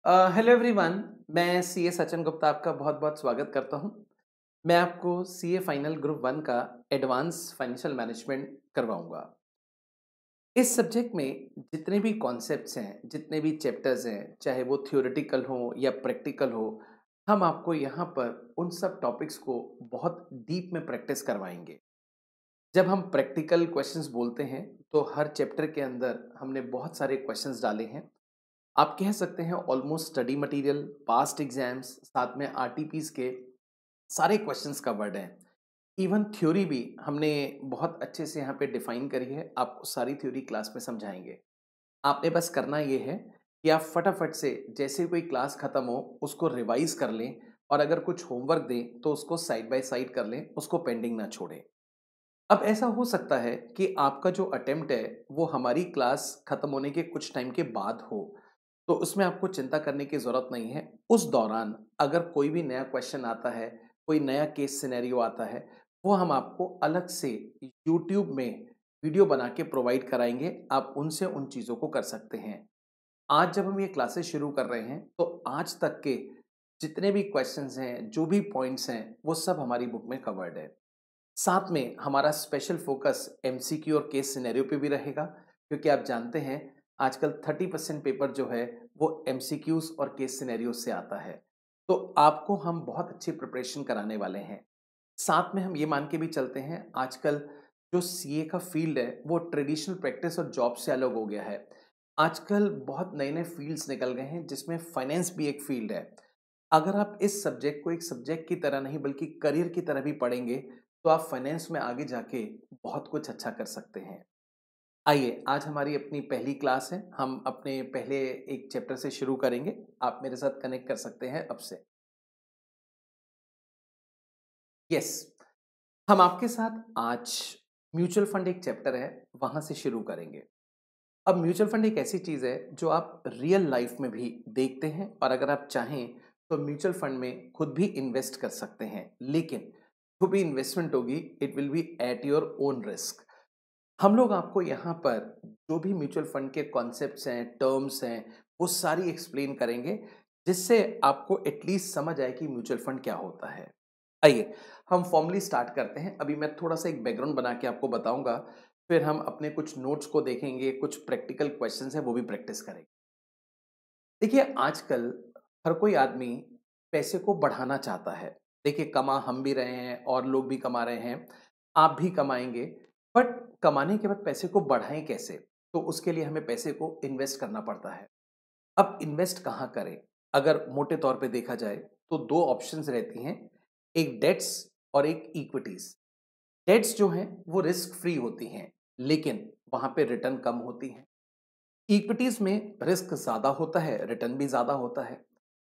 Hello everyone. मैं CA Sachin Gupta आपका बहुत-बहुत स्वागत करता हूं। मैं आपको सीए फाइनल ग्रुप 1 का एडवांस फाइनेंशियल मैनेजमेंट करवाऊंगा। इस सब्जेक्ट में जितने भी कॉन्सेप्ट्स हैं, जितने भी चैप्टर्स हैं, चाहे वो थ्योरेटिकल हो या प्रैक्टिकल हो, हम आपको यहाँ पर उन सब टॉपिक्स को बहुत डीप में प्रैक्टिस करवाएंगे। जब हम प्रैक्टिकल क्वेश्चंस बोलते हैं, तो हर चैप्टर के अंदर हमने बहुत सारे क्वेश्चंस डाले हैं। आप कह सकते हैं almost study material, past exams, साथ में आरटीपीस के सारे क्वेश्चंस कवर्ड हैं। इवन थ्योरी भी हमने बहुत अच्छे से यहाँ पे डिफाइन करी है, आपको सारी थ्योरी क्लास में समझाएंगे। आपने बस करना ये है कि आप फटाफट से जैसे कोई क्लास खत्म हो उसको रिवाइज कर लें, और अगर कुछ होमवर्क दें तो उसको साइड बाय साइड कर लें, उसको पेंडिंग ना छोड़ें। अब ऐसा हो सकता है कि आपका जो अटेम्प्ट है वो हमारी क्लास खत्म होने के कुछ टाइम के बाद हो, तो उसमें आपको चिंता करने की ज़रूरत नहीं है। उस दौरान अगर कोई भी नया क्वेश्चन आता है, कोई नया केस सिनेरियो आता है, वो हम आपको अलग से यूट्यूब में वीडियो बना के प्रोवाइड कराएँगे, आप उनसे उन चीज़ों को कर सकते हैं। आज जब हम ये क्लासेस शुरू कर रहे हैं, तो आज तक के जितने भी क्वेश्चंस हैं, जो भी पॉइंट्स हैं, वो सब हमारी बुक में कवर्ड है। साथ में हमारा स्पेशल फोकस एमसीक्यू और केस सिनेरियो पे भी रहेगा, क्योंकि आप जानते हैं आजकल 30% पेपर जो है वो एमसीक्यूज और केस सिनेरियो से आता है। तो आपको हम बहुत अच्छी प्रिपरेशन कराने वाले हैं। साथ में हम ये मान के भी चलते हैं, आजकल जो सीए का फील्ड है वो ट्रेडिशनल प्रैक्टिस और जॉब से अलग हो गया है। आजकल बहुत नए नए फील्ड्स निकल गए हैं, जिसमें फाइनेंस भी एक फील्ड है। अगर आप इस सब्जेक्ट को एक सब्जेक्ट की तरह नहीं बल्कि करियर की तरह भी पढ़ेंगे, तो आप फाइनेंस में आगे जाके बहुत कुछ अच्छा कर सकते हैं। आइए, आज हमारी अपनी पहली क्लास है। हम अपने पहले एक चैप्टर से शुरू करेंगे। आप मेरे साथ कनेक्ट कर सकते हैं अब से। यस, हम आपके साथ आज म्यूचुअल फंड एक चैप्टर है, वहाँ से शुरू करेंगे। अब म्यूचुअल फंड एक ऐसी चीज़ है जो आप रियल लाइफ में भी देखते हैं, और अगर आप चाहें तो म्यूचुअल फंड में खुद भी इन्वेस्ट कर सकते हैं। लेकिन जो भी इन्वेस्टमेंट होगी, it will be eight your own risk. हम लोग आपको यहाँ पर जो भी म्यूचुअल फंड के कॉन्सेप्ट्स हैं, टर्म्स हैं, वो सारी एक्सप्लेन करेंगे, जिससे आपको एटलीस्ट समझ आए कि म्यूचुअल फंड क्या होता है। आइए, हम फॉर्मली स्टार्ट करते हैं। अभी मैं थोड़ा सा एक बैकग्राउंड बना के आपको बताऊंगा, फिर हम अपने कुछ नोट्स को देखेंगे, कुछ प्रैक्टिकल क्वेश्चंस हैं वो भी प्रैक्टिस करेंगे। देखिए, आजकल हर कोई आदमी पैसे को बढ़ाना चाहता है। देखिए, कमा हम भी रहे हैं और लोग भी कमा रहे हैं, आप भी कमाएँगे, बट कमाने के बाद पैसे को बढ़ाएँ कैसे? तो उसके लिए हमें पैसे को इन्वेस्ट करना पड़ता है। अब इन्वेस्ट कहाँ करें? अगर मोटे तौर पे देखा जाए, तो 2 ऑप्शंस रहती हैं, एक डेट्स और एक इक्विटीज़। डेट्स जो हैं, वो रिस्क फ्री होती हैं, लेकिन वहाँ पे रिटर्न कम होती हैं। इक्विटीज़ में रिस्क ज़्यादा होता है, रिटर्न भी ज़्यादा होता है।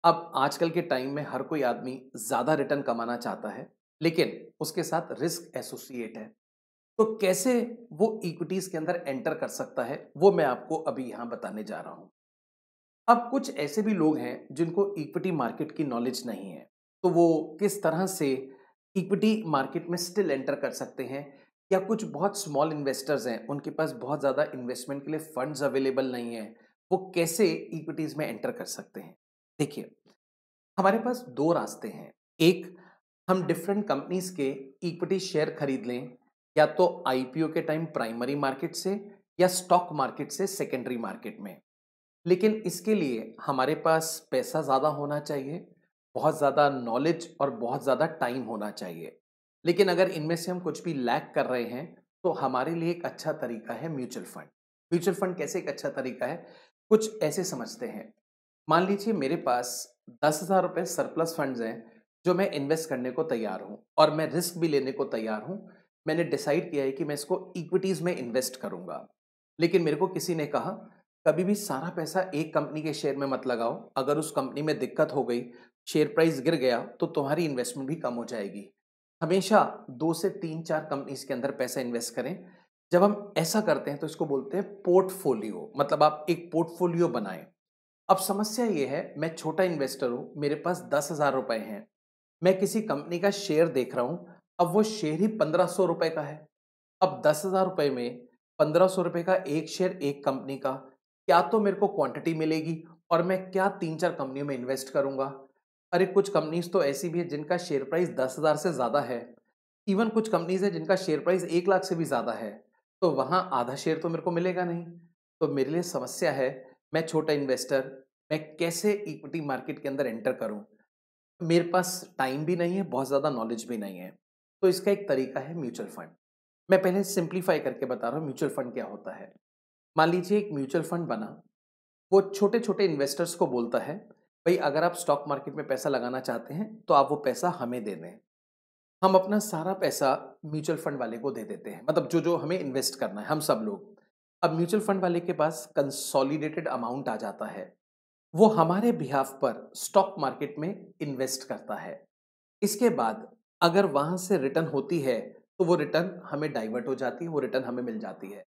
अब आजकल के टाइम में हर कोई आदमी ज़्यादा रिटर्न कमाना चाहता है, लेकिन उसके साथ रिस्क एसोसिएट है। तो कैसे वो इक्विटीज़ के अंदर एंटर कर सकता है, वो मैं आपको अभी यहाँ बताने जा रहा हूँ। अब कुछ ऐसे भी लोग हैं जिनको इक्विटी मार्केट की नॉलेज नहीं है, तो वो किस तरह से इक्विटी मार्केट में स्टिल एंटर कर सकते हैं, या कुछ बहुत स्मॉल इन्वेस्टर्स हैं, उनके पास बहुत ज़्यादा इन्वेस्टमेंट के लिए फंड्स अवेलेबल नहीं है, वो कैसे इक्विटीज़ में एंटर कर सकते हैं। देखिए, हमारे पास 2 रास्ते हैं। एक, हम डिफरेंट कंपनीज़ के इक्विटी शेयर खरीद लें, या तो आईपीओ के टाइम प्राइमरी मार्केट से, या स्टॉक मार्केट से सेकेंडरी मार्केट में। लेकिन इसके लिए हमारे पास पैसा ज़्यादा होना चाहिए, बहुत ज़्यादा नॉलेज और बहुत ज़्यादा टाइम होना चाहिए। लेकिन अगर इनमें से हम कुछ भी लैक कर रहे हैं, तो हमारे लिए एक अच्छा तरीका है म्यूचुअल फंड। म्यूचुअल फंड कैसे एक अच्छा तरीका है? कुछ ऐसे समझते हैं। मान लीजिए मेरे पास 10,000 रुपए सरप्लस फंड्स हैं, जो मैं इन्वेस्ट करने को तैयार हूँ, और मैं रिस्क भी लेने को तैयार हूँ। मैंने डिसाइड किया है कि मैं इसको इक्विटीज़ में इन्वेस्ट करूँगा। लेकिन मेरे को किसी ने कहा, कभी भी सारा पैसा एक कंपनी के शेयर में मत लगाओ, अगर उस कंपनी में दिक्कत हो गई, शेयर प्राइस गिर गया, तो तुम्हारी इन्वेस्टमेंट भी कम हो जाएगी। हमेशा 2 से 3-4 कंपनीज़ के अंदर पैसा इन्वेस्ट करें। जब हम ऐसा करते हैं तो इसको बोलते हैं पोर्टफोलियो, मतलब आप एक पोर्टफोलियो बनाएँ। अब समस्या ये है, मैं छोटा इन्वेस्टर हूँ, मेरे पास 10,000 रुपए हैं। मैं किसी कंपनी का शेयर देख रहा हूँ, अब वो शेयर ही 1,500 रुपए का है। अब 10,000 रुपए में 1,500 रुपए का एक शेयर एक कंपनी का, क्या तो मेरे को क्वांटिटी मिलेगी, और मैं क्या 3-4 कंपनियों में इन्वेस्ट करूँगा? अरे कुछ कंपनीज़ तो ऐसी भी है जिनका शेयर प्राइस 10,000 से ज़्यादा है। इवन कुछ कंपनीज़ है जिनका शेयर प्राइस 1 लाख से भी ज़्यादा है। तो वहाँ आधा शेयर तो मेरे को मिलेगा नहीं। तो मेरे लिए समस्या है, मैं छोटा इन्वेस्टर, मैं कैसे इक्विटी मार्केट के अंदर एंटर करूँ? मेरे पास टाइम भी नहीं है, बहुत ज़्यादा नॉलेज भी नहीं है। तो इसका एक तरीका है म्यूचुअल फंड। मैं पहले सिंप्लीफाई करके बता रहा हूँ म्यूचुअल फंड क्या होता है। मान लीजिए एक म्यूचुअल फंड बना, वो छोटे-छोटे इन्वेस्टर्स को बोलता है, भई अगर आप स्टॉक मार्केट में पैसा लगाना चाहते हैं, तो आप वो पैसा हमें दे दें। हम अपना सारा पैसा म्यूचुअल फंड वाले को दे देते हैं, मतलब जो-जो हमें इन्वेस्ट करना है, हम सब लोग। अब म्यूचुअल फंड वाले के पास कंसोलिडेटेड अमाउंट आ जाता है। वो हमारे बिहाफ पर स्टॉक मार्केट में इन्वेस्ट करता है। इसके बाद अगर वहाँ से रिटर्न होती है, तो वो रिटर्न हमें डाइवर्ट हो जाती है, वो रिटर्न हमें मिल जाती है।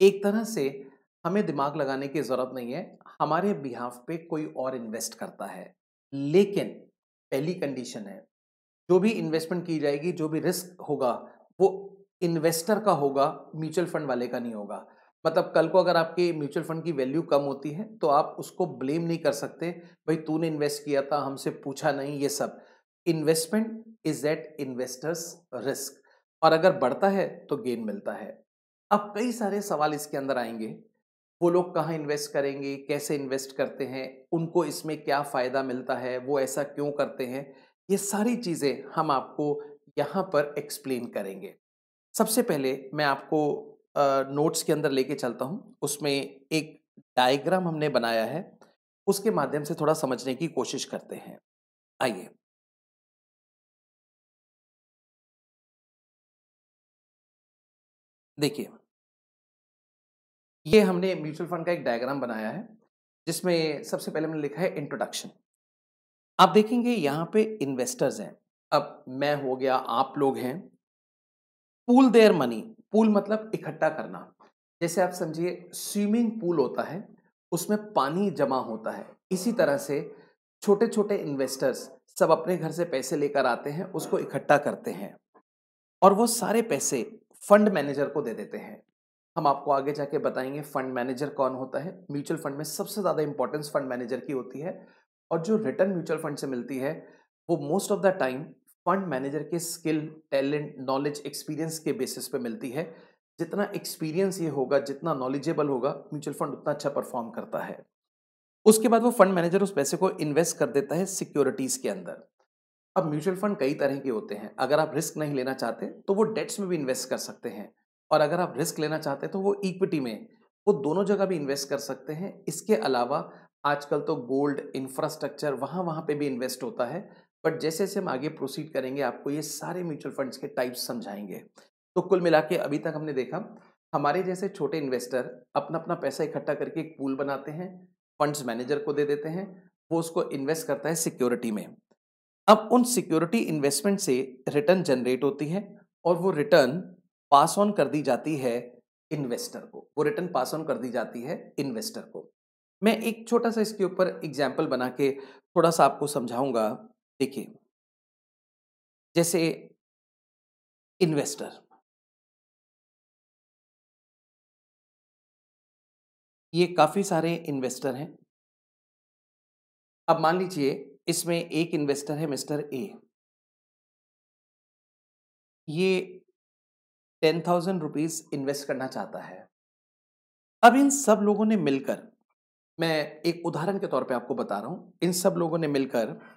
एक तरह से हमें दिमाग लगाने की ज़रूरत नहीं है, हमारे बिहाफ पे कोई और इन्वेस्ट करता है। लेकिन पहली कंडीशन है, जो भी इन्वेस्टमेंट की जाएगी, जो भी रिस्क होगा, वो इन्वेस्टर का होगा, म्यूचुअल फंड वाले का नहीं होगा। मतलब कल को अगर आपके म्यूचुअल फंड की वैल्यू कम होती है, तो आप उसको ब्लेम नहीं कर सकते, "भई तूने इन्वेस्ट किया था, हमसे पूछा नहीं" ये सब। Investment is at investors risk और अगर बढ़ता है, तो गेन मिलता है। अब कई सारे सवाल इसके अंदर आएँगे, वो लोग कहाँ इन्वेस्ट करेंगे, कैसे इन्वेस्ट करते हैं, उनको इसमें क्या फ़ायदा मिलता है, वो ऐसा क्यों करते हैं? ये सारी चीज़ें हम आपको यहाँ पर एक्सप्लेन करेंगे। सबसे पहले मैं आपको नोट्स के अंदर लेके चलता हूँ, उसमें एक डायग्राम हमने बनाया है, उसके माध्यम से थोड़ा समझने की कोशिश करते हैं। आइए, देखिए, ये हमने म्यूचुअल फंड का एक डायग्राम बनाया है, जिसमें सबसे पहले हमने लिखा है इंट्रोडक्शन। आप देखेंगे यहाँ पे इन्वेस्टर्स हैं, अब मैं हो गया, आप लोग हैं, पूल देयर मनी, पूल मतलब इकट्ठा करना। जैसे आप समझिए स्विमिंग पूल होता है, उसमें पानी जमा होता है। इसी तरह से छोटे-छोटे इन्वेस्टर्स सब अपने घर से पैसे लेकर आते हैं, उसको इकट्ठा करते हैं और वो सारे पैसे फंड मैनेजर को दे देते हैं। हम आपको आगे जाके बताएँगे फंड मैनेजर कौन होता है। म्यूचुअल फंड में सबसे ज़्यादा इम्पोर्टेंस फंड मैनेजर की होती है और जो रिटर्न म्यूचुअल फंड से मिलती है, वो most of the time fund manager के स्किल, टैलेंट, नॉलेज, एक्सपीरियंस के बेसिस पे मिलती है। जितना एक्सपीरियंस ये होगा, जितना नॉलेजेबल होगा, म्यूचुअल फंड उतना अच्छा परफॉर्म करता है। उसके बाद वो फंड मैनेजर उस पैसे को इन्वेस्ट कर देता है सिक्योरिटीज़ के अंदर। अब म्यूचुअल फंड कई तरह के होते हैं। अगर आप रिस्क नहीं लेना चाहते, तो वो डेट्स में भी इन्वेस्ट कर सकते हैं और अगर आप रिस्क लेना चाहते हैं, तो वो इक्विटी में, वो दोनों जगह भी इन्वेस्ट कर सकते हैं। इसके अलावा आजकल तो गोल्ड, इंफ्रास्ट्रक्चर वहाँ-वहाँ पे भी इन्वेस्ट होता है। बट जैसे-जैसे हम आगे प्रोसीड करेंगे, आपको ये सारे म्यूचुअल फंड्स के टाइप्स समझाएँगे। तो कुल मिला के अभी तक हमने देखा, हमारे जैसे छोटे इन्वेस्टर अपना-अपना पैसा इकट्ठा करके एक पूल बनाते हैं, फंड्स मैनेजर को दे देते हैं, वो उसको इन्वेस्ट करता है सिक्योरिटी में। अब उन सिक्योरिटी इन्वेस्टमेंट से रिटर्न जनरेट होती है और वो रिटर्न पास ऑन कर दी जाती है इन्वेस्टर को। वो रिटर्न पास ऑन कर दी जाती है इन्वेस्टर को। मैं एक छोटा-सा इसके ऊपर एग्ज़ाम्पल बना के थोड़ा-सा आपको समझाऊँगा। देखिए, जैसे इन्वेस्टर, ये काफ़ी सारे इन्वेस्टर हैं। अब मान लीजिए इसमें एक इन्वेस्टर है मिस्टर ए। ये ₹10,000 इन्वेस्ट करना चाहता है। अब इन सब लोगों ने मिलकर, मैं एक उदाहरण के तौर पे आपको बता रहा हूँ, इन सब लोगों ने मिलकर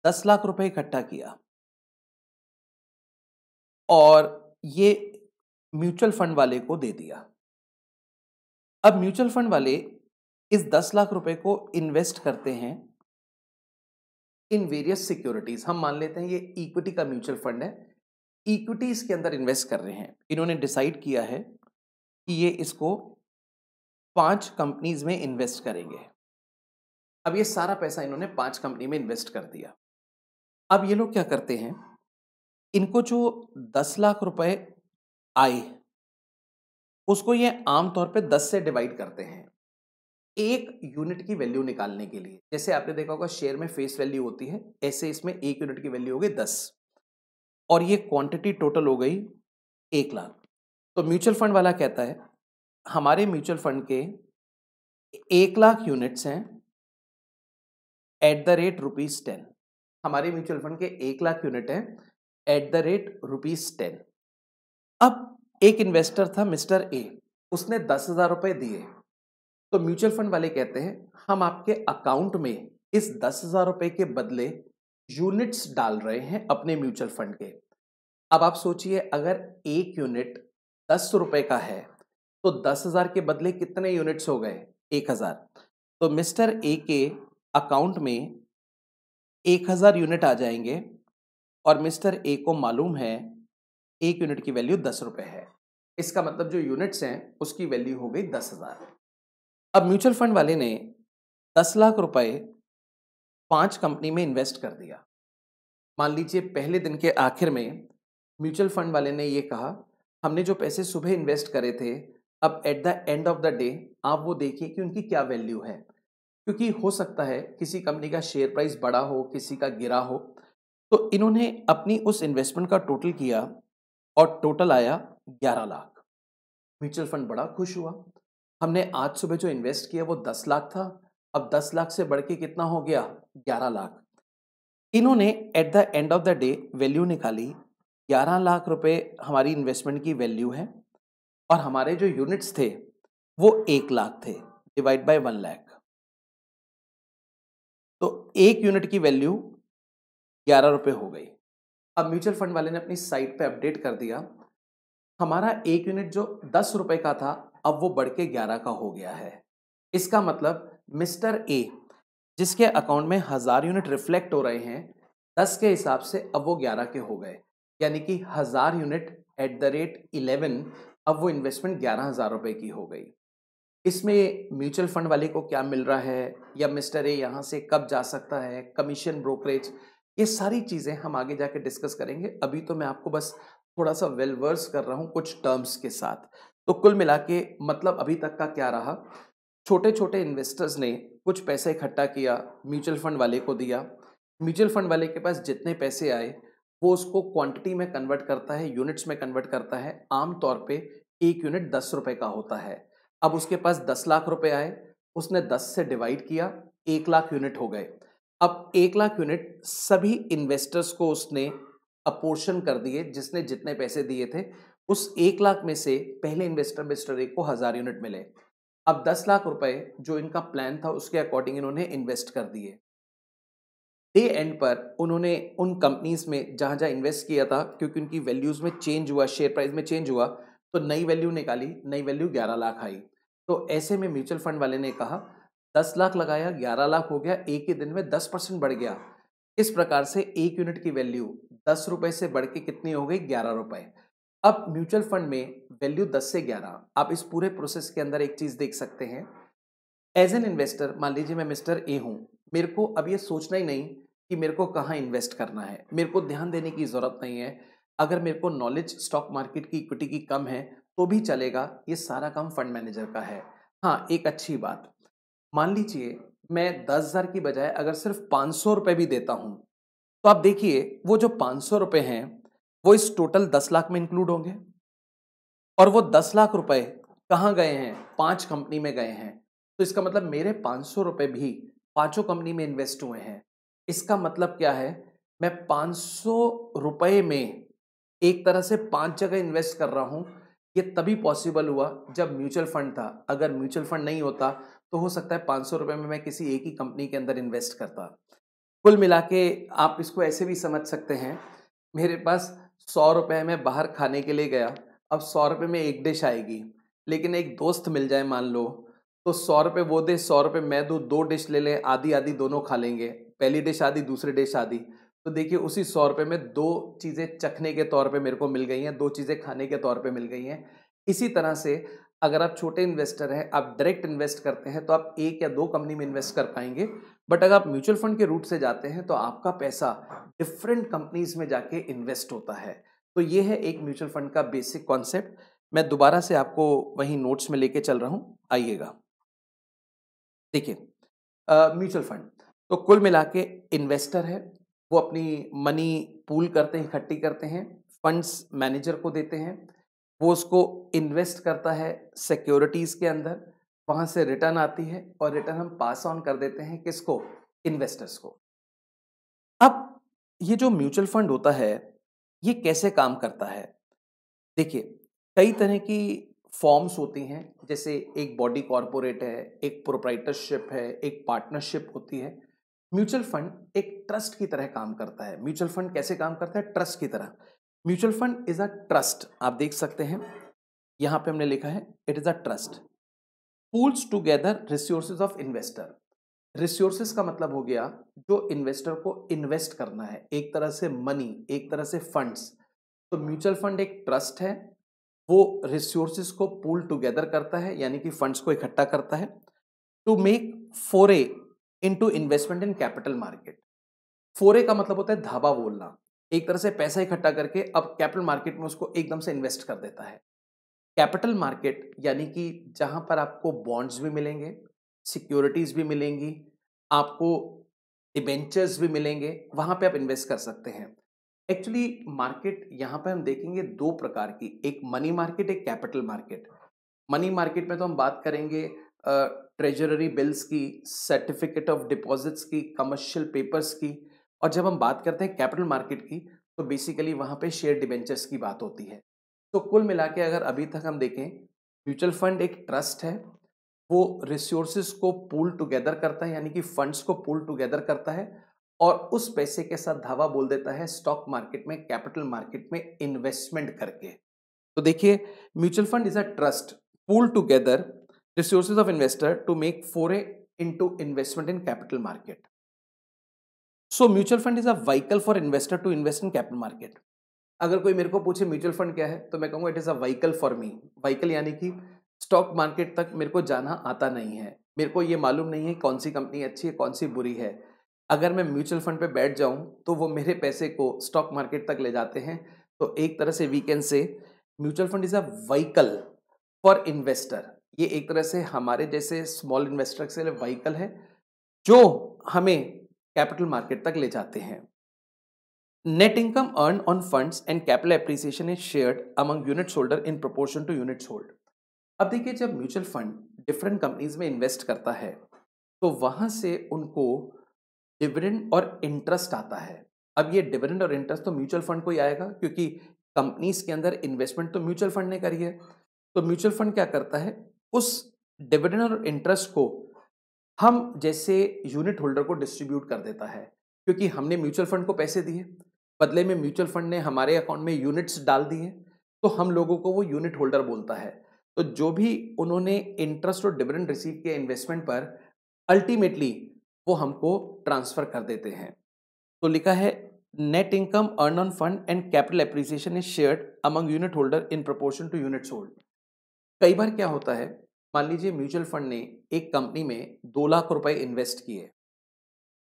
10 लाख रुपए इकट्ठा किया और ये म्यूचुअल फंड वाले को दे दिया। अब म्यूचुअल फंड वाले इस 10 लाख रुपए को इन्वेस्ट करते हैं इन वेरियस सिक्योरिटीज। हम मान लेते हैं ये इक्विटी का म्यूचुअल फंड है, इक्विटीज के अंदर इन्वेस्ट कर रहे हैं। इन्होंने डिसाइड किया है कि ये इसको 5 कंपनीज में इन्वेस्ट करेंगे। अब ये सारा पैसा इन्होंने 5 कंपनी में इन्वेस्ट कर दिया। अब ये लोग क्या करते हैं, इनको जो 10 लाख रुपए आए, उसको ये आम तौर पे 10 से डिवाइड करते हैं। 1 यूनिट की वैल्यू निकालने के लिए। जैसे आपने देखा होगा शेयर में फेस वैल्यू होती है, ऐसे इसमें 1 यूनिट की वैल्यू हो गई 10 और ये क्वांटिटी टोटल हो गई 1 लाख। तो म्यूचुअल फंड वाला कहता है, हमारे म्यूचुअल फंड के 1,00,000 यूनिट्स हैं एट द रेट ₹10। हमारे म्यूचुअल फंड के 1,00,000 यूनिट हैं एट द रेट ₹10। अब एक इन्वेस्टर था मिस्टर ए, उसने 10,000 रुपए दिए। तो म्यूचुअल फंड वाले कहते हैं हम आपके अकाउंट में इस 10,000 रुपए के बदले यूनिट्स डाल रहे हैं अपने म्यूचुअल फंड के। अब आप सोचिए, अगर एक यूनिट 10 रुपए का है तो 10,000 के बदले कितने यूनिट्स हो गए? 1,000। तो मिस्टर ए के अकाउंट में 1,000 यूनिट आ जाएंगे और मिस्टर ए को मालूम है एक यूनिट की वैल्यू 10 रुपए है। इसका मतलब जो यूनिट्स हैं उसकी वैल्यू हो गई 10,000। अब म्यूचुअल फंड वाले ने 10 लाख रुपए 5 कंपनी में इन्वेस्ट कर दिया। मान लीजिए पहले दिन के आखिर में म्यूचुअल फंड वाले ने ये कहा, हमने जो पैसे सुबह इन्वेस्ट करे थे, अब at the end of the day आप वो देखिए कि उनकी क्या वैल्यू है। क्योंकि हो सकता है किसी कंपनी का शेयर प्राइस बढ़ा हो, किसी का गिरा हो। तो इन्होंने अपनी उस इन्वेस्टमेंट का टोटल किया और टोटल आया 11 लाख। म्यूचुअल फंड बड़ा खुश हुआ। हमने आज सुबह जो इन्वेस्ट किया वो 10 लाख था, अब 10 लाख से बढ़ के कितना हो गया? 11 लाख। इन्होंने at the end of the day value निकाली, 11 लाख रुपए हमारी इन्वेस्टमेंट की वैल्यू है और हमारे जो यूनिट्स थे वो 1 लाख थे, डिवाइड बाय 1 लाख। तो एक यूनिट की वैल्यू 11 रुपए हो गई। अब म्यूचुअल फंड वाले ने अपनी साइट पे अपडेट कर दिया, हमारा एक यूनिट जो 10 रुपए का था अब वो बढ़ के 11 का हो गया है। इसका मतलब मिस्टर ए, जिसके अकाउंट में 1000 यूनिट रिफ्लेक्ट हो रहे हैं, 10 के हिसाब से अब वो 11 के हो गए। यानी कि 1000 यूनिट एट द रेट 11, अब वो इन्वेस्टमेंट 11,000 रुपए की हो गई। इसमें म्यूचुअल फंड वाले को क्या मिल रहा है या मिस्टर ए यहाँ से कब जा सकता है, कमीशन, ब्रोकरेज, ये सारी चीज़ें हम आगे जाके डिस्कस करेंगे। अभी तो मैं आपको बस थोड़ा सा वेल वर्स कर रहा हूँ कुछ टर्म्स के साथ। तो कुल मिला के मतलब अभी तक का क्या रहा, छोटे छोटे इन्वेस्टर्स ने कुछ पैसे इकट्ठा किया, म्यूचुअल फंड वाले को दिया। म्यूचुअल फंड वाले के पास जितने पैसे आए वो उसको क्वांटिटी में कन्वर्ट करता है, यूनिट्स में कन्वर्ट करता है। आम तौर पे एक यूनिट 10 रुपए का होता है। अब उसके पास 10 लाख रुपए आए, उसने 10 से डिवाइड किया, 1 लाख यूनिट हो गए। अब 1 लाख यूनिट सभी इन्वेस्टर्स को उसने अपोर्शन कर दिए, जिसने जितने पैसे दिए थे। उस 1 लाख में से पहले इन्वेस्टर मिस्टर ए को 1000 यूनिट मिले। अब 10 लाख रुपए जो इनका प्लान था उसके अकॉर्डिंग इन्होंने इन्वेस्ट कर दिए। डे एंड पर उन्होंने उन कंपनीज में जहां जहां इन्वेस्ट किया था, क्योंकि उनकी वैल्यूज में चेंज हुआ, शेयर प्राइस में चेंज हुआ, तो नई वैल्यू निकाली, नई वैल्यू 11 लाख आई। तो ऐसे में म्यूचुअल फंड वाले ने कहा 10 लाख लगाया, 11 लाख हो गया, एक ही दिन में 10% बढ़ गया। इस प्रकार से एक यूनिट की वैल्यू 10 रुपए से बढ़ के कितनी हो गई? 11 रुपए। अब म्यूचुअल फंड में वैल्यू 10 से 11। आप इस पूरे प्रोसेस के अंदर एक चीज देख सकते हैं, एज एन इन्वेस्टर मान लीजिए मैं मिस्टर ए हूं, मेरे को अब ये सोचना ही नहीं कि मेरे को कहाँ इन्वेस्ट करना है, मेरे को ध्यान देने की जरूरत नहीं है। अगर मेरे को नॉलेज स्टॉक मार्केट की, इक्विटी की कम है तो भी चलेगा, ये सारा काम फंड मैनेजर का है। हाँ, एक अच्छी बात, मान लीजिए मैं 10,000 की बजाय अगर सिर्फ 500 रुपए भी देता हूं, तो आप देखिए वो जो 500 रुपए हैं वो इस टोटल 10 लाख में इंक्लूड होंगे। और वो 10 लाख रुपए कहाँ गए हैं? 5 कंपनी में गए हैं। तो इसका मतलब मेरे 500 रुपए भी पांचों कंपनी में इन्वेस्ट हुए हैं। इसका मतलब क्या है, मैं 500 रुपए में एक तरह से 5 जगह इन्वेस्ट कर रहा हूं। ये तभी पॉसिबल हुआ जब म्यूचुअल फंड था। अगर म्यूचुअल फंड नहीं होता तो हो सकता है 500 रुपए में मैं किसी एक ही कंपनी के अंदर इन्वेस्ट करता। कुल मिला के आप इसको ऐसे भी समझ सकते हैं, मेरे पास 100 रुपए में बाहर खाने के लिए गया, अब 100 रुपए में एक डिश आएगी, लेकिन एक दोस्त मिल जाए मान लो, तो 100 रुपए वो दे, 100 रुपए मैं दूँ, 2 डिश ले लें, आधी आधी दोनों खा लेंगे, पहली डिश आधी, दूसरी डिश आधी। तो देखिए उसी 100 रुपए में 2 चीज़ें चखने के तौर पे मेरे को मिल गई हैं, 2 चीज़ें खाने के तौर पे मिल गई हैं। इसी तरह से अगर आप छोटे इन्वेस्टर हैं, आप डायरेक्ट इन्वेस्ट करते हैं तो आप 1 या 2 कंपनी में इन्वेस्ट कर पाएंगे। बट अगर आप म्यूचुअल फंड के रूट से जाते हैं तो आपका पैसा डिफरेंट कंपनीज में जाके इन्वेस्ट होता है। तो ये है एक म्यूचुअल फंड का बेसिक कॉन्सेप्ट। मैं दोबारा से आपको वही नोट्स में लेके चल रहा हूँ, आइएगा। देखिए म्यूचुअल फंड तो कुल मिला के इन्वेस्टर है, वो अपनी मनी पूल करते हैं, इकट्ठी करते हैं, फंड्स मैनेजर को देते हैं, वो उसको इन्वेस्ट करता है सिक्योरिटीज के अंदर। वहां से रिटर्न आती है और रिटर्न हम पास ऑन कर देते हैं किसको? इन्वेस्टर्स को। अब ये जो म्यूचुअल फंड होता है, ये कैसे काम करता है? देखिए, कई तरह की फॉर्म्स होती हैं, जैसे एक बॉडी कॉर्पोरेट है, एक प्रोप्राइटरशिप है, एक पार्टनरशिप होती है। म्यूचुअल फंड एक ट्रस्ट की तरह काम करता है। म्यूचुअल फंड कैसे काम करता है? ट्रस्ट की तरह। Mutual fund is a trust. आप देख सकते हैं, यहां पे हमने लिखा है it is a trust pools together resources of investor. Resources का मतलब हो गया जो इन्वेस्टर को इन्वेस्ट करना है, एक तरह से मनी, एक तरह से फंड्स। तो म्यूचुअल फंड एक ट्रस्ट है, वो रिसोर्सेज को पूल टुगेदर करता है, यानी कि फंड्स को इकट्ठा करता है to make for into investment in capital market. फोरे का मतलब होता है धावा बोलना, एक तरह से पैसा इकट्ठा करके अब कैपिटल मार्केट में उसको एकदम से इन्वेस्ट कर देता है। कैपिटल मार्केट यानी कि जहां पर आपको बॉन्ड्स भी मिलेंगे, सिक्योरिटीज भी मिलेंगी, आपको डिबेंचर्स भी मिलेंगे, वहां पे आप इन्वेस्ट कर सकते हैं। एक्चुअली मार्केट यहां पे हम देखेंगे दो प्रकार की, एक मनी मार्केट, एक कैपिटल मार्केट। मनी मार्केट में तो हम बात करेंगे ट्रेजररी बिल्स की, सर्टिफिकेट ऑफ डिपॉजिट्स की, कमर्शियल पेपर्स की। और जब हम बात करते हैं कैपिटल मार्केट की, तो बेसिकली वहां पे शेयर डिबेंचर्स की बात होती है। तो कुल मिला के अगर अभी तक हम देखें, म्यूचुअल फंड एक ट्रस्ट है, वो रिसोर्सेज को पूल टुगेदर करता है, यानी कि फंड्स को पूल टुगेदर करता है और उस पैसे के साथ धावा बोल देता है स्टॉक मार्केट में, कैपिटल मार्केट में इन्वेस्टमेंट करके। तो देखिए, mutual fund is a trust pool together resources of investor to make for into investment in capital market. So mutual fund is a vehicle for investor to invest in capital market. अगर कोई मेरे को पूछे mutual fund क्या है, तो मैं कहूंगा it is a vehicle for me. Vehicle यानी कि स्टॉक मार्केट तक मेरे को जाना आता नहीं है, मेरे को ये मालूम नहीं है कौन सी कंपनी अच्छी है, कौन सी बुरी है। अगर मैं म्यूचुअल फंड पे बैठ जाऊं तो वो मेरे पैसे को स्टॉक मार्केट तक ले जाते हैं। तो एक तरह से we can say mutual fund is a vehicle for investor. ये एक तरह से हमारे जैसे स्मॉल इन्वेस्टर के लिए व्हीकल है, जो हमें कैपिटल मार्केट तक ले जाते हैं। Net income earned on funds and capital appreciation is shared among units holder in proportion to units hold। अब देखिए, जब म्यूचुअल फंड डिफरेंट कंपनीज में इन्वेस्ट करता है, तो वहां से उनको डिविडेंड और इंटरेस्ट आता है। अब ये डिविडेंड और इंटरेस्ट तो म्यूचुअल फंड को ही आएगा, क्योंकि कंपनीज के अंदर इन्वेस्टमेंट तो म्यूचुअल फंड ने करी है। तो म्यूचुअल फंड क्या करता है, उस डिविडेंड और इंटरेस्ट को हम जैसे यूनिट होल्डर को डिस्ट्रीब्यूट कर देता है, क्योंकि हमने म्यूचुअल फंड को पैसे दिए, बदले में म्यूचुअल फंड ने हमारे अकाउंट में यूनिट्स डाल दिए, तो हम लोगों को वो यूनिट होल्डर बोलता है। तो जो भी उन्होंने इंटरेस्ट और डिविडेंड रिसीव किया इन्वेस्टमेंट पर, अल्टीमेटली वो हमको ट्रांसफर कर देते हैं। तो लिखा है net income earn on fund and capital appreciation is shared among unit holder in proportion two units hold. कई बार क्या होता है, मान लीजिए म्यूचुअल फंड ने एक कंपनी में 2 लाख रुपए इन्वेस्ट किए।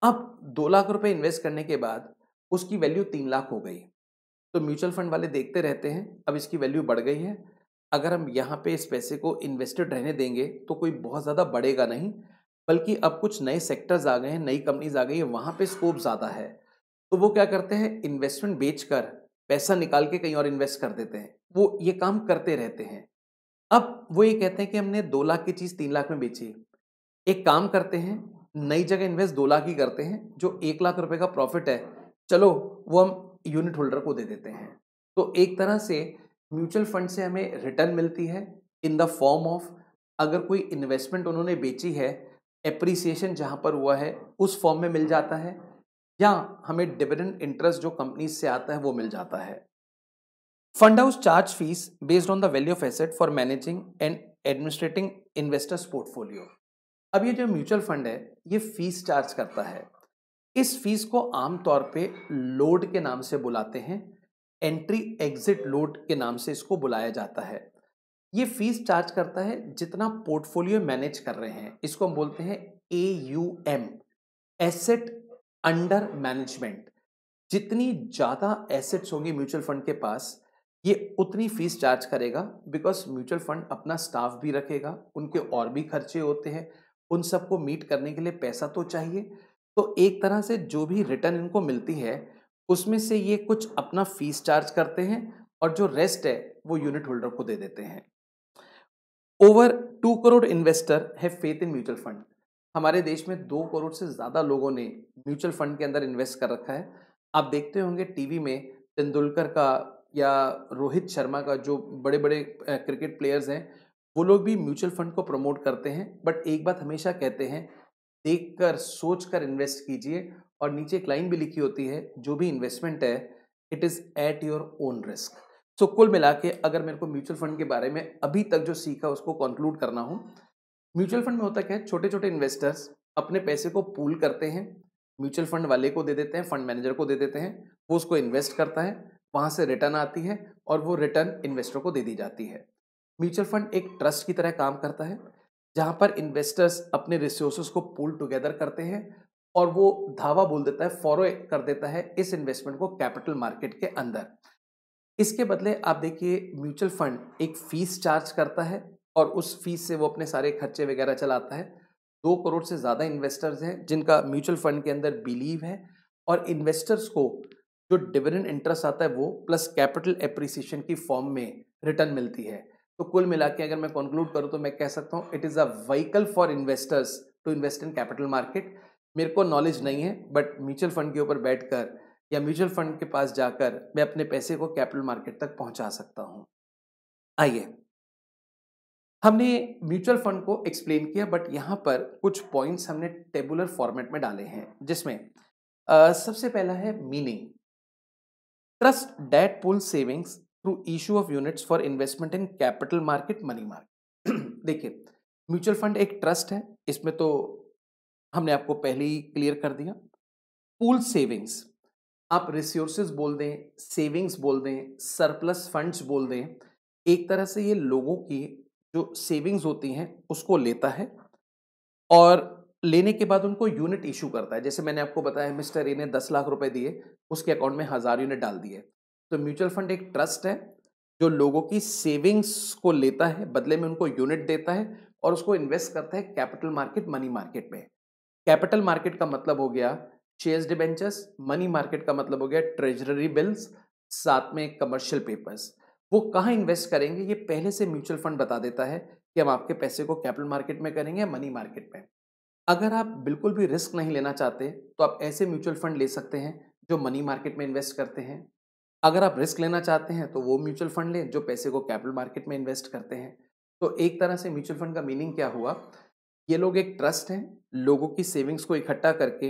अब 2 लाख रुपए इन्वेस्ट करने के बाद उसकी वैल्यू 3 लाख हो गई। तो म्यूचुअल फंड वाले देखते रहते हैं, अब इसकी वैल्यू बढ़ गई है, अगर हम यहाँ पे इस पैसे को इन्वेस्टेड रहने देंगे तो कोई बहुत ज़्यादा बढ़ेगा नहीं, बल्कि अब कुछ नए सेक्टर्स आ गए हैं, नई कंपनीज आ गई है, वहाँ पे स्कोप ज़्यादा है। तो वो क्या करते हैं, इन्वेस्टमेंट बेचकर पैसा निकाल के कहीं और इन्वेस्ट कर देते हैं। वो ये काम करते रहते हैं। अब वो ये कहते हैं कि हमने 2 लाख की चीज़ 3 लाख में बेची, एक काम करते हैं, नई जगह इन्वेस्ट 2 लाख ही करते हैं, जो 1 लाख रुपए का प्रॉफिट है, चलो वो हम यूनिट होल्डर को दे देते हैं। तो एक तरह से म्यूचुअल फंड से हमें रिटर्न मिलती है इन द फॉर्म ऑफ, अगर कोई इन्वेस्टमेंट उन्होंने बेची है, एप्रिसिएशन जहां पर हुआ है उस फॉर्म में मिल जाता है, या हमें डिविडेंड इंटरेस्ट जो कंपनी से आता है वो मिल जाता है। Fund house charge fees based on the value of asset for managing and administrating investors portfolio. अब ये जो म्यूचुअल फंड है, ये फीस चार्ज करता है। इस फीस को आमतौर पे लोड के नाम से बुलाते हैं, एंट्री एग्जिट लोड के नाम से इसको बुलाया जाता है। ये फीस चार्ज करता है जितना पोर्टफोलियो मैनेज कर रहे हैं, इसको हम बोलते हैं AUM, एसेट अंडर मैनेजमेंट। जितनी ज्यादा एसेट्स होंगी म्यूचुअल फंड के पास, ये उतनी फीस चार्ज करेगा, बिकॉज म्यूचुअल फंड अपना स्टाफ भी रखेगा, उनके और भी खर्चे होते हैं, उन सबको मीट करने के लिए पैसा तो चाहिए। तो एक तरह से जो भी रिटर्न इनको मिलती है, उसमें से ये कुछ अपना फीस चार्ज करते हैं और जो रेस्ट है वो यूनिट होल्डर को दे देते हैं। Over 2 crore investor have faith in mutual fund. हमारे देश में 2 करोड़ से ज़्यादा लोगों ने म्यूचुअल फंड के अंदर इन्वेस्ट कर रखा है। आप देखते होंगे टीवी में तेंदुलकर का या रोहित शर्मा का, जो बड़े-बड़े क्रिकेट प्लेयर्स हैं, वो लोग भी म्यूचुअल फंड को प्रमोट करते हैं। बट एक बात हमेशा कहते हैं, देखकर सोचकर इन्वेस्ट कीजिए। और नीचे एक लाइन भी लिखी होती है, जो भी इन्वेस्टमेंट है it is at your own risk. So कुल मिला के अगर मेरे को म्यूचुअल फंड के बारे में अभी तक जो सीखा उसको कंक्लूड करना हो, म्यूचुअल फंड में होता क्या है, छोटे छोटे इन्वेस्टर्स अपने पैसे को पूल करते हैं, म्यूचुअल फंड वाले को दे देते हैं, फंड मैनेजर को दे देते हैं, वो उसको इन्वेस्ट करता है, वहां से रिटर्न आती है और वो रिटर्न इन्वेस्टर को दे दी जाती है। म्यूचुअल फंड एक ट्रस्ट की तरह काम करता है, जहां पर इन्वेस्टर्स अपने रिसोर्सेज को पूल टुगेदर करते हैं और वो धावा बोल देता है, फॉरो कर देता है इस इन्वेस्टमेंट को कैपिटल मार्केट के अंदर। इसके बदले आप देखिए, म्यूचुअल फंड एक फीस चार्ज करता है और उस फीस से वो अपने सारे खर्चे वगैरह चलाता है। 2 करोड़ से ज़्यादा इन्वेस्टर्स हैं जिनका म्यूचुअल फंड के अंदर बिलीव है, और इन्वेस्टर्स को जो डिविडेंड इंटरेस्ट आता है वो प्लस कैपिटल एप्रिसिएशन की फॉर्म में रिटर्न मिलती है। तो कुल मिला के अगर मैं कंक्लूड करूँ तो मैं कह सकता हूँ, it is a vehicle for investors to invest in capital market. मेरे को नॉलेज नहीं है, बट म्यूचुअल फंड के ऊपर बैठकर या म्यूचुअल फंड के पास जाकर मैं अपने पैसे को कैपिटल मार्केट तक पहुंचा सकता हूं। आइए, हमने म्यूचुअल फंड को एक्सप्लेन किया, बट यहां पर कुछ पॉइंट्स हमने टेबुलर फॉर्मेट में डाले हैं, जिसमें सबसे पहला है meaning. Trust that pool savings through issue of units for investment in capital market, money market. देखिए, म्यूचुअल फंड एक ट्रस्ट है, इसमें तो हमने आपको पहले ही क्लियर कर दिया। पूल सेविंग्स, आप रिसोर्सेज बोल दें, सेविंग्स बोल दें, सरप्लस फंड्स बोल दें, एक तरह से ये लोगों की जो सेविंग्स होती हैं उसको लेता है और लेने के बाद उनको यूनिट इशू करता है। जैसे मैंने आपको बताया, मिस्टर ए ने 10 लाख रुपए दिए, उसके अकाउंट में 1000 यूनिट डाल दिए। तो म्यूचुअल फंड एक ट्रस्ट है जो लोगों की सेविंग्स को लेता है, बदले में उनको यूनिट देता है और उसको इन्वेस्ट करता है कैपिटल मार्केट, मनी मार्केट में। कैपिटल मार्केट का मतलब हो गया शेयर्स डिबेंचर्स, मनी मार्केट का मतलब हो गया ट्रेजरी बिल्स, साथ में कमर्शियल पेपर्स। वो कहाँ इन्वेस्ट करेंगे ये पहले से म्यूचुअल फंड बता देता है कि हम आपके पैसे को कैपिटल मार्केट में करेंगे या मनी मार्केट में। अगर आप बिल्कुल भी रिस्क नहीं लेना चाहते तो आप ऐसे म्यूचुअल फंड ले सकते हैं जो मनी मार्केट में इन्वेस्ट करते हैं। अगर आप रिस्क लेना चाहते हैं तो वो म्यूचुअल फंड लें जो पैसे को कैपिटल मार्केट में इन्वेस्ट करते हैं। तो एक तरह से म्यूचुअल फंड का मीनिंग क्या हुआ, ये लोग एक ट्रस्ट हैं, लोगों की सेविंग्स को इकट्ठा करके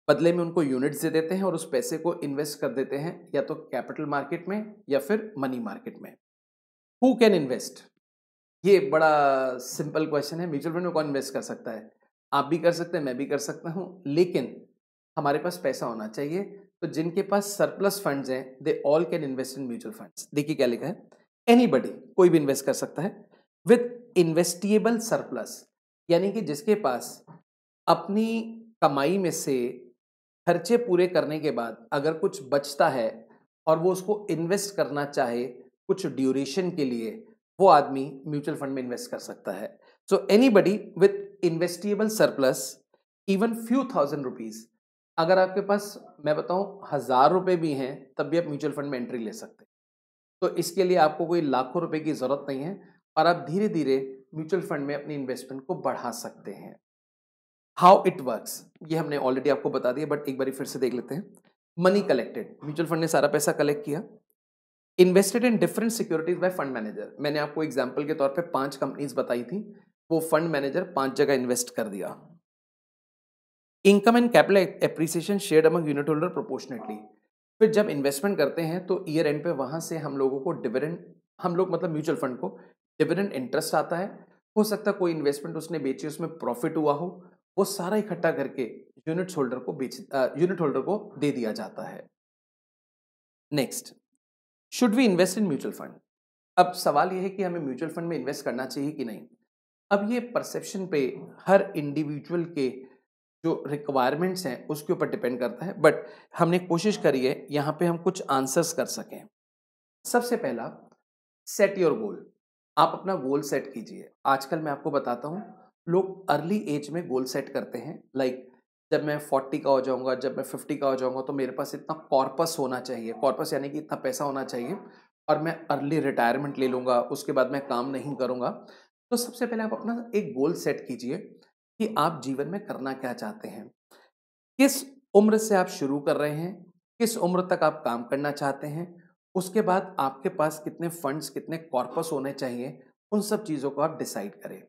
बदले में उनको यूनिट्स दे देते हैं और उस पैसे को इन्वेस्ट कर देते हैं या तो कैपिटल मार्केट में या फिर मनी मार्केट में। हु कैन इन्वेस्ट, ये बड़ा सिंपल क्वेश्चन है। म्यूचुअल फंड में कौन इन्वेस्ट कर सकता है? आप भी कर सकते हैं, मैं भी कर सकता हूं, लेकिन हमारे पास पैसा होना चाहिए। तो जिनके पास सरप्लस फंड्स हैं, they all can invest in mutual funds. देखिए क्या लिखा है, एनीबडी, कोई भी इन्वेस्ट कर सकता है विथ इन्वेस्टिएबल सरप्लस, यानी कि जिसके पास अपनी कमाई में से खर्चे पूरे करने के बाद अगर कुछ बचता है और वो उसको इन्वेस्ट करना चाहे कुछ ड्यूरेशन के लिए, वो आदमी म्यूचुअल फंड में इन्वेस्ट कर सकता है। So anybody with investable surplus, even few thousand rupees, अगर आपके पास मैं बताऊं 1000 रुपए भी हैं तब भी आप म्यूचुअल फंड में एंट्री ले सकते हैं। तो इसके लिए आपको कोई लाखों रुपए की जरूरत नहीं है और आप धीरे धीरे म्यूचुअल फंड में अपनी इन्वेस्टमेंट को बढ़ा सकते हैं। हाउ इट वर्क्स ये हमने ऑलरेडी आपको बता दिया, बट एक बार फिर से देख लेते हैं। मनी कलेक्टेड, म्यूचुअल फंड ने सारा पैसा कलेक्ट किया, invested in different securities by fund manager. मैंने आपको एग्जांपल के तौर पे 5 कंपनीज बताई थी, वो फंड मैनेजर 5 जगह इन्वेस्ट कर दिया। Income and capital appreciation shared among unit holder proportionately. फिर जब इन्वेस्टमेंट करते हैं तो ईयर एंड पे वहां से हम लोगों को डिविडेंड, हम लोग मतलब म्यूचुअल फंड को डिविडेंड इंटरेस्ट आता है। हो सकता है कोई इन्वेस्टमेंट उसने बेची, उसमें प्रॉफिट हुआ हो, वो सारा इकट्ठा करके यूनिट होल्डर को दे दिया जाता है। Next, should we invest in mutual fund. अब सवाल यह है कि हमें म्यूचुअल फंड में इन्वेस्ट करना चाहिए कि नहीं। अब ये परसेप्शन पे हर इंडिविजुअल के जो रिक्वायरमेंट्स हैं उसके ऊपर डिपेंड करता है, बट हमने कोशिश करी है यहाँ पे हम कुछ आंसर्स कर सकें। सबसे पहला, सेट योर गोल। आप अपना गोल सेट कीजिए। आजकल मैं आपको बताता हूँ, लोग अर्ली एज में गोल सेट करते हैं, लाइक जब मैं 40 का हो जाऊंगा, जब मैं 50 का हो जाऊंगा तो मेरे पास इतना कॉर्पस होना चाहिए, कॉर्पस यानी कि इतना पैसा होना चाहिए और मैं अर्ली रिटायरमेंट ले लूंगा, उसके बाद मैं काम नहीं करूंगा। तो सबसे पहले आप अपना एक गोल सेट कीजिए कि आप जीवन में करना क्या चाहते हैं। किस उम्र से आप शुरू कर रहे हैं, किस उम्र तक आप काम करना चाहते हैं, उसके बाद आपके पास कितने फंड्स, कितने कॉर्पस होने चाहिए, उन सब चीज़ों को आप डिसाइड करें।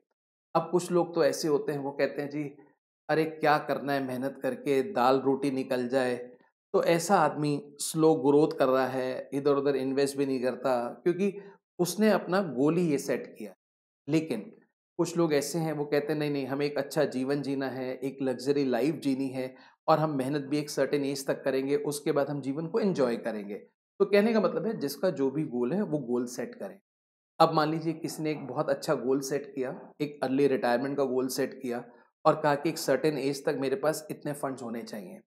अब कुछ लोग तो ऐसे होते हैं, वो कहते हैं जी, अरे क्या करना है मेहनत करके, दाल रोटी निकल जाए। तो ऐसा आदमी स्लो ग्रोथ कर रहा है, इधर-उधर इन्वेस्ट भी नहीं करता, क्योंकि उसने अपना गोल ही ये सेट किया। लेकिन कुछ लोग ऐसे हैं, वो कहते हैं नहीं, नहीं, हमें एक अच्छा जीवन जीना है, एक लग्ज़री लाइफ़ जीनी है और हम मेहनत भी एक सर्टेन एज तक करेंगे, उसके बाद हम जीवन को एन्जॉय करेंगे। तो कहने का मतलब है जिसका जो भी गोल है, वो गोल सेट करें। अब मान लीजिए किसी ने एक बहुत अच्छा गोल सेट किया, एक अर्ली रिटायरमेंट का गोल सेट किया और कहा कि एक सर्टेन एज तक मेरे पास इतने फंड्स होने चाहिए।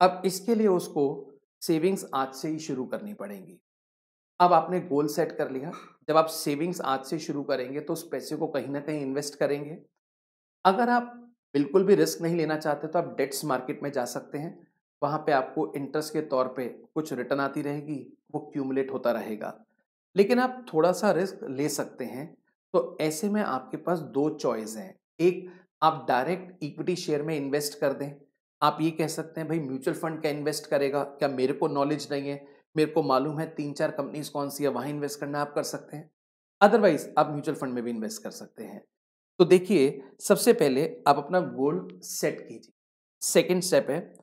अब इसके लिए उसको सेविंग्स आज से ही शुरू करनी पड़ेंगी। अब आपने गोल सेट कर लिया, जब आप सेविंग्स आज से शुरू करेंगे तो उस पैसे को कहीं न कहीं इन्वेस्ट करेंगे। अगर आप बिल्कुल भी रिस्क नहीं लेना चाहते तो आप डेट्स मार्केट में जा सकते हैं। वहाँ पे आपको इंटरेस्ट के तौर पे कुछ रिटर्न आती रहेगी, वो क्यूमुलेट होता रहेगा। लेकिन आप थोड़ा-सा रिस्क ले सकते हैं, तो ऐसे में आपके पास 2 चॉइस हैं। एक, आप डायरेक्ट इक्विटी शेयर में इन्वेस्ट कर दें। आप ये कह सकते हैं, भई म्यूचुअल फंड क्या इन्वेस्ट करेगा? क्या मेरे को नॉलेज नहीं है? मेरे को मालूम है 3-4 कंपनीज़ कौन-सी है, वहाँ इन्वेस्ट करना है, आप कर सकते हैं। अदरवाइज़ आप म्यूचुअल फंड में भी इन्वेस्ट कर सकते हैं। तो देखिए, सबसे पहले आप अपना गोल सेट कीजिए। सेकंड स्टेप है,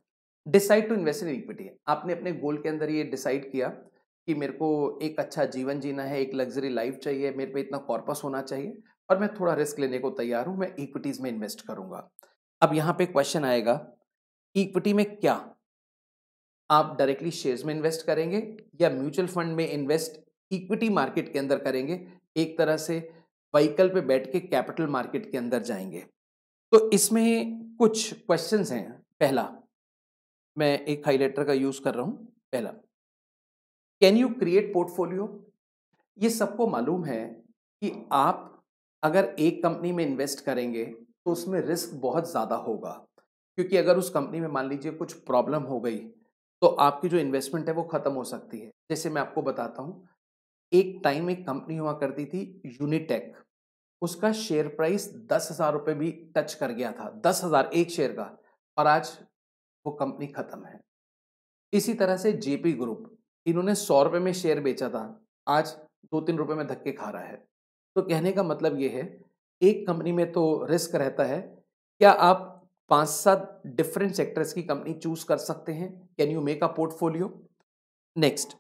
decide to invest in equity. आपने अपने गोल के अंदर ये डिसाइड किया कि मेरे को एक अच्छा जीवन जीना है, एक लग्ज़री लाइफ़ चाहिए, मेरे पे इतना कॉर्पस होना चाहिए और मैं थोड़ा रिस्क लेने को तैयार हूँ, मैं इक्विटीज़ में इन्वेस्ट करूँगा। अब यहाँ पे क्वेश्चन आएगा, इक्विटी में क्या? आप डायरेक्टली शेयर्स में इन्वेस्ट करेंगे या म्यूचुअल फंड में इन्वेस्ट इक्विटी मार्केट के अंदर करेंगे? एक तरह से व्हीकल पे बैठ के कैपिटल मार्केट के अंदर जाएँगे। तो इसमें कुछ क्वेश्चंस हैं। पहला, मैं एक हाइलाइटर का यूज़ कर रहा हूँ। पहला, कैन यू क्रिएट पोर्टफोलियो? ये सबको मालूम है कि आप अगर एक कंपनी में इन्वेस्ट करेंगे, तो उसमें रिस्क बहुत ज़्यादा होगा। क्योंकि अगर उस कंपनी में मान लीजिए कुछ प्रॉब्लम हो गई, तो आपकी जो इन्वेस्टमेंट है वो खत्म हो सकती है। जैसे मैं आपको बताता हूँ, एक टाइम एक कंपनी हुआ करती थी यूनिटेक, उसका शेयर प्राइस ₹10,000 भी टच कर गया था, 10,000 एक शेयर का, और आज वो कंपनी खत्म है। इसी तरह से जेपी ग्रुप, इन्होंने ₹100 में शेयर बेचा था, आज ₹2-3 में धक्के खा रहा है। तो कहने का मतलब ये है, एक कंपनी में तो रिस्क रहता है। क्या आप 5-7 डिफरेंट सेक्टर्स की कंपनी चूज़ कर सकते हैं? Can you make a portfolio? Next,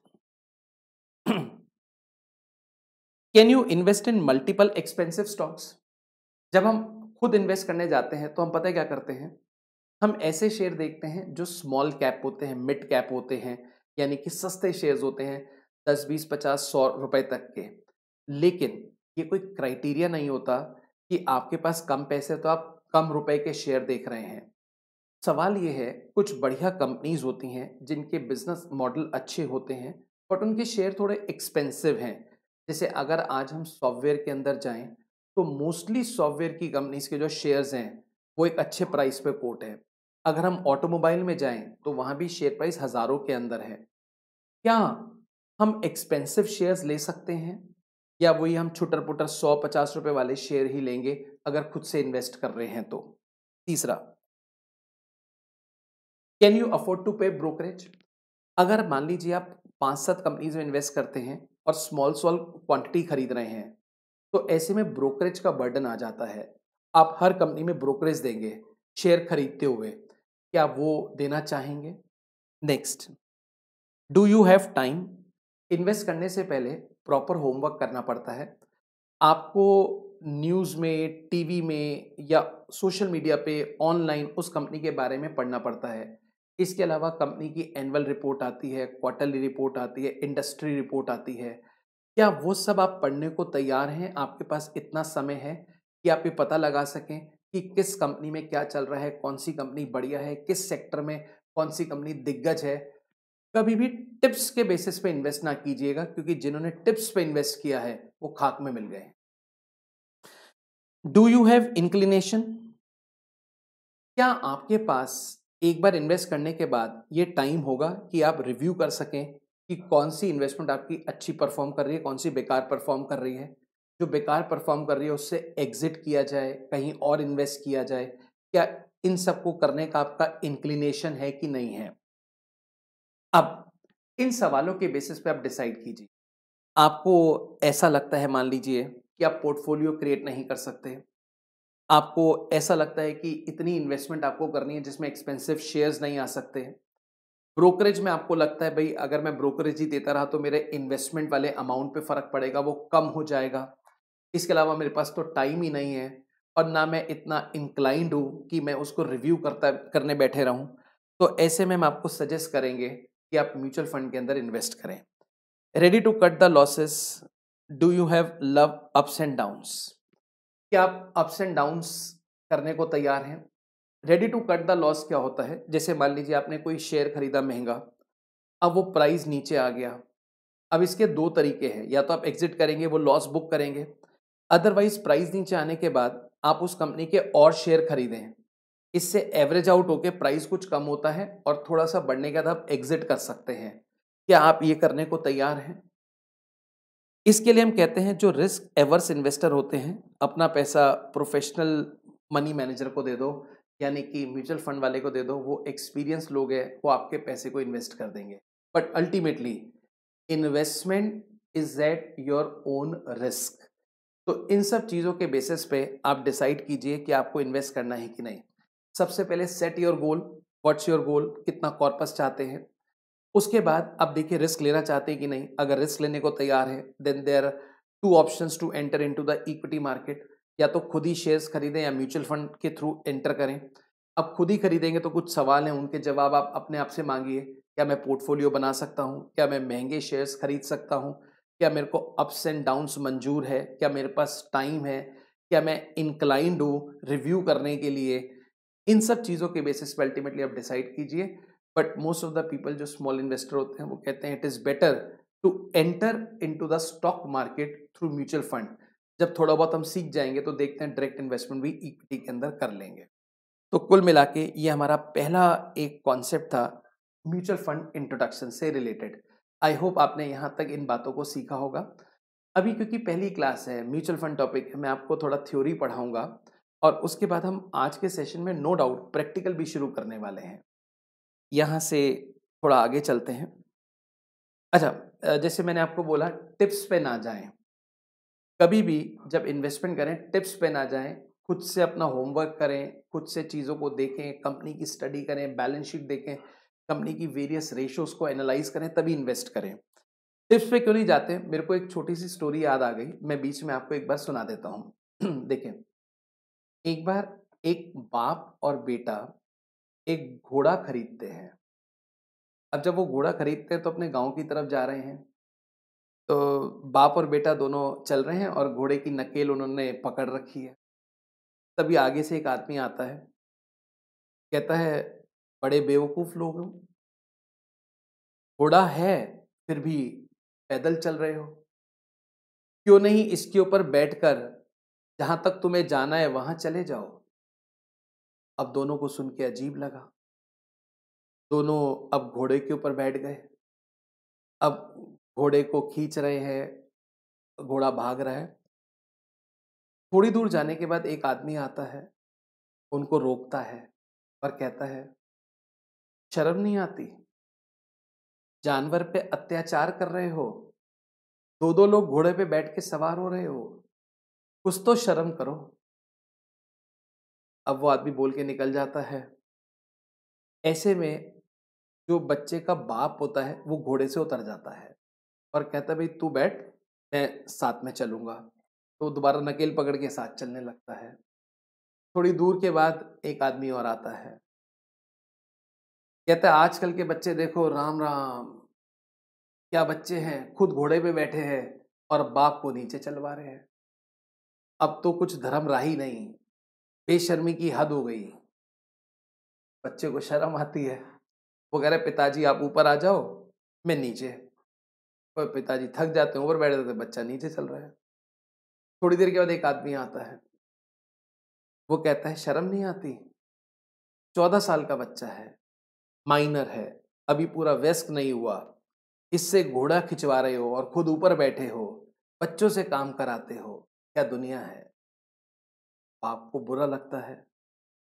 can you invest in multiple expensive stocks? जब हम खुद इन्वेस्ट करने जाते हैं, तो हम पता है क्या करते हैं? हम ऐसे शेयर देखते हैं जो स्मॉल कैप होते हैं, मिड कैप होते हैं, यानी कि सस्ते शेयर्स होते हैं, 10, 20, 50, ₹100 तक के। लेकिन ये कोई क्राइटेरिया नहीं होता कि आपके पास कम पैसे हैं तो आप कम रुपए के शेयर देख रहे हैं। सवाल ये है, कुछ बढ़िया कंपनीज़ होती हैं जिनके बिज़नेस मॉडल अच्छे होते हैं, बट उनके शेयर थोड़े एक्सपेंसिव हैं। जैसे अगर आज हम सॉफ्टवेयर के अंदर जाएँ, तो मोस्टली सॉफ्टवेयर की कंपनीज़ के जो शेयर्स हैं, वो एक अच्छे प्राइस पे कोट है। अगर हम ऑटोमोबाइल में जाएँ, तो वहाँ भी शेयर प्राइस हज़ारों के अंदर है। क्या हम एक्सपेंसिव शेयर्स ले सकते हैं? या वही हम छुटर-पुटर ₹100-50 वाले शेयर ही लेंगे, अगर खुद से इन्वेस्ट कर रहे हैं तो? तीसरा, कैन यू अफोर्ड टू पे ब्रोकरेज? अगर मान लीजिए आप 5-7 कंपनीज़ में इन्वेस्ट करते हैं और स्मॉल क्वांटिटी खरीद रहे हैं, तो ऐसे में ब्रोकरेज का बर्डन आ जाता है। आप हर कंपनी में ब्रोकरेज देंगे, शेयर खरीदते हुए, क्या वो देना चाहेंगे? Next, do you have time? Invest करने से पहले प्रॉपर होमवर्क करना पड़ता है। आपको न्यूज़ में, टीवी में या सोशल मीडिया पे ऑनलाइन उस कंपनी के बारे में पढ़ना पड़ता है। इसके अलावा कंपनी की एनुअल रिपोर्ट आती है, क्वार्टरली रिपोर्ट आती है, इंडस्ट्री रिपोर्ट आती है। क्या वो सब आप पढ़ने को तैयार हैं? आपके पास इतना समय है कि आप ये पता लगा सकें कि किस कंपनी में क्या चल रहा है, कौन-सी कंपनी बढ़िया है, किस सेक्टर में कौन-सी कंपनी दिग्गज है? कभी भी टिप्स के बेसिस पे इन्वेस्ट ना कीजिएगा, क्योंकि जिन्होंने टिप्स पे इन्वेस्ट किया है, वो खाक में मिल गए। Do you have inclination? क्या आपके पास एक बार इन्वेस्ट करने के बाद ये टाइम होगा कि आप रिव्यू कर सकें कि कौन सी इन्वेस्टमेंट आपकी अच्छी परफॉर्म कर रही है, कौन सी बेकार परफॉर्म कर रही है? जो बेकार परफॉर्म कर रही है उससे एग्जिट किया जाए, कहीं और इन्वेस्ट किया जाए? क्या इन सबको करने का आपका इंक्लिनेशन है कि नहीं है? अब इन सवालों के बेसिस पे आप डिसाइड कीजिए। आपको ऐसा लगता है, मान लीजिए कि आप पोर्टफोलियो क्रिएट नहीं कर सकते। आपको ऐसा लगता है कि इतनी इन्वेस्टमेंट आपको करनी है जिसमें एक्सपेंसिव शेयर्स नहीं आ सकते। ब्रोकरेज में आपको लगता है, भई अगर मैं ब्रोकरेज ही देता रहा तो मेरे इन्वेस्टमेंट वाले अमाउंट पे फ़र्क पड़ेगा, वो कम हो जाएगा। इसके अलावा मेरे पास तो टाइम ही नहीं है और ना मैं इतना इंक्लाइंड हूँ कि मैं उसको रिव्यू करने बैठे रहूँ। तो ऐसे में हम आपको सजेस्ट करेंगे कि आप म्यूचुअल फंड के अंदर इन्वेस्ट करें। Ready to cut the losses, do you have love ups and downs? क्या आप अप्स एंड डाउन्स करने को तैयार हैं? Ready to cut the loss क्या होता है? जैसे मान लीजिए आपने कोई शेयर खरीदा महंगा, अब वो प्राइस नीचे आ गया। अब इसके 2 तरीके हैं, या तो आप एग्जिट करेंगे, वो लॉस बुक करेंगे, अदरवाइज प्राइस नीचे आने के बाद आप उस कंपनी के और शेयर खरीदें। इससे एवरेज आउट होके प्राइस कुछ कम होता है और थोड़ा-सा बढ़ने के बाद आप एग्जिट कर सकते हैं। क्या आप ये करने को तैयार हैं? इसके लिए हम कहते हैं जो रिस्क एवर्स इन्वेस्टर होते हैं, अपना पैसा प्रोफेशनल मनी मैनेजर को दे दो, यानी कि म्यूचुअल फंड वाले को दे दो, वो एक्सपीरियंस लोग हैं, वो आपके पैसे को इन्वेस्ट कर देंगे। But ultimately investment is eight your own risk. तो इन सब चीज़ों के बेसिस पे आप डिसाइड कीजिए कि आपको इन्वेस्ट करना है कि नहीं। सबसे पहले set your goal. What's your goal? कितना कॉर्पस चाहते हैं? उसके बाद आप देखिए रिस्क लेना चाहते हैं कि नहीं। अगर रिस्क लेने को तैयार है, then there are 2 options to enter into the equity market. या तो खुद ही शेयर्स खरीदें या म्यूचुअल फंड के थ्रू एंटर करें। अब खुद ही खरीदेंगे तो कुछ सवाल हैं, उनके जवाब आप अपने आप से मांगिए। क्या मैं पोर्टफोलियो बना सकता हूँ? क्या मैं महंगे शेयर्स खरीद सकता हूँ? क्या मेरे को अप्स एंड डाउन्स मंजूर है? क्या मेरे पास टाइम है? क्या मैं इंक्लाइंड हूँ रिव्यू करने के लिए? इन सब चीज़ों के बेसिस पे अल्टीमेटली आप डिसाइड कीजिए। But most of the people जो स्मॉल इन्वेस्टर होते हैं वो कहते हैं it is better to enter into the stock market through mutual fund. जब थोड़ा बहुत हम सीख जाएंगे तो देखते हैं डायरेक्ट इन्वेस्टमेंट भी इक्विटी के अंदर कर लेंगे। तो कुल मिला के ये हमारा पहला एक कॉन्सेप्ट था म्यूचुअल फंड इंट्रोडक्शन से रिलेटेड। आई होप आपने यहाँ तक इन बातों को सीखा होगा। अभी क्योंकि पहली क्लास है, म्यूचुअल फंड टॉपिक है, मैं आपको थोड़ा थ्योरी पढ़ाऊंगा और उसके बाद हम आज के सेशन में नो डाउट प्रैक्टिकल भी शुरू करने वाले हैं। यहाँ से थोड़ा आगे चलते हैं। अच्छा, जैसे मैंने आपको बोला टिप्स पे ना जाएं। कभी भी जब इन्वेस्टमेंट करें टिप्स पे ना जाएं। खुद से अपना होमवर्क करें, खुद से चीज़ों को देखें, कंपनी की स्टडी करें, बैलेंस शीट देखें, कंपनी की वेरियस रेशियोज को एनालाइज करें, तभी इन्वेस्ट करें। टिप्स पे क्यों नहीं जाते? मेरे को एक छोटी सी स्टोरी याद आ गई, मैं बीच में आपको एक बार सुना देता हूँ। देखिए, एक बार एक बाप और बेटा एक घोड़ा खरीदते हैं। अब जब वो घोड़ा खरीदते हैं तो अपने गांव की तरफ जा रहे हैं। तो बाप और बेटा दोनों चल रहे हैं और घोड़े की नकेल उन्होंने पकड़ रखी है। तभी आगे से एक आदमी आता है, कहता है, बड़े बेवकूफ लोग हो, घोड़ा है फिर भी पैदल चल रहे हो। क्यों नहीं इसके ऊपर बैठकर जहां तक तुम्हें जाना है वहां चले जाओ। अब दोनों को सुन के अजीब लगा। दोनों अब घोड़े के ऊपर बैठ गए। अब घोड़े को खींच रहे हैं, घोड़ा भाग रहा है। थोड़ी दूर जाने के बाद एक आदमी आता है, उनको रोकता है और कहता है, शर्म नहीं आती? जानवर पे अत्याचार कर रहे हो, दो दो लोग घोड़े पे बैठ के सवार हो रहे हो, कुछ तो शर्म करो। अब वो आदमी बोल के निकल जाता है। ऐसे में जो बच्चे का बाप होता है वो घोड़े से उतर जाता है और कहता है, भाई तू बैठ, मैं साथ में चलूंगा। तो दोबारा नकेल पकड़ के साथ चलने लगता है। थोड़ी दूर के बाद एक आदमी और आता है, कहता है, आजकल के बच्चे देखो, राम राम, क्या बच्चे हैं, खुद घोड़े पे बैठे हैं और बाप को नीचे चलवा रहे हैं। अब तो कुछ धर्म रहा ही नहीं, बेशर्मी की हद हो गई। बच्चे को शर्म आती है। वो कह रहे, पिताजी आप ऊपर आ जाओ, मैं नीचे। और पिताजी थक जाते हैं, ऊपर बैठ जाते हैं, बच्चा नीचे चल रहा है। थोड़ी देर के बाद एक आदमी आता है, वो कहता है, शर्म नहीं आती? 14 साल का बच्चा है, माइनर है, अभी पूरा वयस्क नहीं हुआ, इससे घोड़ा खिंचवा रहे हो और खुद ऊपर बैठे हो, बच्चों से काम कराते हो। क्या दुनिया है। बाप को बुरा लगता है,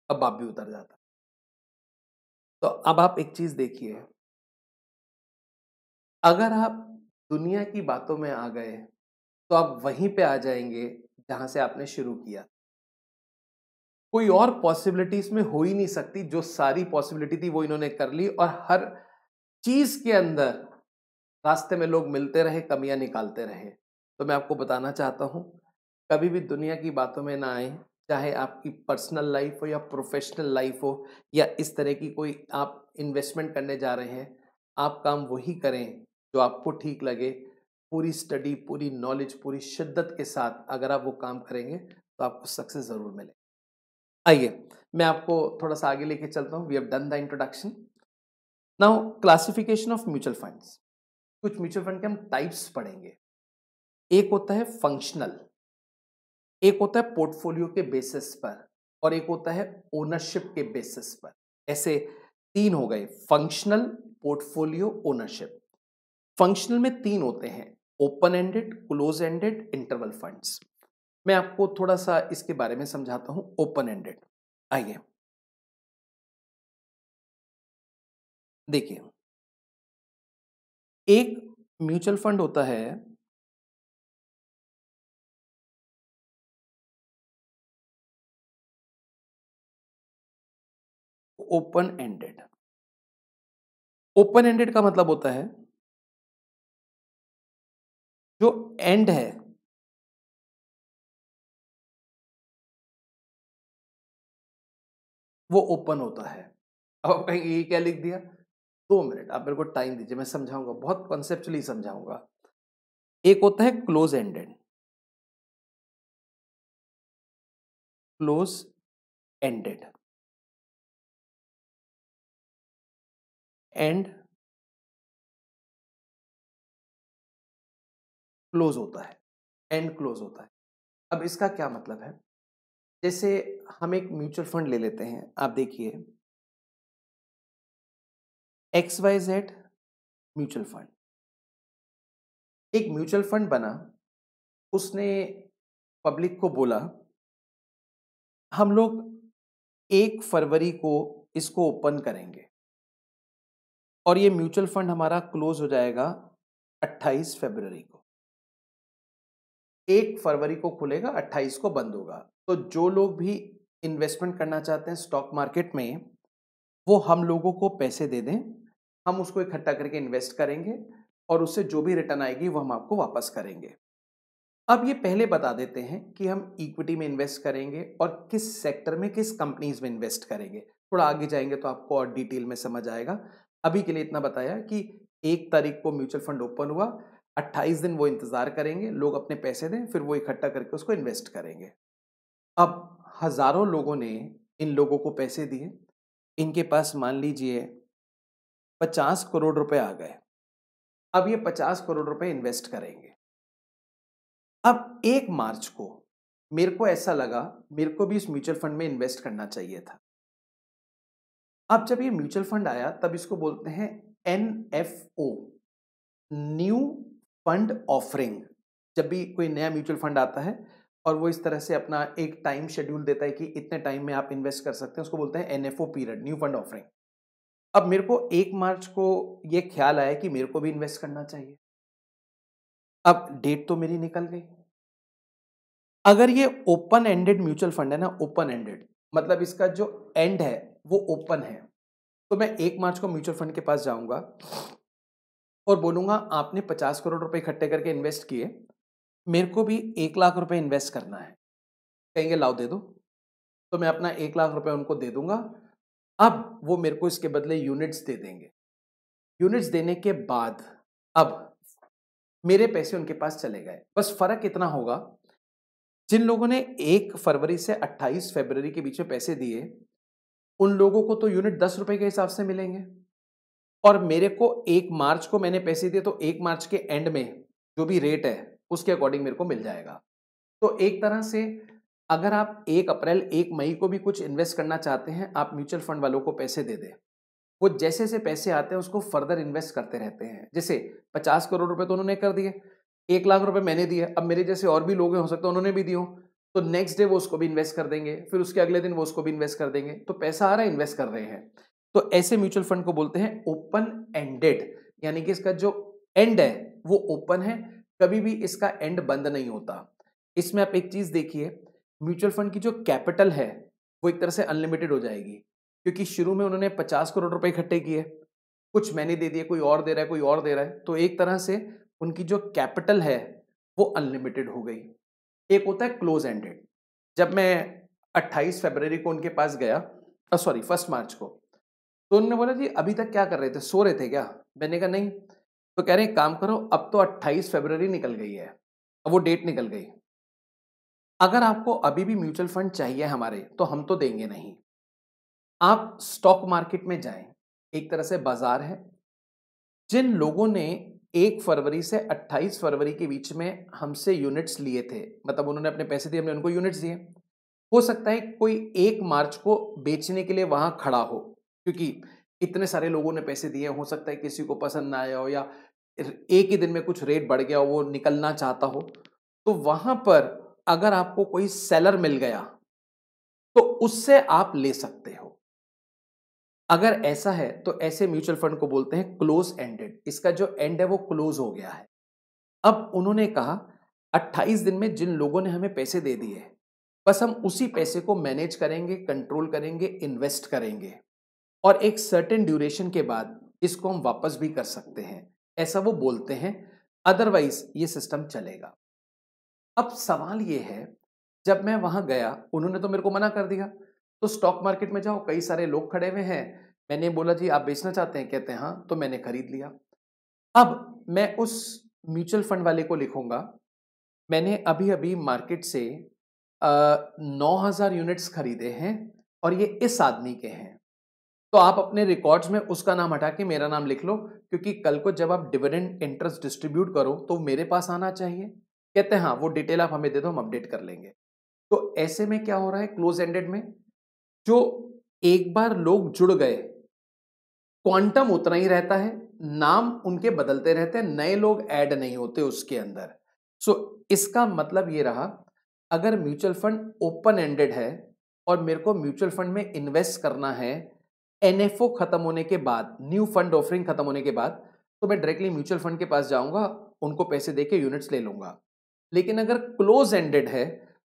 अब बाप भी उतर जाता है। तो अब आप एक चीज देखिए, अगर आप दुनिया की बातों में आ गए तो आप वहीं पे आ जाएंगे जहां से आपने शुरू किया। कोई और पॉसिबिलिटी इसमें हो ही नहीं सकती। जो सारी पॉसिबिलिटी थी वो इन्होंने कर ली, और हर चीज के अंदर रास्ते में लोग मिलते रहे, कमियां निकालते रहे। तो मैं आपको बताना चाहता हूं, कभी भी दुनिया की बातों में ना आए। चाहे आपकी पर्सनल लाइफ हो या प्रोफेशनल लाइफ हो, या इस तरह की कोई आप इन्वेस्टमेंट करने जा रहे हैं, आप काम वही करें जो आपको ठीक लगे। पूरी स्टडी, पूरी नॉलेज, पूरी शिद्दत के साथ अगर आप वो काम करेंगे तो आपको सक्सेस जरूर मिले। आइए, मैं आपको थोड़ा सा आगे लेके चलता हूँ। We have done the introduction. Now classification of mutual funds. कुछ म्यूचुअल फंड के हम टाइप्स पढ़ेंगे। एक होता है फंक्शनल, एक होता है पोर्टफोलियो के बेसिस पर, और एक होता है ओनरशिप के बेसिस पर। ऐसे तीन हो गए, फंक्शनल, पोर्टफोलियो, ओनरशिप। फंक्शनल में तीन होते हैं, open ended, close ended, interval funds. मैं आपको थोड़ा सा इसके बारे में समझाता हूं। ओपन एंडेड, आइए देखिए, एक म्यूचुअल फंड होता है ओपन एंडेड। ओपन एंडेड का मतलब होता है जो एंड है वो ओपन होता है। अब आप कहेंगे ये क्या लिख दिया। 2 मिनट आप मेरे को टाइम दीजिए, मैं समझाऊंगा, बहुत कॉन्सेप्चुअली समझाऊंगा। एक होता है close ended. Close ended and close होता है, एंड क्लोज होता है। अब इसका क्या मतलब है, जैसे हम एक म्यूचुअल फंड ले लेते हैं। आप देखिए, XYZ म्यूचुअल फंड, एक म्यूचुअल फंड बना। उसने पब्लिक को बोला हम लोग 1 फरवरी को इसको ओपन करेंगे, और ये म्यूचुअल फंड हमारा क्लोज हो जाएगा 28 फरवरी को। 1 फरवरी को खुलेगा, 28 को बंद होगा। तो जो लोग भी इन्वेस्टमेंट करना चाहते हैं स्टॉक मार्केट में, वो हम लोगों को पैसे दे दें, हम उसको इकट्ठा करके इन्वेस्ट करेंगे, और उससे जो भी रिटर्न आएगी वो हम आपको वापस करेंगे। अब ये पहले बता देते हैं कि हम इक्विटी में इन्वेस्ट करेंगे और किस सेक्टर में, किस कंपनीज में इन्वेस्ट करेंगे। थोड़ा आगे जाएंगे तो आपको और डिटेल में समझ आएगा। अभी के लिए इतना बताया कि 1 तारीख को म्यूचुअल फंड ओपन हुआ, 28 दिन वो इंतजार करेंगे, लोग अपने पैसे दें, फिर वो इकट्ठा करके उसको इन्वेस्ट करेंगे। अब हजारों लोगों ने इन लोगों को पैसे दिए। इनके पास मान लीजिए 50 करोड़ रुपए आ गए। अब ये 50 करोड़ रुपए इन्वेस्ट करेंगे। अब 1 मार्च को मेरे को ऐसा लगा मेरे को भी इस म्यूचुअल फंड में इन्वेस्ट करना चाहिए था। अब जब ये म्यूचुअल फंड आया तब इसको बोलते हैं NFO, न्यू फंड ऑफरिंग। जब भी कोई नया म्यूचुअल फंड आता है और वो इस तरह से अपना एक टाइम शेड्यूल देता है कि इतने टाइम में आप इन्वेस्ट कर सकते हैं, उसको बोलते हैं NFO period, new fund offering. अब मेरे को 1 मार्च को ये ख्याल आया कि मेरे को भी इन्वेस्ट करना चाहिए। अब डेट तो मेरी निकल गई। अगर ये ओपन एंडेड म्यूचुअल फंड है ना, ओपन एंडेड मतलब इसका जो एंड है वो ओपन है, तो मैं 1 मार्च को म्यूचुअल फंड के पास जाऊंगा और बोलूंगा आपने 50 करोड़ रुपए इकट्ठे करके इन्वेस्ट किए, मेरे को भी 1 लाख रुपए इन्वेस्ट करना है। कहेंगे लाओ दे दो, तो मैं अपना 1 लाख रुपए उनको दे दूंगा। अब वो मेरे को इसके बदले यूनिट्स दे देंगे। यूनिट्स देने के बाद अब मेरे पैसे उनके पास चले गए। बस फर्क इतना होगा, जिन लोगों ने 1 फरवरी से 28 फरवरी के बीच में पैसे दिए, उन लोगों को तो यूनिट 10 रुपए के हिसाब से मिलेंगे, और मेरे को 1 मार्च को मैंने पैसे दिए तो 1 मार्च के एंड में जो भी रेट है उसके अकॉर्डिंग मेरे को मिल जाएगा। तो एक तरह से अगर आप 1 अप्रैल 1 मई को भी कुछ इन्वेस्ट करना चाहते हैं, आप म्यूचुअल फंड वालों को पैसे दे दें, वो जैसे से पैसे आते हैं उसको फर्दर इन्वेस्ट करते रहते हैं। जैसे 50 करोड़ रुपए तो उन्होंने कर दिए, 1 लाख रुपए मैंने दिए, अब मेरे जैसे और भी लोग हैं, हो सकता है उन्होंने भी दिए हो, तो नेक्स्ट डे वो उसको भी इन्वेस्ट कर देंगे, फिर उसके अगले दिन वो उसको भी इन्वेस्ट कर देंगे, तो पैसा आ रहा है, इन्वेस्ट कर रहे हैं। तो ऐसे म्यूचुअल फंड को बोलते हैं ओपन एंडेड, यानी कि इसका जो एंड है वो ओपन है, कभी भी इसका एंड बंद नहीं होता। इसमें आप एक चीज देखिए, म्यूचुअल फंड की जो कैपिटल है वो एक तरह से अनलिमिटेड हो जाएगी, क्योंकि शुरू में उन्होंने 50 करोड़ रुपए इकट्ठे किए, कुछ मैंने दे दिए, कोई और दे रहा है, कोई और दे रहा है, तो एक तरह से उनकी जो कैपिटल है वो अनलिमिटेड हो गई। एक होता है क्लोज एंडेड। जब मैं 28 फरवरी को उनके पास गया, सॉरी 1 मार्च को, तो उन्होंने बोला जी अभी तक क्या कर रहे थे, सो रहे थे क्या? मैंने कहा नहीं। तो कह रहे हैं काम करो, अब तो 28 फरवरी निकल गई है, अब वो डेट निकल गई, अगर आपको अभी भी म्यूचुअल फंड चाहिए हमारे, तो हम तो देंगे नहीं। आप स्टॉक मार्केट में जाएं, एक तरह से बाजार है। जिन लोगों ने 1 फरवरी से 28 फरवरी के बीच में हमसे यूनिट्स लिए थे, मतलब उन्होंने अपने पैसे दिए, हमने उनको यूनिट्स दिए, हो सकता है कोई 1 मार्च को बेचने के लिए वहां खड़ा हो, क्योंकि इतने सारे लोगों ने पैसे दिए, हो सकता है किसी को पसंद ना आया हो, या एक ही दिन में कुछ रेट बढ़ गया हो, वो निकलना चाहता हो, तो वहां पर अगर आपको कोई सेलर मिल गया तो उससे आप ले सकते हो। अगर ऐसा है तो ऐसे म्यूचुअल फंड को बोलते हैं क्लोज एंडेड, इसका जो एंड है वो क्लोज हो गया है। अब उन्होंने कहा 28 दिन में जिन लोगों ने हमें पैसे दे दिए, बस हम उसी पैसे को मैनेज करेंगे, कंट्रोल करेंगे, इन्वेस्ट करेंगे, और एक सर्टेन ड्यूरेशन के बाद इसको हम वापस भी कर सकते हैं, ऐसा वो बोलते हैं। अदरवाइज ये सिस्टम चलेगा। अब सवाल ये है, जब मैं वहां गया उन्होंने तो मेरे को मना कर दिया, तो स्टॉक मार्केट में जाओ, कई सारे लोग खड़े हुए हैं, मैंने बोला जी आप बेचना चाहते हैं? कहते हैं हाँ, तो मैंने खरीद लिया। अब मैं उस म्यूचुअल फंड वाले को लिखूंगा, मैंने अभी अभी मार्केट से 9,000 यूनिट्स खरीदे हैं और ये इस आदमी के हैं, तो आप अपने रिकॉर्ड्स में उसका नाम हटा के मेरा नाम लिख लो, क्योंकि कल को जब आप डिविडेंड इंटरेस्ट डिस्ट्रीब्यूट करो तो मेरे पास आना चाहिए। कहते हैं हाँ, वो डिटेल आप हमें दे दो, हम अपडेट कर लेंगे। तो ऐसे में क्या हो रहा है क्लोज एंडेड में, जो एक बार लोग जुड़ गए, क्वांटम उतना ही रहता है, नाम उनके बदलते रहते हैं, नए लोग ऐड नहीं होते उसके अंदर। सो इसका मतलब ये रहा, अगर म्यूचुअल फंड ओपन एंडेड है और मेरे को म्यूचुअल फंड में इन्वेस्ट करना है, एनएफओ खत्म होने के बाद, न्यू फंड ऑफरिंग खत्म होने के बाद, तो मैं डायरेक्टली म्यूचुअल फंड के पास जाऊंगा, उनको पैसे देके यूनिट्स ले लूंगा। लेकिन अगर क्लोज एंडेड है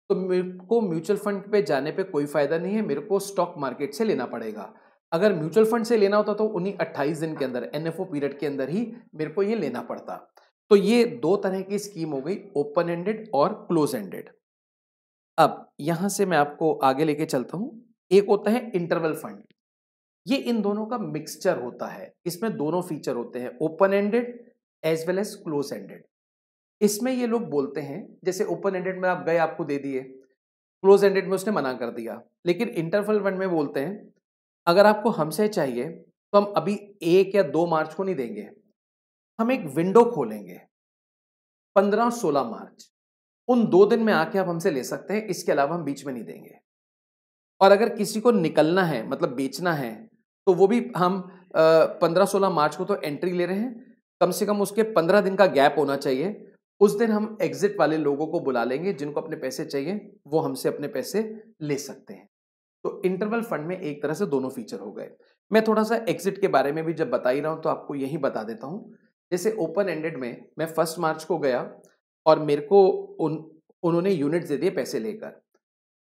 तो मेरे को म्यूचुअल फंड पे जाने पे कोई फायदा नहीं है, मेरे को स्टॉक मार्केट से लेना पड़ेगा। अगर म्यूचुअल फंड से लेना होता तो उन्हीं 28 दिन के अंदर, एनएफओ पीरियड के अंदर ही मेरे को ये लेना पड़ता। तो ये दो तरह की स्कीम हो गई, ओपन एंडेड और क्लोज एंडेड। अब यहां से मैं आपको आगे लेके चलता हूं। एक होता है इंटरवल फंड, ये इन दोनों का मिक्सचर होता है, इसमें दोनों फीचर होते हैं, open ended as well as close ended. इसमें ये लोग बोलते हैं, जैसे ओपन एंडेड में आप गए, आपको दे दिए, क्लोज एंडेड में उसने मना कर दिया, लेकिन इंटरवल फंड में बोलते हैं अगर आपको हमसे चाहिए तो हम अभी 1 या 2 मार्च को नहीं देंगे, हम एक विंडो खोलेंगे 15 और 16 मार्च, उन 2 दिन में आके आप हमसे ले सकते हैं, इसके अलावा हम बीच में नहीं देंगे। और अगर किसी को निकलना है, मतलब बेचना है, तो वो भी हम 15-16 मार्च को तो एंट्री ले रहे हैं, कम से कम उसके 15 दिन का गैप होना चाहिए, उस दिन हम एग्जिट वाले लोगों को बुला लेंगे, जिनको अपने पैसे चाहिए वो हमसे अपने पैसे ले सकते हैं। तो इंटरवल फंड में एक तरह से दोनों फीचर हो गए। मैं थोड़ा सा एग्जिट के बारे में भी जब बता ही रहा हूं तो आपको यही बता देता हूं। जैसे ओपन एंडेड में मैं 1 मार्च को गया और मेरे को उन्होंने यूनिट्स दे दिए पैसे लेकर।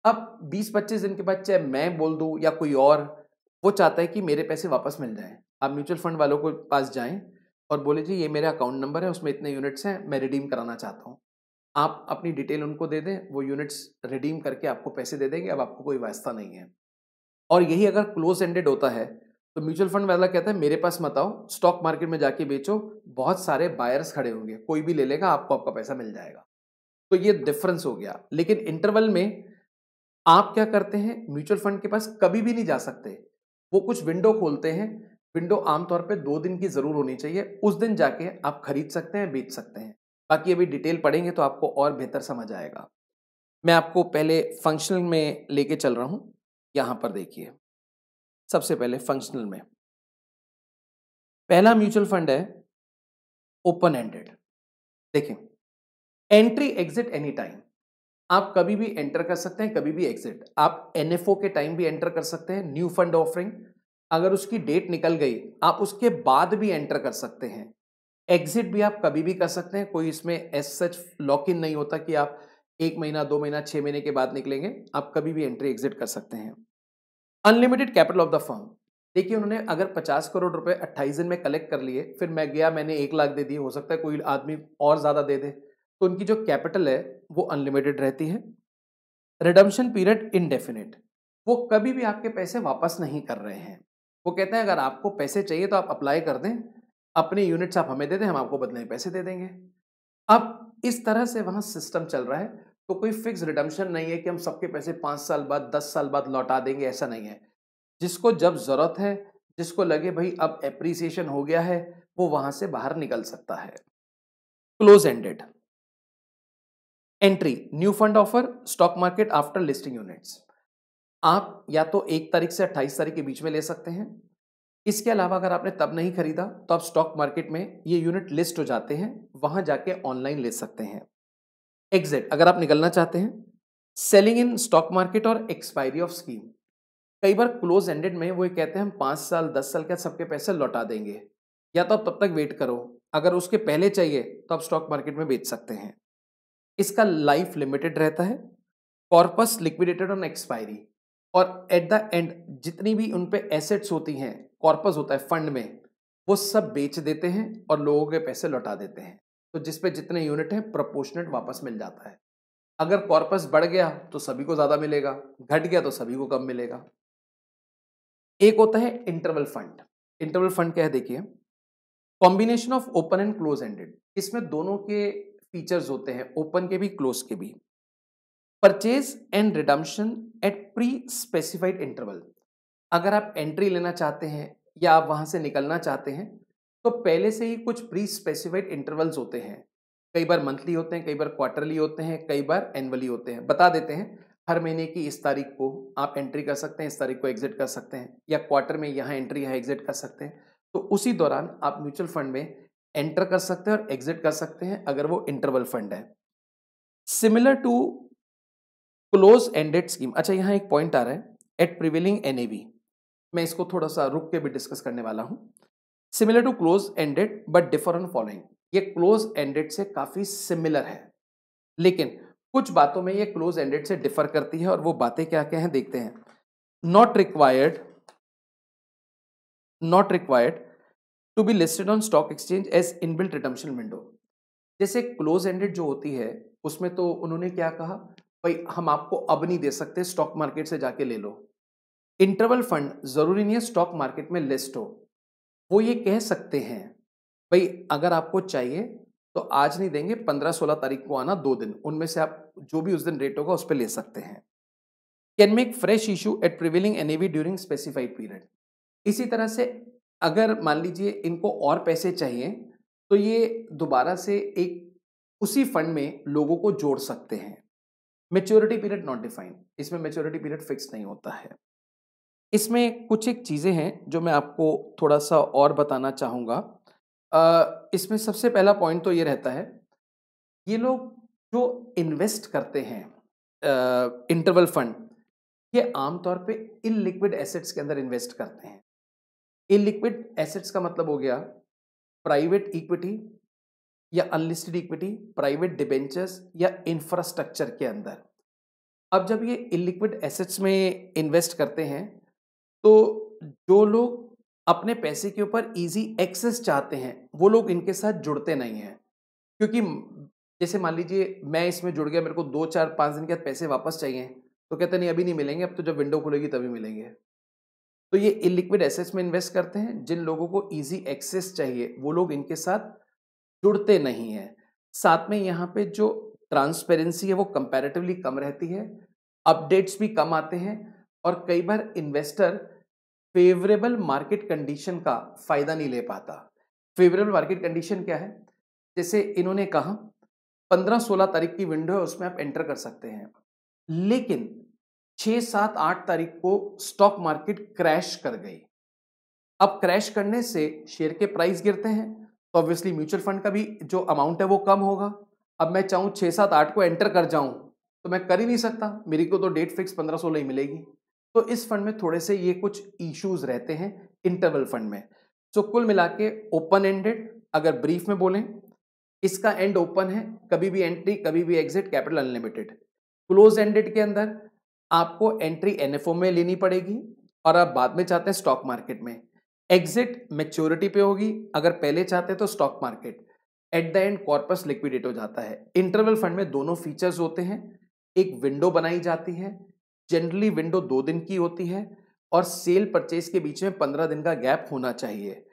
अब 20-25 दिन के बाद चाहे मैं बोल दूं या कोई और, वो चाहता है कि मेरे पैसे वापस मिल जाएं। आप म्यूचुअल फंड वालों को पास जाएं और बोले जी ये मेरा अकाउंट नंबर है, उसमें इतने यूनिट्स हैं, मैं रिडीम कराना चाहता हूं। आप अपनी डिटेल उनको दे दें, वो यूनिट्स रिडीम करके आपको पैसे दे देंगे, अब आपको कोई वास्ता नहीं है। और यही अगर क्लोज एंडेड होता है तो म्यूचुअल फंड वाला कहता है मेरे पास मत आओ, स्टॉक मार्केट में जाके बेचो, बहुत सारे बायर्स खड़े होंगे, कोई भी ले लेगा, आपको आपका पैसा मिल जाएगा। तो ये डिफरेंस हो गया। लेकिन इंटरवल में आप क्या करते हैं, म्यूचुअल फंड के पास कभी भी नहीं जा सकते, वो कुछ विंडो खोलते हैं, विंडो आमतौर पे 2 दिन की जरूर होनी चाहिए, उस दिन जाके आप खरीद सकते हैं, बेच सकते हैं। बाकी अभी डिटेल पढ़ेंगे तो आपको और बेहतर समझ आएगा। मैं आपको पहले फंक्शनल में लेके चल रहा हूं। यहां पर देखिए, सबसे पहले फंक्शनल में पहला म्यूचुअल फंड है ओपन एंडेड। देखिए, एंट्री एग्जिट एनी टाइम, आप कभी भी एंटर कर सकते हैं, कभी भी एग्जिट। आप एनएफओ के टाइम भी एंटर कर सकते हैं, न्यू फंड ऑफरिंग, अगर उसकी डेट निकल गई आप उसके बाद भी एंटर कर सकते हैं। एग्जिट भी आप कभी भी कर सकते हैं, कोई इसमें एज सच लॉक इन नहीं होता कि आप 1 महीना 2 महीना 6 महीने के बाद निकलेंगे, आप कभी भी एंट्री एग्जिट कर सकते हैं। Unlimited capital of the firm, देखिए उन्होंने अगर 50 करोड़ रुपए 28 दिन में कलेक्ट कर लिए, फिर मैं गया मैंने 1 लाख दे दिए, हो सकता है कोई आदमी और ज्यादा दे दे, तो उनकी जो कैपिटल है वो अनलिमिटेड रहती है। रिडम्पशन पीरियड इनडेफिनिट, वो कभी भी आपके पैसे वापस नहीं कर रहे हैं। वो कहते हैं अगर आपको पैसे चाहिए तो आप अप्लाई कर दें, अपने यूनिट्स आप हमें दे दें, हम आपको बदले में पैसे दे देंगे। अब इस तरह से वहां सिस्टम चल रहा है, तो कोई फिक्स रिडम्पशन नहीं है कि हम सबके पैसे 5 साल बाद 10 साल बाद लौटा देंगे, ऐसा नहीं है। जिसको जब जरूरत है, जिसको लगे भाई अब एप्रिसिएशन हो गया है, वो वहां से बाहर निकल सकता है। Close ended entry, new fund offer, stock market after listing units, आप या तो 1 तारीख से 28 तारीख के बीच में ले सकते हैं। इसके अलावा अगर आपने तब नहीं खरीदा तो आप स्टॉक मार्केट में ये यूनिट लिस्ट हो जाते हैं, वहां जाके ऑनलाइन ले सकते हैं। एग्जिट, अगर आप निकलना चाहते हैं, सेलिंग इन स्टॉक मार्केट और एक्सपायरी ऑफ स्कीम, कई बार क्लोज एंडेड में वो ये कहते हैं हम 5 साल 10 साल के सबके पैसे लौटा देंगे, या तो आप तब तक वेट करो, अगर उसके पहले चाहिए तो आप स्टॉक मार्केट में बेच सकते हैं। इसका लाइफ लिमिटेड रहता है, कॉर्पस लिक्विडेटेड ऑन एक्सपायरी, और एट द एंड जितनी भी उन पे एसेट्स होती हैं, कॉर्पस होता है फंड में, वो सब बेच देते हैं और लोगों के पैसे लौटा देते हैं। तो जिस पे जितने यूनिट हैं प्रोपोर्शनेट वापस मिल जाता है। अगर कॉर्पस बढ़ गया तो सभी को ज्यादा मिलेगा, घट गया तो सभी को कम मिलेगा। एक होता है इंटरवल फंड। इंटरवल फंड क्या है देखिए, combination of open and close ended, इसमें दोनों के फीचर्स होते हैं, ओपन के भी क्लोज के भी। Purchase and redemption at pre specified interval, अगर आप एंट्री लेना चाहते हैं या आप वहां से निकलना चाहते हैं तो पहले से ही कुछ प्री स्पेसिफाइड इंटरवल्स होते हैं। कई बार मंथली होते हैं, कई बार क्वार्टरली होते हैं, कई बार एनुअली होते हैं। बता देते हैं हर महीने की इस तारीख को आप एंट्री कर सकते हैं, इस तारीख को एग्जिट कर सकते हैं, या क्वार्टर में यहाँ एंट्री यहाँ एग्जिट कर सकते हैं। तो उसी दौरान आप म्यूचुअल फंड में एंटर कर सकते हैं और एग्जिट कर सकते हैं अगर वो इंटरवल फंड है। Similar to close ended scheme, अच्छा यहाँ एक पॉइंट आ रहा है, एट प्रिवेलिंग एनएवी, मैं इसको थोड़ा सा रुक के भी डिस्कस करने वाला हूं। Similar to close ended but differ on following, ये क्लोज एंडेड से काफी सिमिलर है, लेकिन कुछ बातों में ये क्लोज एंडेड से डिफर करती है, और वो बातें क्या क्या हैं देखते हैं। Not required to be listed on stock exchange as inbuilt redemption window, जैसे क्लोज एंडेड जो होती है उसमें तो उन्होंने क्या कहा, भाई हम आपको अब नहीं दे सकते, स्टॉक मार्केट से जाके ले लो। इंटरवल फंड जरूरी नहीं है स्टॉक मार्केट में लिस्ट हो, वो ये कह सकते हैं भाई अगर आपको चाहिए तो आज नहीं देंगे, 15-16 तारीख को आना, 2 दिन, उनमें से आप जो भी उस दिन रेट होगा उस पर ले सकते हैं। Can make fresh issue at prevailing NAV during specified period, इसी तरह से अगर मान लीजिए इनको और पैसे चाहिए तो ये दोबारा से एक उसी फंड में लोगों को जोड़ सकते हैं। मेच्योरिटी पीरियड नॉट डिफाइंड, इसमें मेच्योरिटी पीरियड फिक्स नहीं होता है। इसमें कुछ एक चीज़ें हैं जो मैं आपको थोड़ा सा और बताना चाहूँगा। इसमें सबसे पहला पॉइंट तो ये रहता है, ये लोग जो इन्वेस्ट करते हैं इंटरवल फंड, ये आमतौर पे इलिक्विड एसेट्स के अंदर इन्वेस्ट करते हैं। इलिक्विड एसेट्स का मतलब हो गया प्राइवेट इक्विटी या अनलिस्टेड इक्विटी, प्राइवेट डिबेंचर्स या इंफ्रास्ट्रक्चर के अंदर। अब जब ये इलिक्विड एसेट्स में इन्वेस्ट करते हैं तो जो लोग अपने पैसे के ऊपर इजी एक्सेस चाहते हैं वो लोग इनके साथ जुड़ते नहीं हैं, क्योंकि जैसे मान लीजिए मैं इसमें जुड़ गया, मेरे को 2-4-5 दिन के बाद पैसे वापस चाहिए, तो कहते नहीं अभी नहीं मिलेंगे, अब तो जब विंडो खुलेगी तभी मिलेंगे। तो ये इलिक्विड एसेट्स में इन्वेस्ट करते हैं, जिन लोगों को इजी एक्सेस चाहिए वो लोग इनके साथ जुड़ते नहीं हैं। साथ में यहाँ पे जो ट्रांसपेरेंसी है वो कंपैरेटिवली कम रहती है, अपडेट्स भी कम आते हैं, और कई बार इन्वेस्टर फेवरेबल मार्केट कंडीशन का फायदा नहीं ले पाता। फेवरेबल मार्केट कंडीशन क्या है, जैसे इन्होंने कहा 15-16 तारीख की विंडो है, उसमें आप एंटर कर सकते हैं, लेकिन 6-7-8 तारीख को स्टॉक मार्केट क्रैश कर गई। अब क्रैश करने से शेयर के प्राइस गिरते हैं, तो ऑब्वियसली म्यूचुअल फंड का भी जो अमाउंट है वो कम होगा, अब मैं चाहूँ 6, 7, 8 को एंटर कर जाऊँ, तो मैं कर ही नहीं सकता। मेरी को तो डेट फिक्स 15-16 ही मिलेगी। तो इस फंड में थोड़े से ये कुछ इश्यूज़ रहते हैं इंटरवल फंड में। सो कुल मिला के ओपन एंडेड, अगर ब्रीफ में बोलें, इसका एंड ओपन है, कभी भी एंट्री, कभी भी exit, capital unlimited. Close ended के अंदर आपको एंट्री एनएफओ में लेनी पड़ेगी और आप बाद में चाहते हैं स्टॉक मार्केट में। एग्जिट मैच्योरिटी पे होगी, अगर पहले चाहते हैं तो stock market. At the end corpus liquidate हो जाता है। इंटरवल फंड में दोनों फीचर्स होते हैं। एक विंडो बनाई जाती है, जनरली विंडो 2 दिन की होती है और सेल परचेज के बीच में 15 दिन का गैप होना चाहिए।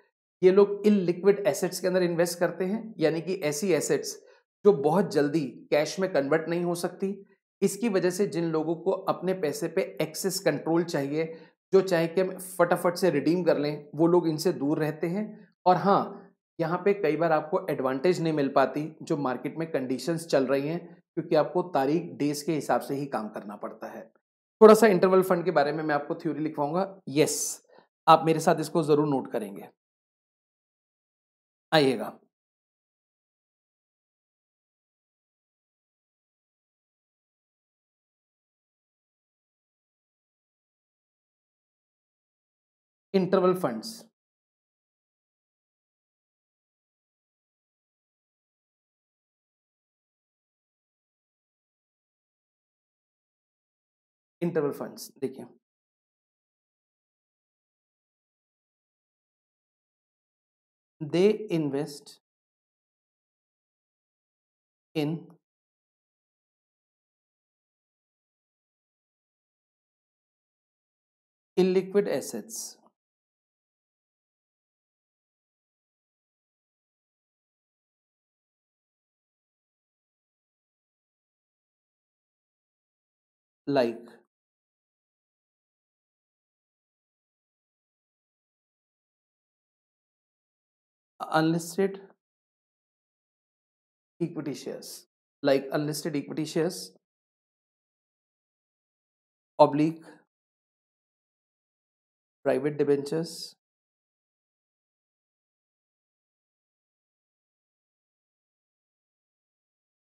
ये लोग इलिक्विड एसेट्स के अंदर इन्वेस्ट करते हैं, यानी कि ऐसी एसेट्स जो बहुत जल्दी कैश में कन्वर्ट नहीं हो सकती। इसकी वजह से जिन लोगों को अपने पैसे पे एक्सेस कंट्रोल चाहिए, जो चाहे कि हम फटाफट से रिडीम कर लें, वो लोग इनसे दूर रहते हैं। और हाँ, यहाँ पे कई बार आपको एडवांटेज नहीं मिल पाती जो मार्केट में कंडीशंस चल रही हैं, क्योंकि आपको तारीख डेज के हिसाब से ही काम करना पड़ता है। थोड़ा सा इंटरवल फंड के बारे में मैं आपको थ्योरी लिखवाऊंगा। यस, आप मेरे साथ इसको जरूर नोट करेंगे। आइएगा। Interval funds. इंटरवल फंड्स देखिए, they invest in illiquid assets like unlisted equity shares, like unlisted equity shares, oblique private debentures,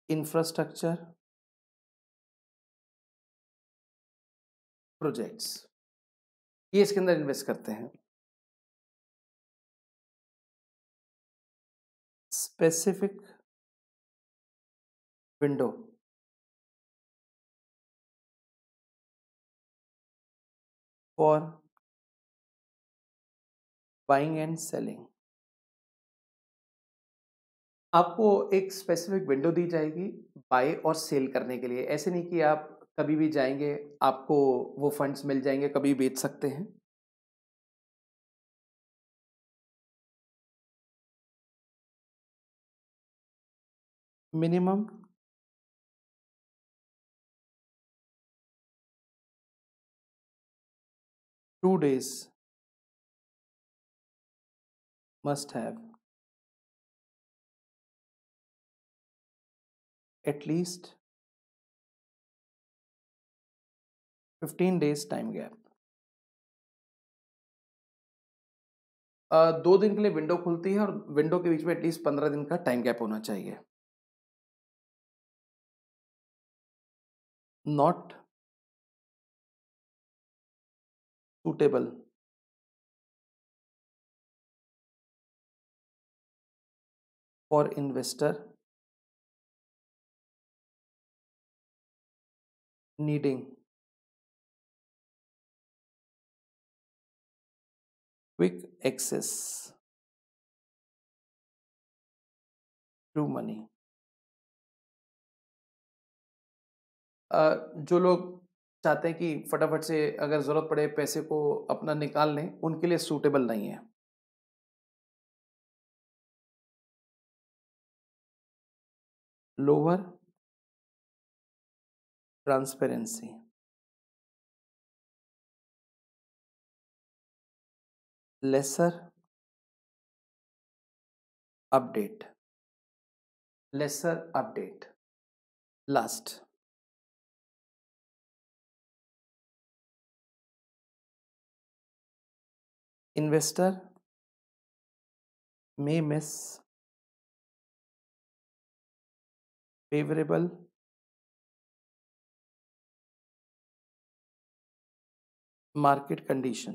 infrastructure projects, ये इसके अंदर इन्वेस्ट करते हैं। Specific window for buying and selling. आपको एक स्पेसिफिक विंडो दी जाएगी bye और सेल करने के लिए। ऐसे नहीं कि आप कभी भी जाएंगे आपको वो फंड्स मिल जाएंगे, कभी बेच सकते हैं। Minimum 2 days must have at least 15 days time gap. 2 दिन के लिए विंडो खुलती है और विंडो के बीच में एटलीस्ट 15 दिन का टाइम गैप होना चाहिए। Not suitable for investor needing quick access to money. जो लोग चाहते हैं कि फटाफट से अगर जरूरत पड़े पैसे को अपना निकाल लें, उनके लिए सूटेबल नहीं है। Lower transparency, lesser update, lesser update. Last, investor may miss favourable market condition.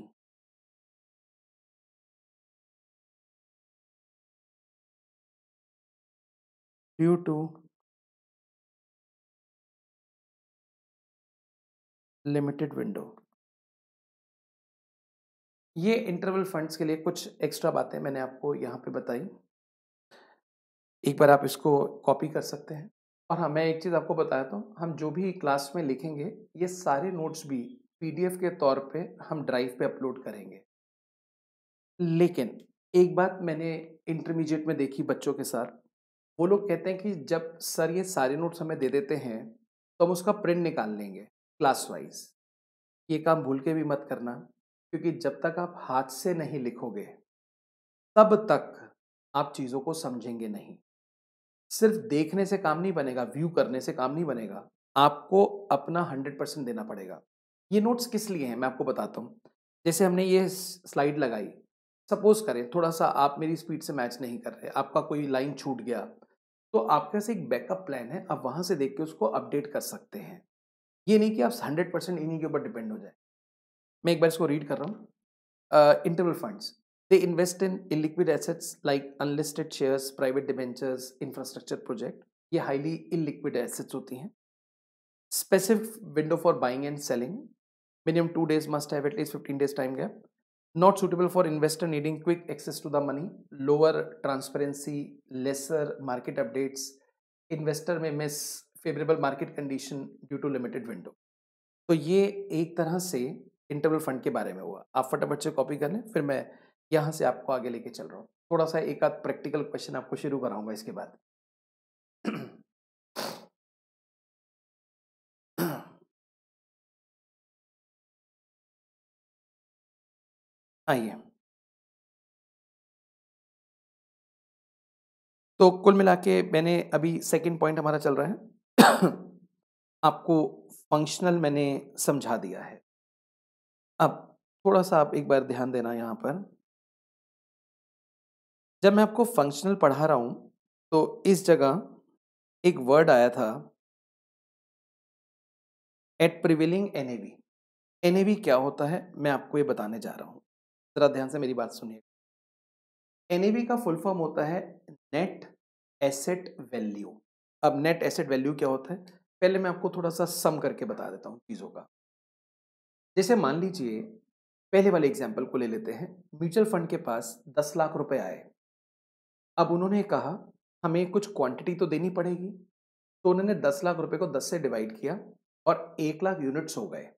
Due to limited window. ये इंटरवल फंड्स के लिए कुछ एक्स्ट्रा बातें मैंने आपको यहाँ पे बताई। एक बार आप इसको कॉपी कर सकते हैं। और हाँ, मैं एक चीज़ आपको बताता हूँ, हम जो भी क्लास में लिखेंगे ये सारे नोट्स भी पीडीएफ के तौर पे हम ड्राइव पे अपलोड करेंगे। लेकिन एक बात मैंने इंटरमीडिएट में देखी बच्चों के साथ, वो लोग कहते हैं कि जब सर ये सारे नोट्स हमें दे देते हैं तो हम उसका प्रिंट निकाल लेंगे क्लास वाइज। ये काम भूल के भी मत करना, क्योंकि जब तक आप हाथ से नहीं लिखोगे तब तक आप चीज़ों को समझेंगे नहीं। सिर्फ देखने से काम नहीं बनेगा, व्यू करने से काम नहीं बनेगा, आपको अपना 100% देना पड़ेगा। ये नोट्स किस लिए हैं मैं आपको बताता हूँ। जैसे हमने ये स्लाइड लगाई, सपोज करें थोड़ा सा आप मेरी स्पीड से मैच नहीं कर रहे, आपका कोई लाइन छूट गया, तो आपके पास एक बैकअप प्लान है, आप वहां से देख के उसको अपडेट कर सकते हैं। ये नहीं कि आप 100% इन्हीं के ऊपर डिपेंड हो जाए। मैं एक बार इसको रीड कर रहा हूँ। Interval funds, they invest in illiquid assets like unlisted shares, private debentures, infrastructure project। ये highly illiquid assets होती हैं। Specific window for buying and selling, minimum 2 days, must have at least 15 days time gap, not suitable for investor needing quick access to the money, lower transparency, lesser market updates, investor may miss favorable market condition due to limited window। तो ये एक तरह से interval fund के बारे में हुआ। आप फटाफट से कॉपी कर लें, फिर मैं यहाँ से आपको आगे लेके चल रहा हूँ। थोड़ा सा एक आध प्रैक्टिकल क्वेश्चन आपको शुरू कराऊंगा इसके बाद। आइए, तो कुल मिला के मैंने अभी सेकंड पॉइंट हमारा चल रहा है। आपको फंक्शनल मैंने समझा दिया है। अब थोड़ा सा आप एक बार ध्यान देना यहाँ पर। जब मैं आपको फंक्शनल पढ़ा रहा हूँ तो इस जगह एक वर्ड आया था, एट प्रिवेलिंग एनएवी। एनएवी क्या होता है मैं आपको ये बताने जा रहा हूँ, जरा ध्यान से मेरी बात सुनिए। एनएवी का फुल फॉर्म होता है नेट एसेट वैल्यू। अब नेट एसेट वैल्यू क्या होता है, पहले मैं आपको थोड़ा सा सम करके बता देता हूँ चीजों का। जैसे मान लीजिए, पहले वाले एग्जाम्पल को ले लेते हैं। म्यूचुअल फंड के पास 10 लाख रुपए आए। अब उन्होंने कहा हमें कुछ क्वांटिटी तो देनी पड़ेगी, तो उन्होंने 10 लाख रुपए को 10 से डिवाइड किया और 1 लाख यूनिट्स हो गए।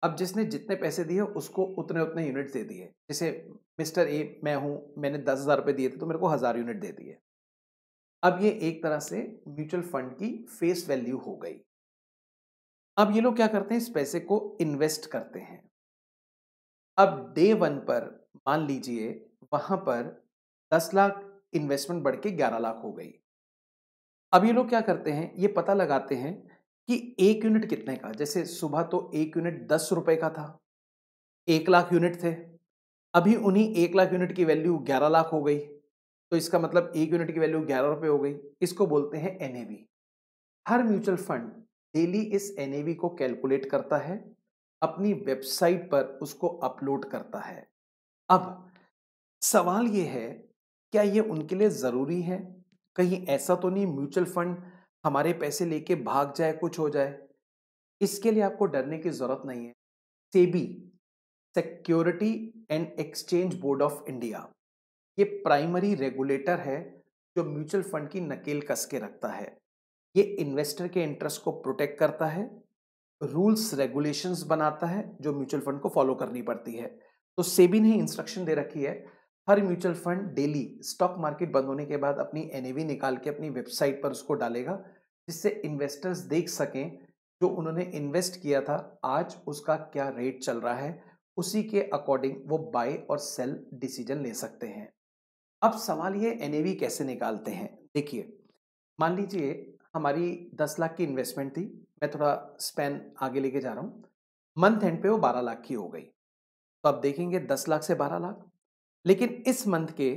अब जिसने जितने पैसे दिए उसको उतने उतने यूनिट्स दे दिए। जैसे मिस्टर ए मैं हूं, मैंने 10,000 रुपए दिए थे तो मेरे को 1000 यूनिट दे दिए। अब ये एक तरह से म्यूचुअल फंड की फेस वैल्यू हो गई। अब ये लोग क्या करते हैं, इस पैसे को इन्वेस्ट करते हैं। अब डे वन पर मान लीजिए वहां पर 10 लाख इन्वेस्टमेंट बढ़ के 11 लाख हो गई। अब ये लोग क्या करते हैं, ये पता लगाते हैं कि एक यूनिट कितने का। जैसे सुबह तो एक यूनिट 10 रुपए का था, 1 लाख यूनिट थे। अभी उन्हीं 1 लाख यूनिट की वैल्यू 11 लाख हो गई, तो इसका मतलब एक यूनिट की वैल्यू 11 रुपए हो गई। इसको बोलते हैं एनएवी। हर म्यूचुअल फंड डेली इस एनएवी को कैलकुलेट करता है, अपनी वेबसाइट पर उसको अपलोड करता है। अब सवाल ये है, क्या ये उनके लिए जरूरी है? कहीं ऐसा तो नहीं म्यूचुअल फंड हमारे पैसे लेके भाग जाए, कुछ हो जाए? इसके लिए आपको डरने की जरूरत नहीं है। SEBI, security and exchange board of India, ये प्राइमरी रेगुलेटर है जो म्यूचुअल फंड की नकेल कस के रखता है। ये इन्वेस्टर के इंटरेस्ट को प्रोटेक्ट करता है, रूल्स रेगुलेशंस बनाता है जो म्यूचुअल फंड को फॉलो करनी पड़ती है। तो सेबी ने इंस्ट्रक्शन दे रखी है, हर mutual fund daily stock market बंद होने के बाद अपनी एनएवी निकाल के अपनी वेबसाइट पर उसको डालेगा, जिससे इन्वेस्टर्स देख सकें जो उन्होंने इन्वेस्ट किया था आज उसका क्या रेट चल रहा है, उसी के अकॉर्डिंग वो बाय और सेल डिसीजन ले सकते हैं। अब सवाल ये एनएवी कैसे निकालते हैं, देखिए। मान लीजिए हमारी 10 लाख की इन्वेस्टमेंट थी, मैं थोड़ा स्पैन आगे लेके जा रहा हूँ। मंथ एंड पे वो 12 लाख की हो गई, तो आप देखेंगे 10 लाख से 12 लाख। लेकिन इस मंथ के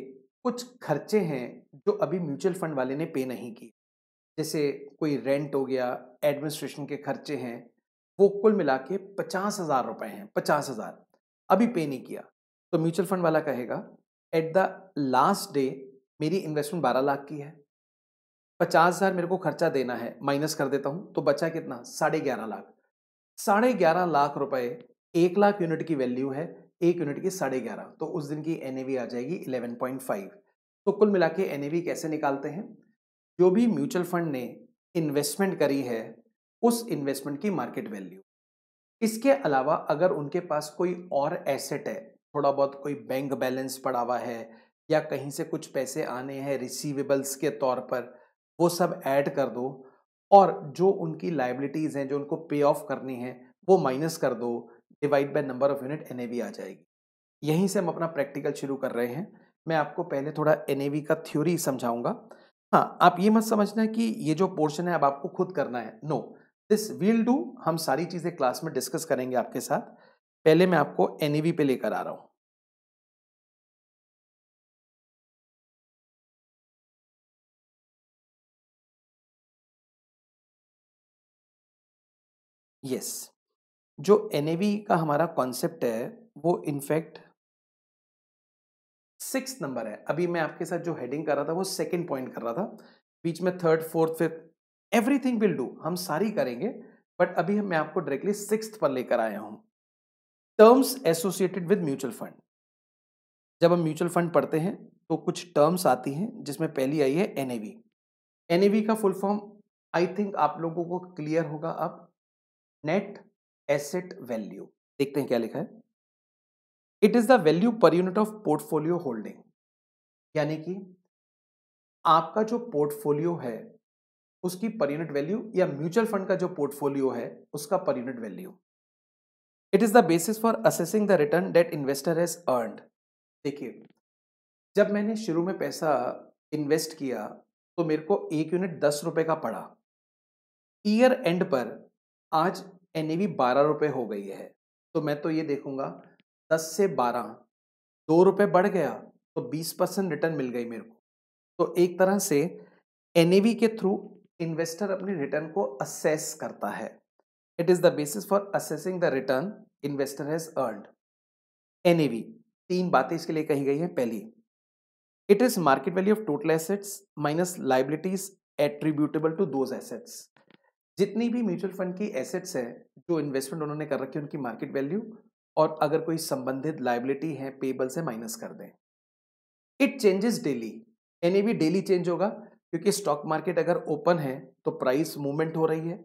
कुछ खर्चे हैं जो अभी म्यूचुअल फंड वाले ने पे नहीं किए। जैसे कोई रेंट हो गया, एडमिनिस्ट्रेशन के खर्चे हैं, वो कुल मिला के 50,000 रुपए हैं, 50,000 अभी पे नहीं किया। तो म्यूचुअल फंड वाला कहेगा एट द लास्ट डे मेरी इन्वेस्टमेंट 12 लाख की है, 50,000 मेरे को खर्चा देना है, माइनस कर देता हूं तो बचा कितना, 11.5 लाख। 11.5 लाख रुपए 1 लाख यूनिट की वैल्यू है, 1 यूनिट की 11.5, तो उस दिन की एनएवी आ जाएगी 11.5। तो कुल मिला के एनएवी कैसे निकालते हैं, जो भी म्यूचुअल फंड ने इन्वेस्टमेंट करी है उस इन्वेस्टमेंट की मार्केट वैल्यू। इसके अलावा अगर उनके पास कोई और एसेट है, थोड़ा बहुत कोई बैंक बैलेंस पड़ा हुआ है या कहीं से कुछ पैसे आने हैं रिसीवेबल्स के तौर पर, वो सब ऐड कर दो और जो उनकी लाइबिलिटीज हैं जो उनको पे ऑफ करनी है वो माइनस कर दो, divide by number of unit, NAV आ जाएगी। यहीं से हम अपना प्रैक्टिकल शुरू कर रहे हैं। मैं आपको पहले थोड़ा एनएवी का थ्योरी समझाऊंगा। हाँ, आप ये मत समझना कि ये जो पोर्शन है अब आपको खुद करना है, नो, दिस विल डू। हम सारी चीजें क्लास में डिस्कस करेंगे आपके साथ। पहले मैं आपको एनएवी पे लेकर आ रहा हूं। यस, जो एनएवी का हमारा कॉन्सेप्ट है वो इनफैक्ट 6 नंबर है। अभी मैं आपके साथ जो हेडिंग कर रहा था वो सेकंड पॉइंट कर रहा था, बीच में third, fourth, fifth everything will do, हम सारी करेंगे। बट अभी मैं आपको डायरेक्टली 6th पर लेकर आया हूं, terms associated with mutual fund. जब हम म्यूचुअल फंड पढ़ते हैं तो कुछ टर्म्स आती हैं जिसमें पहली आई है एनएवी। एनएवी का फुल फॉर्म आई थिंक आप लोगों को क्लियर होगा अब, नेट एसेट वैल्यू। देखते हैं क्या लिखा है। It is the value per unit of portfolio holding, यानी कि आपका जो पोर्टफोलियो है उसकी पर यूनिट वैल्यू, या म्यूचुअल फंड का जो पोर्टफोलियो है उसका per unit value. It is the basis for assessing the return that investor has earned. देखिए, जब मैंने शुरू में पैसा इन्वेस्ट किया तो मेरे को 1 यूनिट 10 रुपए का पड़ा। ईयर एंड पर आज एनएवी 12 रुपए हो गई है, तो मैं तो ये देखूंगा 10 से 12, 2 रुपए बढ़ गया तो 20% रिटर्न मिल गई मेरे को। तो एक तरह से एनएवी के थ्रू इन्वेस्टर अपने रिटर्न को असेस करता है। It is the basis for assessing the return investor has earned. NAV, 3 बातें इसके लिए कही गई है। पहली, it is market value of total assets minus liabilities attributable to those assets. जितनी भी म्यूचुअल फंड की एसेट्स है जो इन्वेस्टमेंट उन्होंने कर रखी है उनकी मार्केट वैल्यू, और अगर कोई संबंधित लाइबिलिटी है पेबल से माइनस कर दें। It changes daily, NAV daily change होगा क्योंकि स्टॉक मार्केट अगर ओपन है तो प्राइस मूवमेंट हो रही है।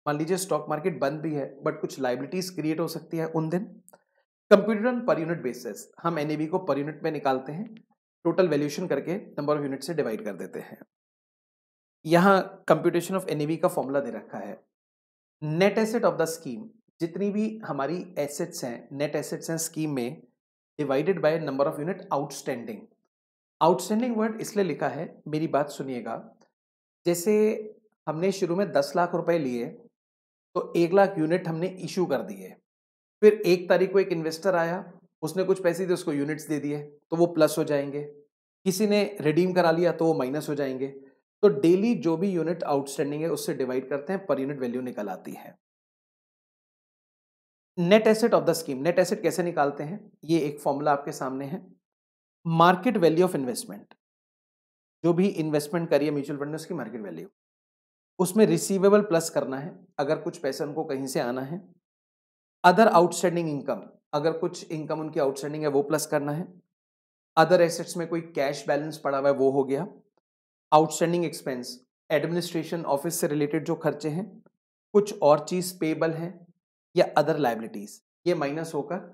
मान लीजिए स्टॉक मार्केट बंद भी है बट कुछ लाइबिलिटीज क्रिएट हो सकती है उन दिन। Computer on per unit basis, हम एनएवी को पर यूनिट में निकालते हैं, टोटल वैल्यूएशन करके नंबर ऑफ यूनिट से डिवाइड कर देते हैं। यहां कंप्यूटेशन ऑफ एनएवी का फॉर्मूला दे रखा है। Net asset of the scheme, जितनी भी हमारी एसेट्स हैं, नेट एसेट्स हैं स्कीम में, divided by number of unit outstanding. Outstanding word इसलिए लिखा है, मेरी बात सुनिएगा। जैसे हमने शुरू में 10 लाख रुपए लिए तो 1 लाख यूनिट हमने इशू कर दिए, फिर 1 तारीख को एक इन्वेस्टर आया, उसने कुछ पैसे दिए, उसको यूनिट्स दे दिए तो वो प्लस हो जाएंगे। किसी ने रिडीम करा लिया तो वो माइनस हो जाएंगे। तो डेली जो भी यूनिट आउटस्टैंडिंग है उससे डिवाइड करते हैं, पर यूनिट वैल्यू निकल आती है। Net asset of the scheme, net asset कैसे निकालते हैं, ये एक फॉर्मूला आपके सामने है। मार्केट वैल्यू ऑफ इन्वेस्टमेंट, जो भी इन्वेस्टमेंट करिए म्यूचुअल फंड में उसकी मार्केट वैल्यू, उसमें रिसीवेबल प्लस करना है अगर कुछ पैसा उनको कहीं से आना है। अदर आउटस्टैंडिंग इनकम, अगर कुछ इनकम उनकी आउटस्टैंडिंग है वो प्लस करना है। अदर एसेट्स में कोई कैश बैलेंस पड़ा हुआ है वो हो गया। आउटस्टैंडिंग एक्सपेंस, एडमिनिस्ट्रेशन ऑफिस से रिलेटेड जो खर्चे हैं, कुछ और चीज पेबल है या अदर लाइबिलिटीज, ये माइनस होकर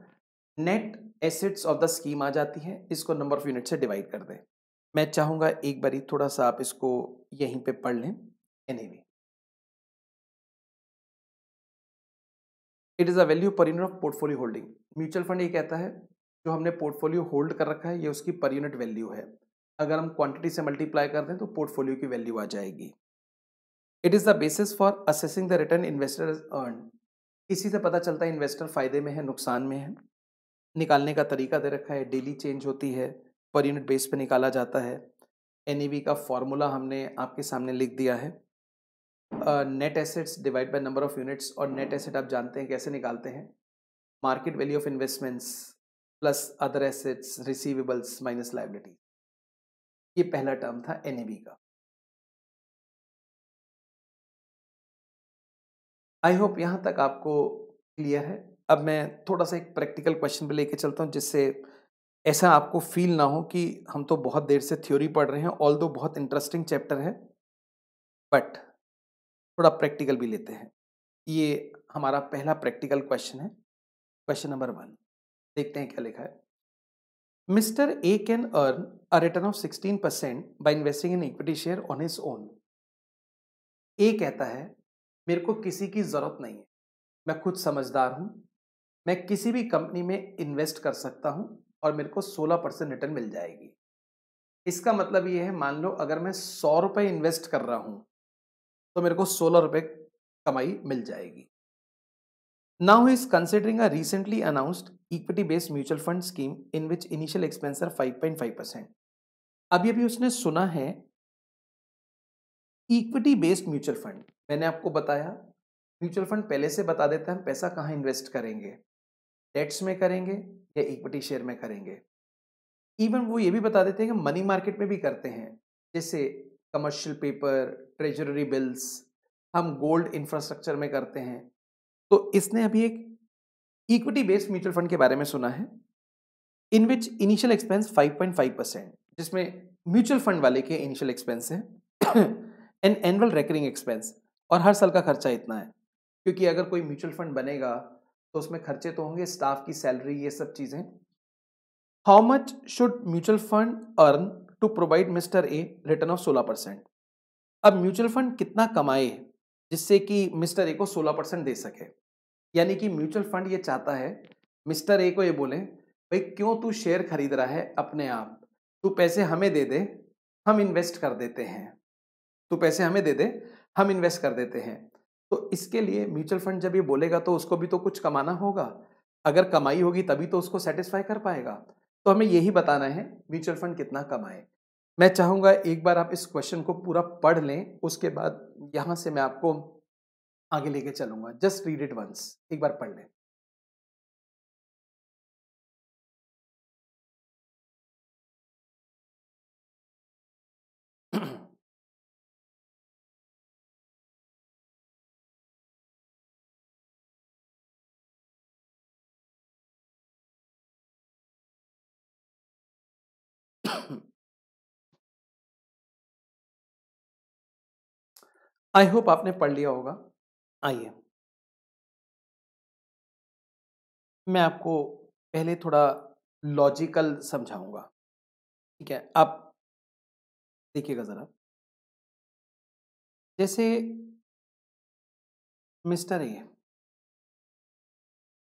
net assets of the scheme आ जाती है। इसको नंबर ऑफ यूनिट से डिवाइड कर दें। मैं चाहूंगा एक बारी थोड़ा सा आप इसको यहीं पे पढ़ लें। NAV, it is a value per unit of portfolio holding. Mutual fund ये कहता है जो हमने पोर्टफोलियो होल्ड कर रखा है ये उसकी पर यूनिट वैल्यू है। अगर हम क्वांटिटी से मल्टीप्लाई कर दें तो पोर्टफोलियो की वैल्यू आ जाएगी। It is the basis for assessing the return investor earn. इसी से पता चलता है इन्वेस्टर फायदे में है नुकसान में है। निकालने का तरीका दे रखा है, डेली चेंज होती है, पर यूनिट बेस पे निकाला जाता है। एनईवी का फॉर्मूला हमने आपके सामने लिख दिया है। Net assets divide by number of units, और नेट एसेट आप जानते हैं कैसे निकालते हैं, market value of investments plus other assets receivables minus liability. ये पहला टर्म था एनएबी का। आई होप यहां तक आपको क्लियर है। अब मैं थोड़ा सा एक प्रैक्टिकल क्वेश्चन पे लेके चलता हूं, जिससे ऐसा आपको फील ना हो कि हम तो बहुत देर से थ्योरी पढ़ रहे हैं, ऑल्दो बहुत इंटरेस्टिंग चैप्टर है, बट थोड़ा प्रैक्टिकल भी लेते हैं। ये हमारा पहला प्रैक्टिकल क्वेश्चन है, क्वेश्चन नंबर 1। देखते हैं क्या लिखा है। Mister A can earn a return of 16% by investing in equity share on his own. A कहता है मेरे को किसी की जरूरत नहीं है, मैं खुद समझदार हूं, मैं किसी भी कंपनी में इन्वेस्ट कर सकता हूं और मेरे को 16% रिटर्न मिल जाएगी। इसका मतलब ये है, मान लो अगर मैं 100 रुपए इन्वेस्ट कर रहा हूं तो मेरे को 16 रुपए कमाई मिल जाएगी। Now he is considering a recently announced equity-based mutual fund scheme in which initial expenses are 5.5%. अभी अभी उसने सुना है इक्विटी बेस्ड म्यूचुअल फंड। मैंने आपको बताया म्यूचुअल फंड पहले से बता देता है हम पैसा कहाँ इन्वेस्ट करेंगे, डेट्स में करेंगे या इक्विटी शेयर में करेंगे। इवन वो ये भी बता देते हैं कि मनी मार्केट में भी करते हैं, जैसे कमर्शियल पेपर, ट्रेजरी बिल्स, हम गोल्ड इंफ्रास्ट्रक्चर में करते हैं। तो इसने अभी एक इक्विटी बेस्ड म्यूचुअल फंड के बारे में सुना है इन विच इनिशियल एक्सपेंस 5.5%, जिसमें म्यूचुअल फंड वाले के इनिशियल एक्सपेंस है एंड एनुअल रेकरिंग एक्सपेंस, और हर साल का खर्चा इतना है। क्योंकि अगर कोई म्यूचुअल फंड बनेगा तो उसमें खर्चे तो होंगे, स्टाफ की सैलरी, ये सब चीजें। How much should mutual fund earn to provide mister A return of 16%। अब म्यूचुअल फंड कितना कमाए जिससे कि मिस्टर ए को 16% दे सके। यानी कि म्यूचुअल फंड ये चाहता है मिस्टर ए को ये बोले भाई क्यों तू शेयर खरीद रहा है अपने आप, तू पैसे हमें दे दे, हम इन्वेस्ट कर देते हैं, तू पैसे हमें दे दे, हम इन्वेस्ट कर देते हैं। तो इसके लिए म्यूचुअल फंड जब ये बोलेगा तो उसको भी तो कुछ कमाना होगा, अगर कमाई होगी तभी तो उसको सेटिस्फाई कर पाएगा। तो हमें यही बताना है म्यूचुअल फंड कितना कमाए। मैं चाहूंगा एक बार आप इस क्वेश्चन को पूरा पढ़ लें, उसके बाद यहां से मैं आपको आगे लेके चलूंगा। जस्ट रीड इट वंस, एक बार पढ़ लें। आई होप आपने पढ़ लिया होगा। आइए मैं आपको पहले थोड़ा लॉजिकल समझाऊंगा, ठीक है। आप देखिएगा जरा, जैसे मिस्टर ए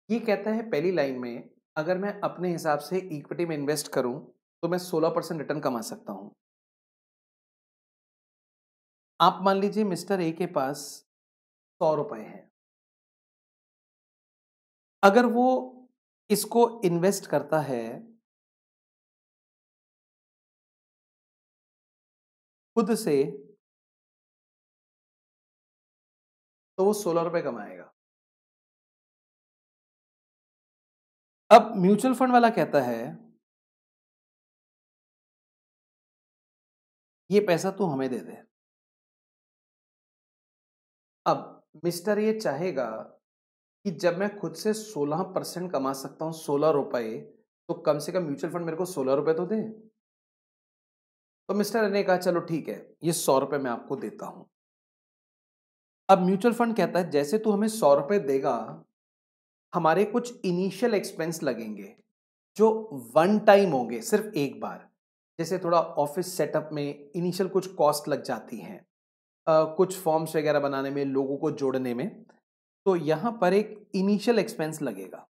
ये कहता है पहली लाइन में, अगर मैं अपने हिसाब से इक्विटी में इन्वेस्ट करूं तो मैं 16% रिटर्न कमा सकता हूं। आप मान लीजिए मिस्टर ए के पास 100 रुपए हैं, अगर वो इसको इन्वेस्ट करता है खुद से तो वो 16 रुपए कमाएगा। अब म्यूचुअल फंड वाला कहता है ये पैसा तू हमें दे दे। अब मिस्टर ये चाहेगा कि जब मैं खुद से 16% कमा सकता हूं, 16 रुपए, तो कम से कम म्यूचुअल फंड मेरे को 16 रुपए तो दे। तो मिस्टर ने कहा चलो ठीक है, ये 100 रुपए मैं आपको देता हूं। अब म्यूचुअल फंड कहता है जैसे तू हमें 100 रुपए देगा, हमारे कुछ इनिशियल एक्सपेंस लगेंगे जो वन टाइम होंगे, सिर्फ एक बार। जैसे थोड़ा ऑफिस सेटअप में इनिशियल कुछ कॉस्ट लग जाती हैं, कुछ फॉर्म्स वगैरह बनाने में, लोगों को जोड़ने में, तो यहां पर एक इनिशियल एक्सपेंस लगेगा।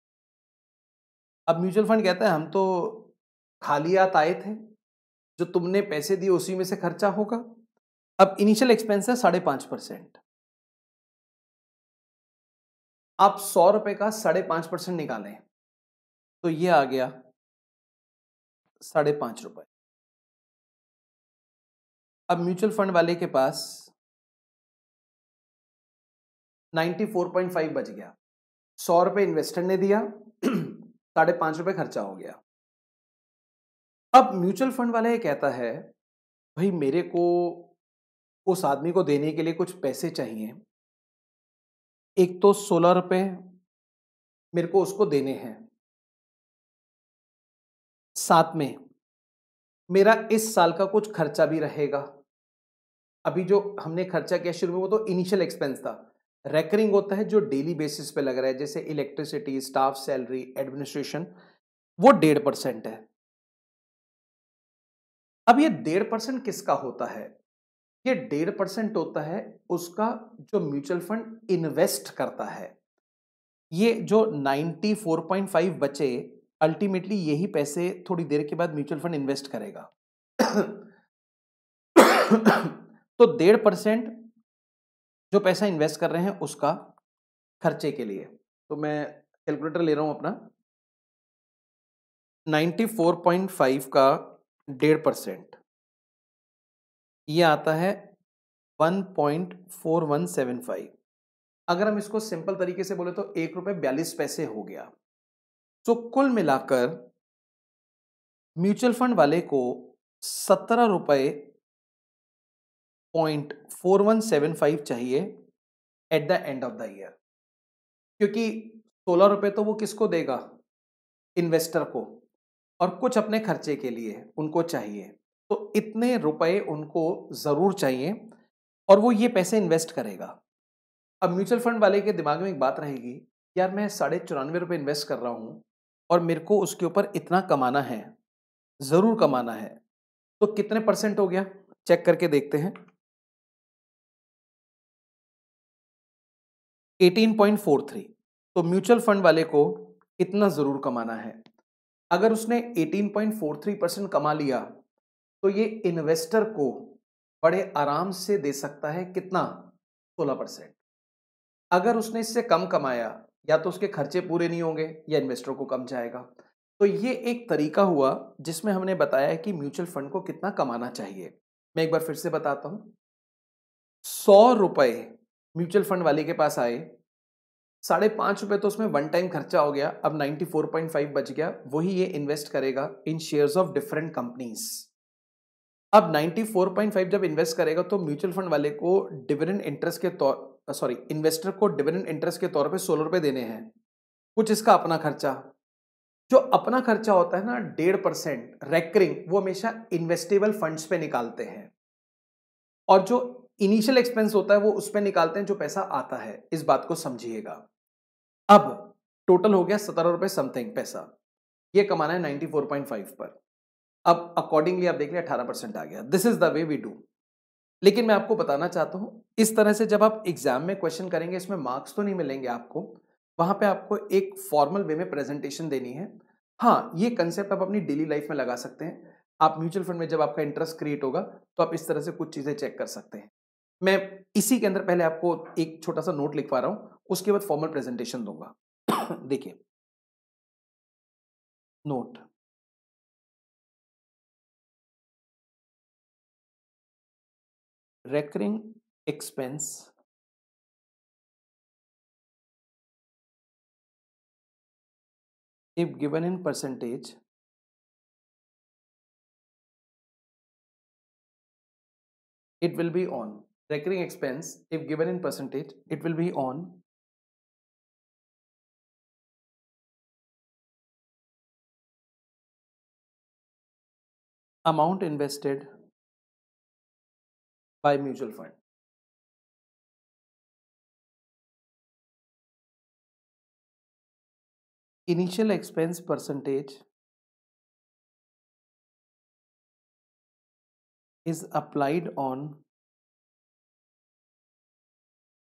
अब म्यूचुअल फंड कहता है हम तो खाली हाथ आए थे, जो तुमने पैसे दिए उसी में से खर्चा होगा। अब इनिशियल एक्सपेंस है 5.5%। आप 100 रुपए का 5.5% निकालें तो ये आ गया 5.5 रुपए। अब म्यूचुअल फंड वाले के पास 94.5 बच गया। 100 रुपए इन्वेस्टर ने दिया, 5.5 रुपए खर्चा हो गया। अब म्यूचुअल फंड वाला ये कहता है, भाई मेरे को उस आदमी को देने के लिए कुछ पैसे चाहिए। एक तो 16 रुपए मेरे को उसको देने हैं, साथ में मेरा इस साल का कुछ खर्चा भी रहेगा। अभी जो हमने खर्चा किया शुरू में वो तो इनिशियल एक्सपेंस था। रेकरिंग होता है जो डेली बेसिस पे लग रहा है, जैसे इलेक्ट्रिसिटी, स्टाफ सैलरी, एडमिनिस्ट्रेशन, वो 1.5% है। अब ये 1.5% किसका होता है? ये 1.5% होता है उसका जो म्यूचुअल फंड इन्वेस्ट करता है। ये जो 94.5 बचे, अल्टीमेटली यही पैसे थोड़ी देर के बाद म्यूचुअल फंड इन्वेस्ट करेगा। तो 1.5% जो पैसा इन्वेस्ट कर रहे हैं उसका खर्चे के लिए। तो मैं कैलकुलेटर ले रहा हूं अपना। 94.5 का 1.5% ये आता है 1.4175। अगर हम इसको सिंपल तरीके से बोले तो ₹1.42 हो गया। तो कुल मिलाकर म्यूचुअल फंड वाले को 17.4175 चाहिए at the end of the year, क्योंकि 16 रुपए तो वो किसको देगा? इन्वेस्टर को, और कुछ अपने खर्चे के लिए उनको चाहिए। तो इतने रुपए उनको जरूर चाहिए और वो ये पैसे इन्वेस्ट करेगा। अब म्यूचुअल फंड वाले के दिमाग में एक बात रहेगी, यार मैं 94.5 रुपए इन्वेस्ट कर रहा हूं और मेरे को उसके ऊपर इतना कमाना है, जरूर कमाना है। तो कितने परसेंट हो गया चेक करके देखते हैं। 18.43। तो म्यूचुअल फंड वाले को इतना जरूर कमाना है। अगर उसने 18.43% कमा लिया तो ये इन्वेस्टर को बड़े आराम से दे सकता है कितना? 16%। अगर उसने इससे कम कमाया, या तो उसके खर्चे पूरे नहीं होंगे या इन्वेस्टर को कम जाएगा। तो ये एक तरीका हुआ जिसमें हमने बताया कि म्यूचुअल फंड को कितना कमाना चाहिए। मैं एक बार फिर से बताता हूं। 100 रुपए म्यूचुअल फंड वाले के पास आए, 5.5 रुपए तो उसमें वन टाइम खर्चा हो गया, अब 94.5 बच गया, वही ये इन्वेस्ट करेगा इन शेयर्स ऑफ डिफरेंट कंपनीज। अब 94.5 जब इन्वेस्ट करेगा तो म्यूचुअल फंड वाले को डिविडेंड इंटरेस्ट के तौर इन्वेस्टर को डिविडेंड इंटरेस्ट के तौर पे 16 रुपए देने हैं, कुछ इसका अपना खर्चा। जो अपना खर्चा होता है ना 1.5% रेकरिंग, वो हमेशा इन्वेस्टेबल फंड्स पे निकालते हैं, और जो इनिशियल एक्सपेंस होता है वो उस पे निकालते हैं जो पैसा आता है। इस बात को समझिएगा। अब टोटल हो गया 17 रुपए समथिंग पैसा, ये कमाना है 94.5 पर। अब अकॉर्डिंगली आप देख लिया 18% आ गया। This is the way we do. लेकिन मैं आपको बताना चाहता हूं, इस तरह से जब आप एग्जाम में क्वेश्चन करेंगे, इसमें मार्क्स तो नहीं मिलेंगे आपको, वहां पे आपको एक फॉर्मल वे में प्रेजेंटेशन देनी है। हाँ, ये कंसेप्ट आप अपनी डेली लाइफ में लगा सकते हैं। आप म्यूचुअल फंड में जब आपका इंटरेस्ट क्रिएट होगा तो आप इस तरह से कुछ चीजें चेक कर सकते हैं। मैं इसी के अंदर पहले आपको एक छोटा सा नोट लिखवा रहा हूं, उसके बाद फॉर्मल प्रेजेंटेशन दूंगा। देखिए, note. Recurring expense if given in percentage, it will be on recurring expense if given in percentage, it will be on amount invested by mutual fund. Initial expense percentage is applied on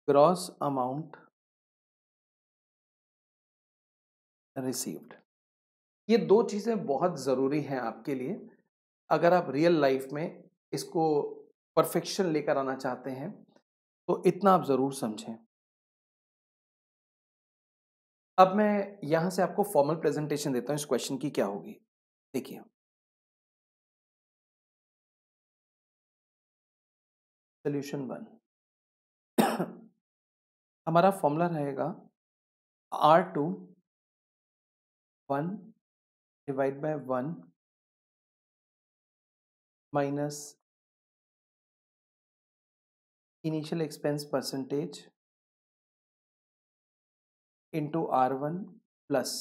gross amount received. ये दो चीजें बहुत जरूरी हैं आपके लिए, अगर आप रियल लाइफ में इसको परफेक्शन लेकर आना चाहते हैं तो इतना आप जरूर समझें। अब मैं यहां से आपको फॉर्मल प्रेजेंटेशन देता हूं इस क्वेश्चन की क्या होगी। देखिए, सोल्यूशन 1। हमारा फॉर्मूला रहेगा R2 1 divide by 1 minus initial expense percentage into R1 plus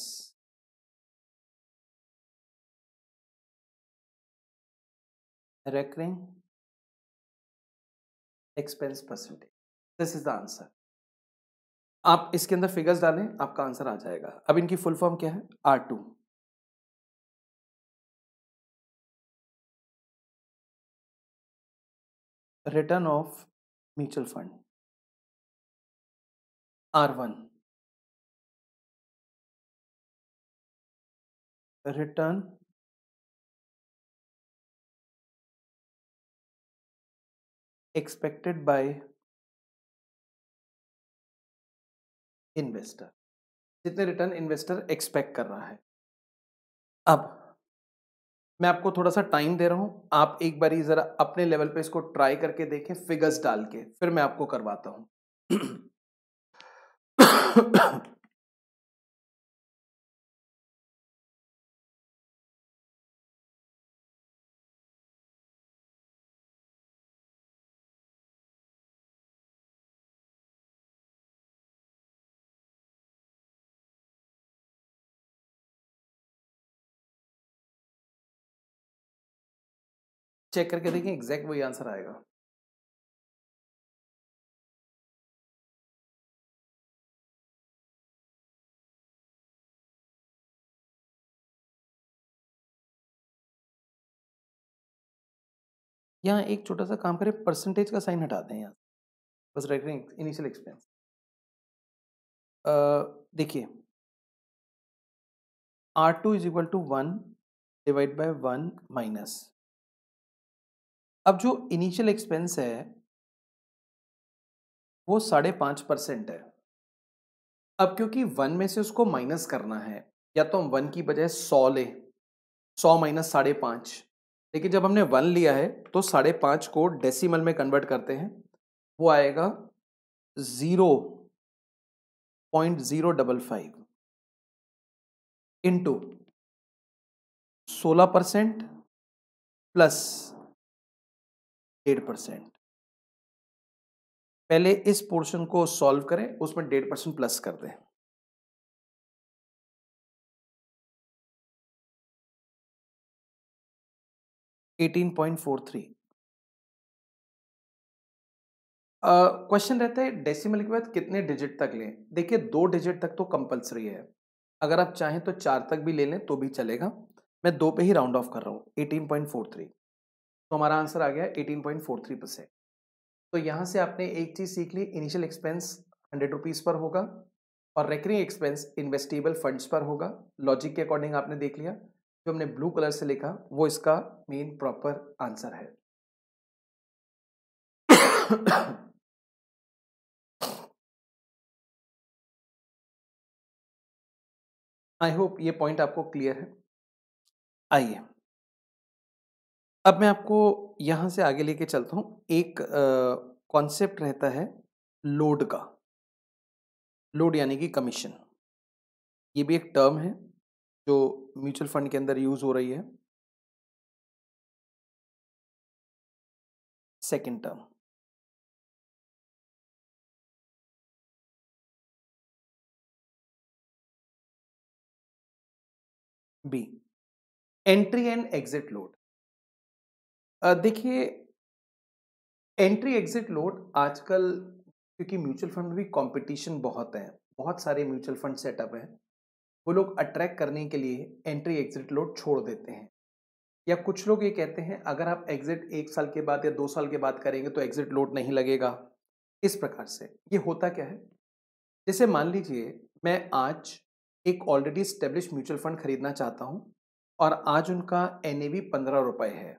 recurring expense percentage. This is the answer. आप इसके अंदर फिगर्स डालें, आपका आंसर आ जाएगा. अब इनकी फुल फॉर्म क्या है? R2 return of mutual fund, R1 return expected bye investor, जितने रिटर्न इन्वेस्टर एक्सपेक्ट कर रहा है. अब मैं आपको थोड़ा सा टाइम दे रहा हूं, आप एक बारी जरा अपने लेवल पे इसको ट्राई करके देखें फिगर्स डाल के, फिर मैं आपको करवाता हूं. चेक करके देखिए, एग्जैक्ट वही आंसर आएगा. यहाँ एक छोटा सा काम करें, परसेंटेज का साइन हटा दें यहाँ, बस रेकरिंग इनिशियल एक्सपेंस. देखिए R2 is equal to 1 divide by 1 minus, अब जो इनिशियल एक्सपेंस है वो 5.5% है. अब क्योंकि 1 में से उसको माइनस करना है, या तो हम 1 की बजाय 100 ले, 100 माइनस 5.5, लेकिन जब हमने 1 लिया है तो 5.5 को डेसिमल में कन्वर्ट करते हैं, वो आएगा 0.055 इंटू 16% प्लस 1.5%. पहले इस पोर्शन को सॉल्व करें, उसमें 1.5% प्लस कर दें. $18.43. क्वेश्चन रहता है डेसिमल के बाद कितने डिजिट तक लें. देखिए 2 डिजिट तक तो कंपलसरी है, अगर आप चाहें तो 4 तक भी ले लें तो भी चलेगा. मैं 2 पे ही राउंड ऑफ कर रहा हूँ. 18.43, तो हमारा आंसर आ गया 18.43%. तो यहाँ से आपने एक चीज सीख ली, इनिशियल एक्सपेंस 100 रुपीज पर होगा और रेकरिंग एक्सपेंस इन्वेस्टेबल फंड्स पर होगा. लॉजिक के अकॉर्डिंग आपने देख लिया, जो हमने ब्लू कलर से लिखा वो इसका मेन प्रॉपर आंसर है. आई होप ये पॉइंट आपको क्लियर है. आइए अब मैं आपको यहां से आगे लेके चलता हूं. एक कॉन्सेप्ट रहता है लोड का. लोड यानी कि कमीशन, ये भी एक टर्म है जो म्यूचुअल फंड के अंदर यूज हो रही है. Second term, B entry and exit load. देखिए एंट्री एग्जिट लोड आजकल, क्योंकि म्यूचुअल फंड में भी कंपटीशन बहुत है, बहुत सारे म्यूचुअल फंड सेटअप हैं, वो लोग अट्रैक्ट करने के लिए एंट्री एग्जिट लोड छोड़ देते हैं. या कुछ लोग ये कहते हैं अगर आप एग्जिट 1 साल के बाद या 2 साल के बाद करेंगे तो एग्जिट लोड नहीं लगेगा. इस प्रकार से ये होता क्या है, जैसे मान लीजिए मैं आज एक ऑलरेडी स्टेब्लिश म्यूचुअल फंड खरीदना चाहता हूं और आज उनका एनएवी 15 रुपए है.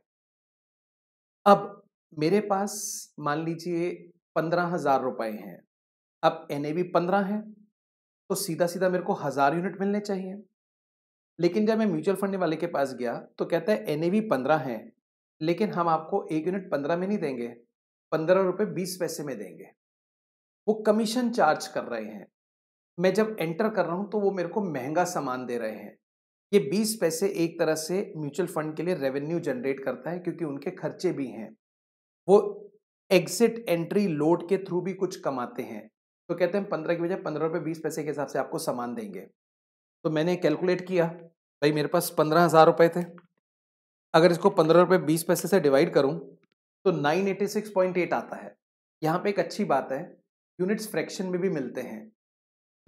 अब मेरे पास मान लीजिए 15,000 रुपए हैं. अब एनएवी 15 है तो सीधा सीधा मेरे को 1000 यूनिट मिलने चाहिए. लेकिन जब मैं म्यूचुअल फंड वाले के पास गया तो कहता है एनएवी 15 है, लेकिन हम आपको 1 यूनिट 15 में नहीं देंगे, 15 रुपए 20 पैसे में देंगे. वो कमीशन चार्ज कर रहे हैं। मैं जब एंटर कर रहा हूं तो वो मेरे को महंगा सामान दे रहे हैं। ये 20 पैसे एक तरह से म्यूचुअल फंड के लिए रेवेन्यू जनरेट करता है, क्योंकि उनके खर्चे भी हैं। वो एग्जिट एंट्री लोड के थ्रू भी कुछ कमाते हैं। तो कहते हैं 15 की बजाय 15 रुपए 20 पैसे के हिसाब से आपको सामान देंगे। तो मैंने कैलकुलेट किया, भाई मेरे पास 15,000 रुपए थे। अगर इसको 15 रुपए 20 पैसे से डिवाइड करूं तो 986.8 आता है। यहाँ पे एक अच्छी बात है, यूनिट्स फ्रैक्शन में भी मिलते हैं।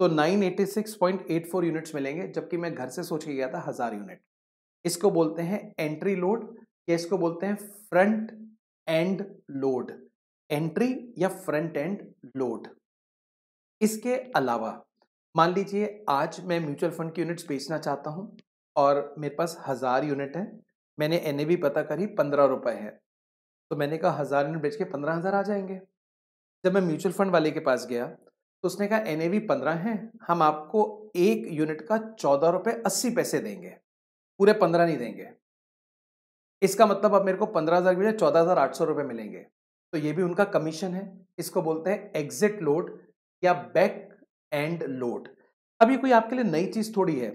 तो 986.84 यूनिट्स मिलेंगे, जबकि मैं घर से सोच के गया था 1000 यूनिट। इसको बोलते हैं एंट्री लोड, या इसको बोलते हैं फ्रंट एंड लोड। एंट्री या फ्रंट एंड लोड। इसके अलावा मान लीजिए आज मैं म्यूचुअल फंड की यूनिट्स बेचना चाहता हूं और मेरे पास 1000 यूनिट है। मैंने एनएवी पता करी 15 रुपए है, तो मैंने कहा 1000 यूनिट बेच के 15,000 आ जाएंगे। जब मैं म्यूचुअल फंड वाले के पास गया तो उसने कहा एनएवी 15 है, हम आपको एक यूनिट का 14 रुपए 80 पैसे देंगे, पूरे 15 नहीं देंगे। इसका मतलब अब मेरे को 15,000 की बजाय 14,800 रुपए मिलेंगे। तो ये भी उनका कमीशन है। इसको बोलते हैं एग्जिट लोड या बैक एंड लोड। अब ये कोई आपके लिए नई चीज थोड़ी है।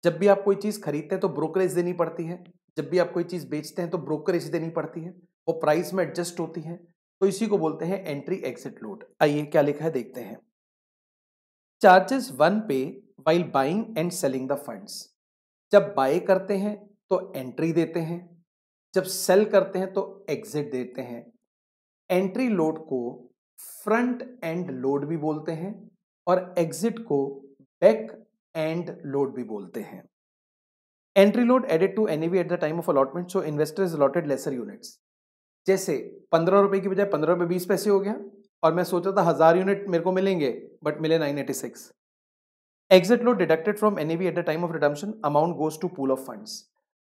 जब भी आप कोई चीज खरीदते हैं तो ब्रोकरेज देनी पड़ती है, जब भी आप कोई चीज बेचते हैं तो ब्रोकरेज देनी पड़ती है, वो प्राइस में एडजस्ट होती है। तो इसी को बोलते हैं एंट्री एग्जिट लोड। आइए क्या लिखा है देखते हैं। चार्जेस वन पे while buying and selling the funds. जब बाय करते हैं तो एंट्री देते हैं, जब सेल करते हैं तो एग्जिट देते हैं। एंट्री लोड को फ्रंट एंड लोड भी बोलते हैं और एग्जिट को बैक एंड लोड भी बोलते हैं। Entry load added to NAV at the time of allotment, so investors allotted lesser units. जैसे 15 रुपए की बजाय 15 रुपए 20 पैसे हो गया, और मैं सोचा था 1000 यूनिट मेरे को मिलेंगे, बट मिले 986। Exit load deducted from NAV at the time of redemption, amount goes to pool of funds.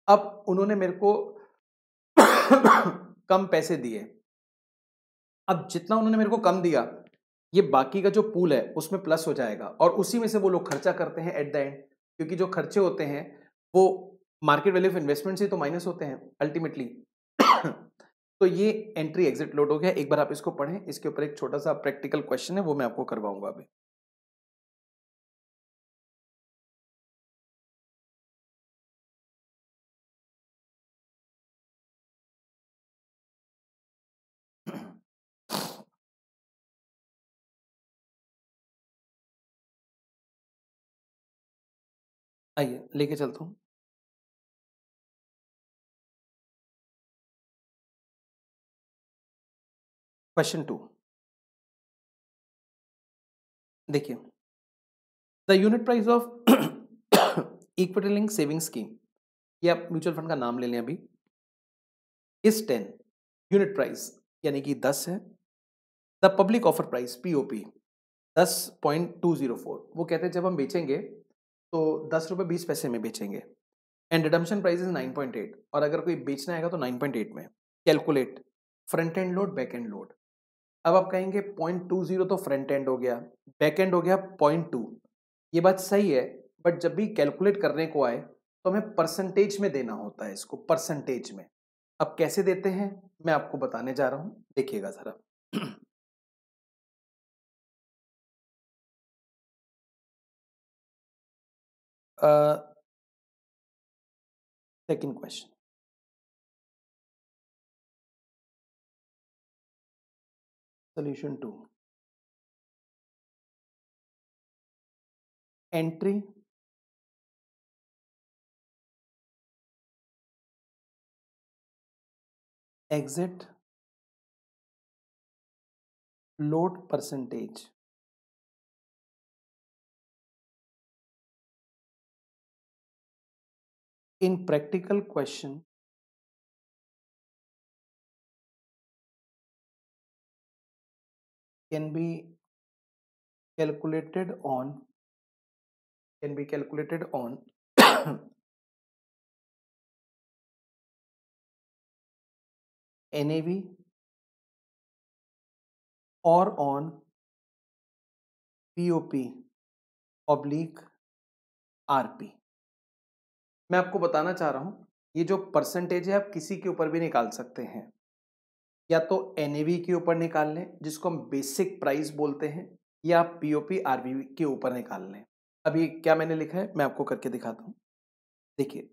अब उन्होंने मेरे को कम पैसे दिए। अब जितना उन्होंने मेरे को कम दिया, ये बाकी का जो पूल है उसमें प्लस हो जाएगा, और उसी में से वो लोग खर्चा करते हैं एट द एंड। क्योंकि जो खर्चे होते हैं वो मार्केट वैल्यू ऑफ इन्वेस्टमेंट से तो माइनस होते हैं अल्टीमेटली। तो ये एंट्री एग्जिट लोड हो गया। एक बार आप इसको पढ़ें, इसके ऊपर एक छोटा सा प्रैक्टिकल क्वेश्चन है, वो मैं आपको करवाऊंगा अभी। आइए लेके चलता हूं। क्वेश्चन 2 देखिए, the unit price of equity link saving scheme, ये आप म्यूचुअल फंड का नाम ले लें अभी, इज 10। यूनिट प्राइस यानी कि 10 है। The public offer price POP 10.204। वो कहते हैं जब हम बेचेंगे तो 10 रुपए 20 पैसे में बेचेंगे। एंड रिडम्पशन प्राइस इज 9.8, और अगर कोई बेचना आएगा तो 9.8 में। Calculate front end load back and load. अब आप कहेंगे 0.20 तो फ्रंट एंड हो गया, बैक एंड हो गया 0.2। ये बात सही है, बट जब भी कैलकुलेट करने को आए तो हमें परसेंटेज में देना होता है इसको, परसेंटेज में। अब कैसे देते हैं मैं आपको बताने जा रहा हूं, देखिएगा जरा। Second question, solution 2। Entry exit load percentage. in practical question can be calculated on NAV or on POP oblique RP। मैं आपको बताना चाह रहा हूं, ये जो परसेंटेज है आप किसी के ऊपर भी निकाल सकते हैं। या तो एनएवी के ऊपर निकाल लें जिसको हम बेसिक प्राइस बोलते हैं, या आप पीओपी आरवीवी के ऊपर निकाल लें। अभी क्या मैंने लिखा है मैं आपको करके दिखाता हूं। देखिए,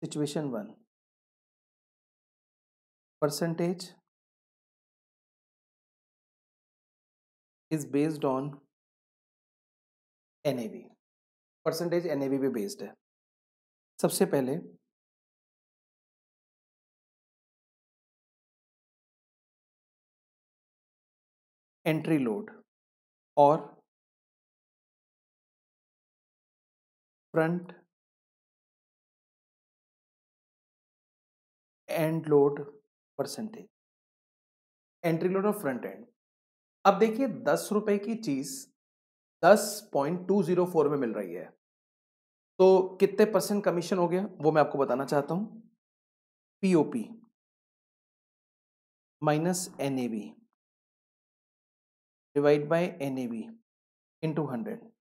situation one, percentage is based on NAV. Percentage NAV पे बेस्ड है। सबसे पहले एंट्री लोड और front end load percentage, entry load और फ्रंट एंड। अब देखिए 10 रुपए की चीज 10.204 में मिल रही है, तो कितने परसेंट कमीशन हो गया वो मैं आपको बताना चाहता हूं। POP minus NAV divide by NAV into 100।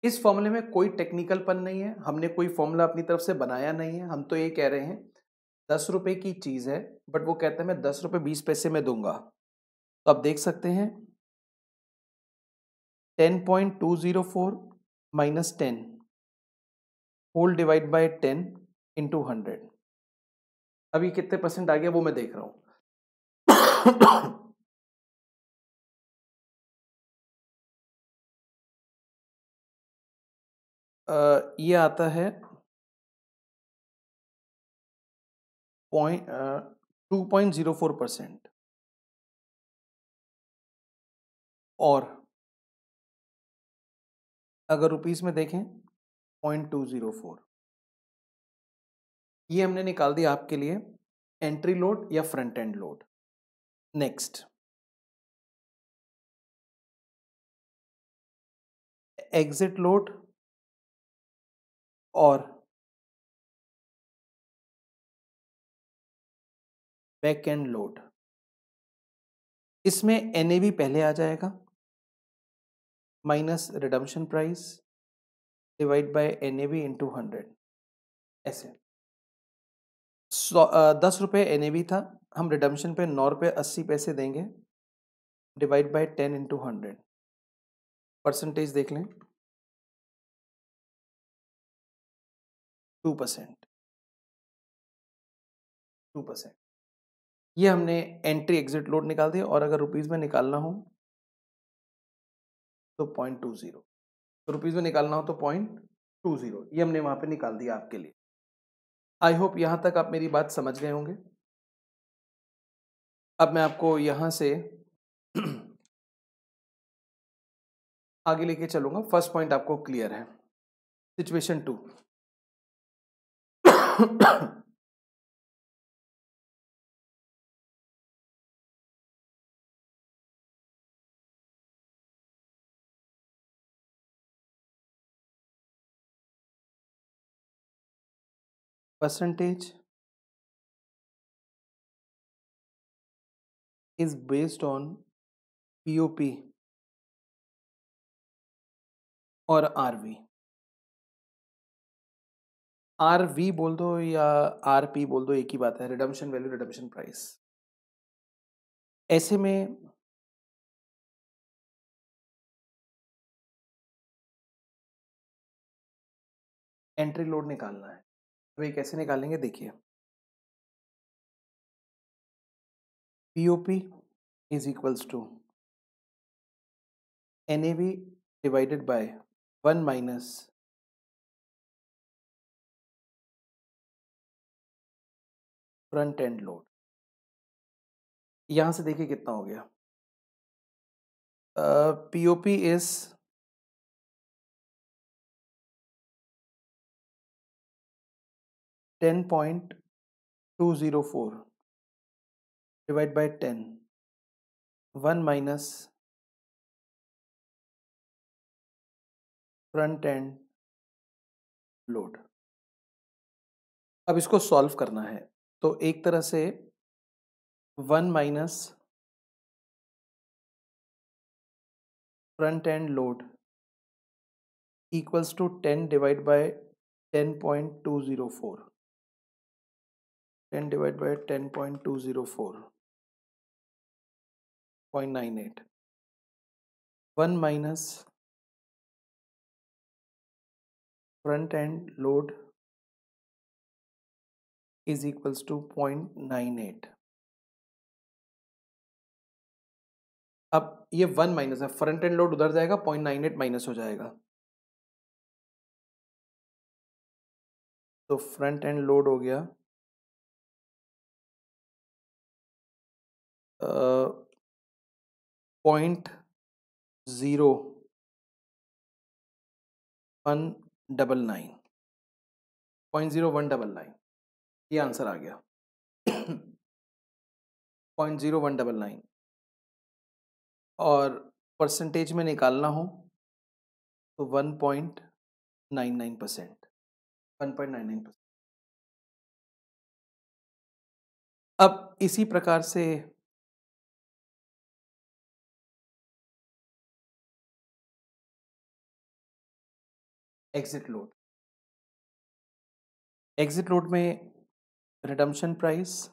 इस फॉर्मूले में कोई टेक्निकल पन नहीं है, हमने कोई फॉर्मूला अपनी तरफ से बनाया नहीं है। हम तो ये कह रहे हैं 10 रुपए की चीज है, बट वो कहता है मैं 10 रुपए 20 पैसे में दूंगा। तो आप देख सकते हैं 10.204 minus 10 whole divide by 10 into 100। अभी कितने परसेंट आ गया वो मैं देख रहा हूं। ये आता है 2.04%। और अगर रुपीस में देखें 0.204। ये हमने निकाल दिया आपके लिए एंट्री लोड या front end load. Next, exit load और बैक एंड लोड। इसमें एनएवी पहले आ जाएगा minus redemption price divide by NAV into 100। ऐसे 10 रुपए एनएवी था, हम रिडम्पशन पे 9 रुपए 80 पैसे देंगे डिवाइड बाय 10 इंटू 100। परसेंटेज देख लें 2%। 2%। ये हमने एंट्री एग्जिट लोड निकाल दिया, और अगर रुपीज में निकालना हो तो 0.20, तो रुपीज में निकालना हो तो 0.20, ये हमने वहां पे निकाल दिया आपके लिए। आई होप यहां तक आप मेरी बात समझ गए होंगे। अब मैं आपको यहां से आगे लेके चलूंगा। फर्स्ट पॉइंट आपको क्लियर है। Situation two, percentage is based on POP और RV। RV बोल दो या RP बोल दो, एक ही बात है, रिडम्पशन वैल्यू रिडम्पशन प्राइस। ऐसे में एंट्री लोड निकालना है, तो ये कैसे निकालेंगे देखिए। POP is equals to NAV divided by 1 minus front end load. यहां से देखिए कितना हो गया। POP is 10.204 divide by 10, 1 minus front end load. अब इसको सॉल्व करना है, तो एक तरह से 1 minus front end load equals to 10 divide by 10.204, 10 divided by 10.204, 0.98. 1 minus front end load is equals to 0.98. अब ये 1 माइनस है, फ्रंट एंड लोड उधर जाएगा, 0.98 माइनस हो जाएगा, तो फ्रंट एंड लोड हो गया 0.0199, 0.0199, ये आंसर आ गया। 0.0199 और परसेंटेज में निकालना हो तो 1.99%, 1.99%। अब इसी प्रकार से एग्जिट लोड, एग्जिट लोड में redemption price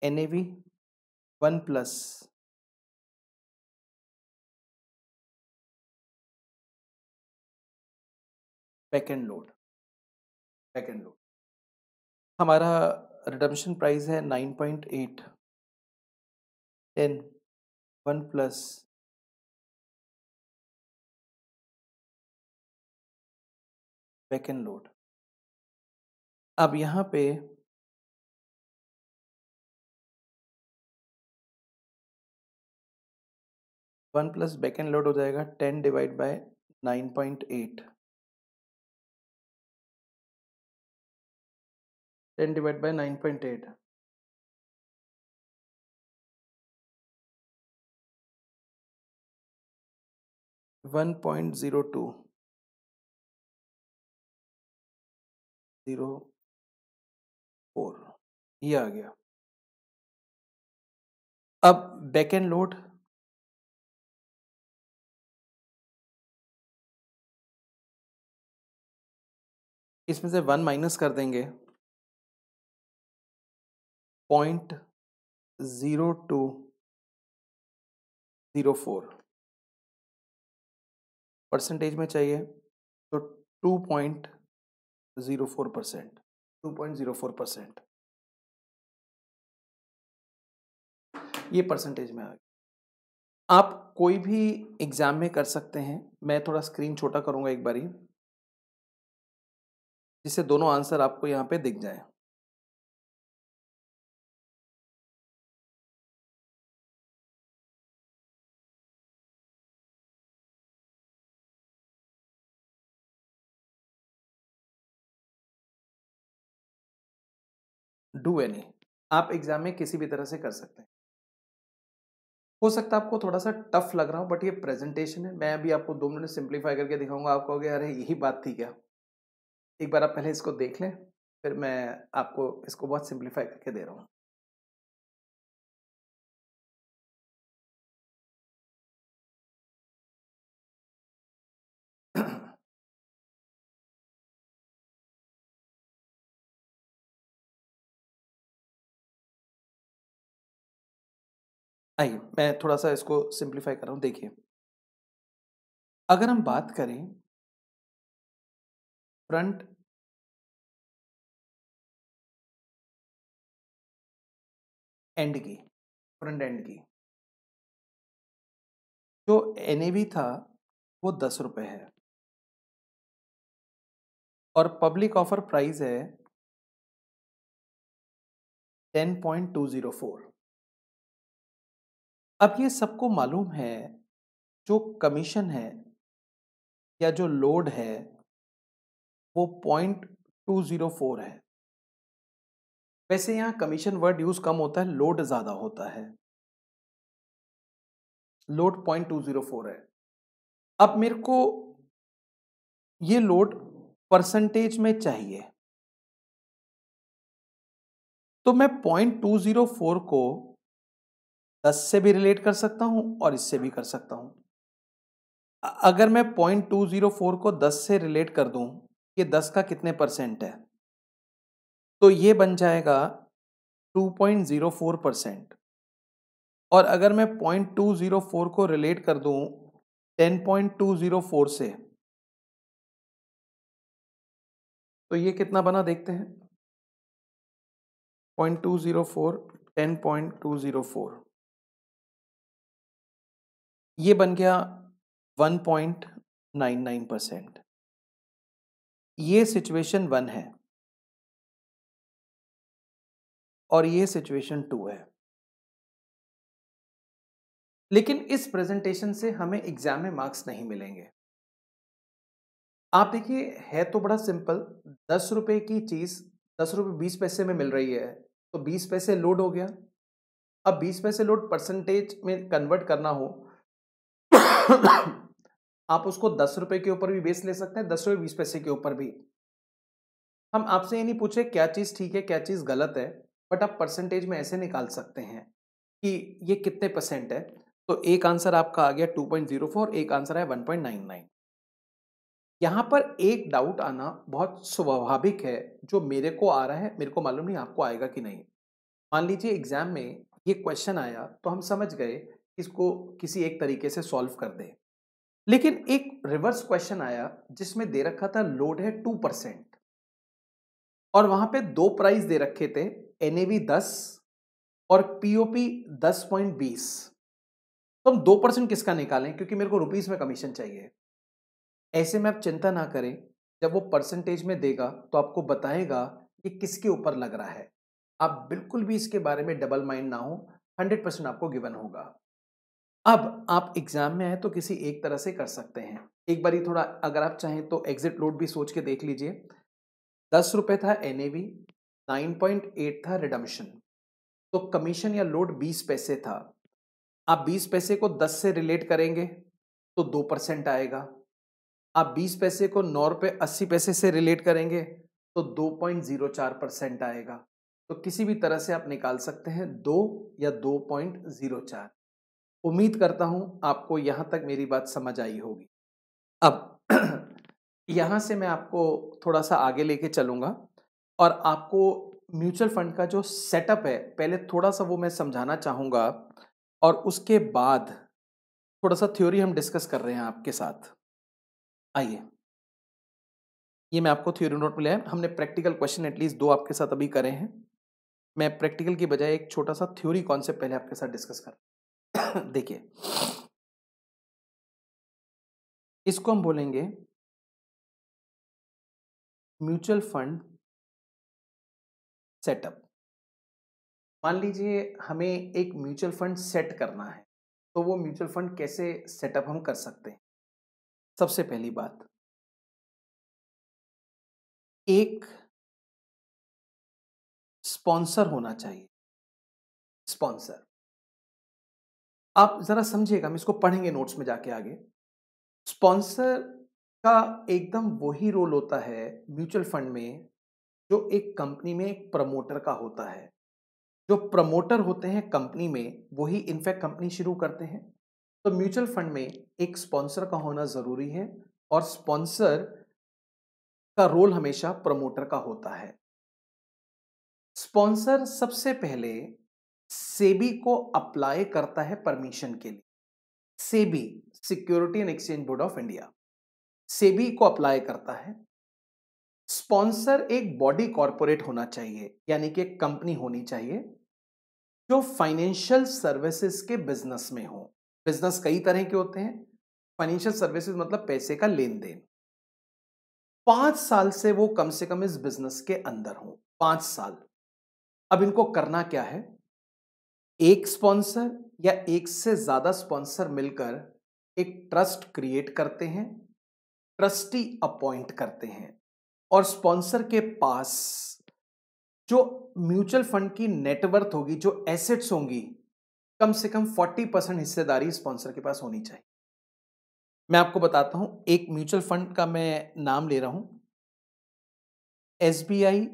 NAV 1 plus back and load, back and load हमारा रिडम्पशन प्राइस है 9.8, 10, 1 प्लस बैक एंड लोड। अब यहाँ पे one plus back and load हो जाएगा 10 डिवाइड बाय 9.8, 10 डिवाइड बाय 9.8, 1.02, 04, ये आ गया। अब बैक एंड लोड इसमें से 1 माइनस कर देंगे, 0.0204, परसेंटेज में चाहिए तो 2.04%, 2.04%, ये परसेंटेज में आ गया। आप कोई भी एग्जाम में कर सकते हैं, मैं थोड़ा स्क्रीन छोटा करूंगा एक बारी, जिससे दोनों आंसर आपको यहाँ पे दिख जाए। डू एनी, आप एग्जाम में किसी भी तरह से कर सकते हैं। हो सकता है आपको थोड़ा सा टफ लग रहा हो, बट ये प्रेजेंटेशन है, मैं अभी आपको 2 मिनट सिंप्लीफाई करके दिखाऊंगा, आप कहोगे अरे यही बात थी क्या। एक बार आप पहले इसको देख लें, फिर मैं आपको इसको बहुत सिंप्लीफाई करके दे रहा हूँ। आइए मैं थोड़ा सा इसको सिंप्लीफाई कर रहा हूँ। देखिए, अगर हम बात करें फ्रंट एंड की, फ्रंट एंड की जो NAV था वो 10 रुपए है और पब्लिक ऑफर प्राइस है 10.204। अब ये सबको मालूम है जो कमीशन है या जो लोड है वो 0.204 है। वैसे यहाँ कमीशन वर्ड यूज कम होता है, लोड ज्यादा होता है, लोड 0.204 है। अब मेरे को ये लोड परसेंटेज में चाहिए, तो मैं 0.204 को 10 से भी रिलेट कर सकता हूं और इससे भी कर सकता हूं। अगर मैं 0.204 को 10 से रिलेट कर दूं, ये 10 का कितने परसेंट है, तो ये बन जाएगा 2.04%। और अगर मैं 0.204 को रिलेट कर दूं 10.204 से, तो ये कितना बना देखते हैं। 0.204 10.204, ये बन गया 1.99%। ये सिचुएशन 1 है और ये सिचुएशन 2 है। लेकिन इस प्रेजेंटेशन से हमें एग्जाम में मार्क्स नहीं मिलेंगे। आप देखिए, है तो बड़ा सिंपल। 10 रुपए की चीज 10 रुपए 20 पैसे में मिल रही है, तो 20 पैसे लोड हो गया। अब 20 पैसे लोड परसेंटेज में कन्वर्ट करना हो आप उसको 10 रुपए के ऊपर भी बेस ले सकते हैं, 10 रुपए 20 पैसे के ऊपर भी। हम आपसे ये नहीं पूछे क्या चीज ठीक है क्या चीज गलत है, बट आप परसेंटेज में ऐसे निकाल सकते हैं कि ये कितने परसेंट है। तो एक आंसर आपका आ गया 2.04, एक आंसर है 1.99। यहां पर एक डाउट आना बहुत स्वाभाविक है, जो मेरे को आ रहा है, मेरे को मालूम नहीं आपको आएगा कि नहीं। मान लीजिए एग्जाम में ये क्वेश्चन आया तो हम समझ गए इसको किसी एक तरीके से सॉल्व कर दे। लेकिन एक रिवर्स क्वेश्चन आया जिसमें दे रखा था लोड है 2% और वहां पे दो प्राइस दे रखे थे, एनएवी 10 और पीओपी 10.20। तो हम 2% किसका निकालें, क्योंकि मेरे को रुपीस में कमीशन चाहिए। ऐसे में आप चिंता ना करें, जब वो परसेंटेज में देगा तो आपको बताएगा कि किसके ऊपर लग रहा है। आप बिल्कुल भी इसके बारे में डबल माइंड ना हो, 100% आपको गिवन होगा। अब आप एग्जाम में आए तो किसी एक तरह से कर सकते हैं। एक बारी थोड़ा अगर आप चाहें तो एग्जिट लोड भी सोच के देख लीजिए। 10 रुपए था एनएवी, 9.8 था रिडम्पशन, तो कमीशन या लोड 20 पैसे था। आप 20 पैसे को 10 से रिलेट करेंगे तो 2% आएगा। आप 20 पैसे को 9 रुपए 80 पैसे से रिलेट करेंगे तो 2.04% आएगा। तो किसी भी तरह से आप निकाल सकते हैं 2 या 2.04। उम्मीद करता हूं आपको यहां तक मेरी बात समझ आई होगी। अब यहां से मैं आपको थोड़ा सा आगे लेके चलूंगा और आपको म्यूचुअल फंड का जो सेटअप है पहले थोड़ा सा वो मैं समझाना चाहूंगा, और उसके बाद थोड़ा सा थ्योरी हम डिस्कस कर रहे हैं आपके साथ। आइए, ये मैं आपको थ्योरी नोट में लिया है। हमने प्रैक्टिकल क्वेश्चन एटलीस्ट 2 आपके साथ अभी करे हैं। मैं प्रैक्टिकल की बजाय एक छोटा सा थ्योरी कॉन्सेप्ट पहले आपके साथ डिस्कस कर देखिए, इसको हम बोलेंगे म्यूचुअल फंड सेटअप। मान लीजिए हमें एक म्यूचुअल फंड सेट करना है, तो वो म्यूचुअल फंड कैसे सेटअप हम कर सकते हैं। सबसे पहली बात, एक स्पॉन्सर होना चाहिए। स्पॉन्सर, आप जरा समझिएगा, हम इसको पढ़ेंगे नोट्स में जाके आगे। स्पॉन्सर का एकदम वही रोल होता है म्यूचुअल फंड में जो एक कंपनी में एक प्रमोटर का होता है। जो प्रमोटर होते हैं कंपनी में वही इनफैक्ट कंपनी शुरू करते हैं। तो म्यूचुअल फंड में एक स्पॉन्सर का होना जरूरी है और स्पॉन्सर का रोल हमेशा प्रमोटर का होता है। स्पॉन्सर सबसे पहले सेबी को अप्लाई करता है परमिशन के लिए। SEBI, security and exchange board of India, SEBI को अप्लाई करता है। स्पॉन्सर एक बॉडी कॉर्पोरेट होना चाहिए, यानी कि एक कंपनी होनी चाहिए जो फाइनेंशियल सर्विसेज के बिजनेस में हो। बिजनेस कई तरह के होते हैं, फाइनेंशियल सर्विसेज मतलब पैसे का लेन देन। 5 साल से वो कम से कम इस बिजनेस के अंदर हो, 5 साल। अब इनको करना क्या है, एक स्पॉन्सर या एक से ज्यादा स्पॉन्सर मिलकर एक ट्रस्ट क्रिएट करते हैं, ट्रस्टी अपॉइंट करते हैं, और स्पॉन्सर के पास जो म्यूचुअल फंड की नेटवर्थ होगी, जो एसेट्स होंगी, कम से कम 40% हिस्सेदारी स्पॉन्सर के पास होनी चाहिए। मैं आपको बताता हूं, एक म्यूचुअल फंड का मैं नाम ले रहा हूं, एसबीआई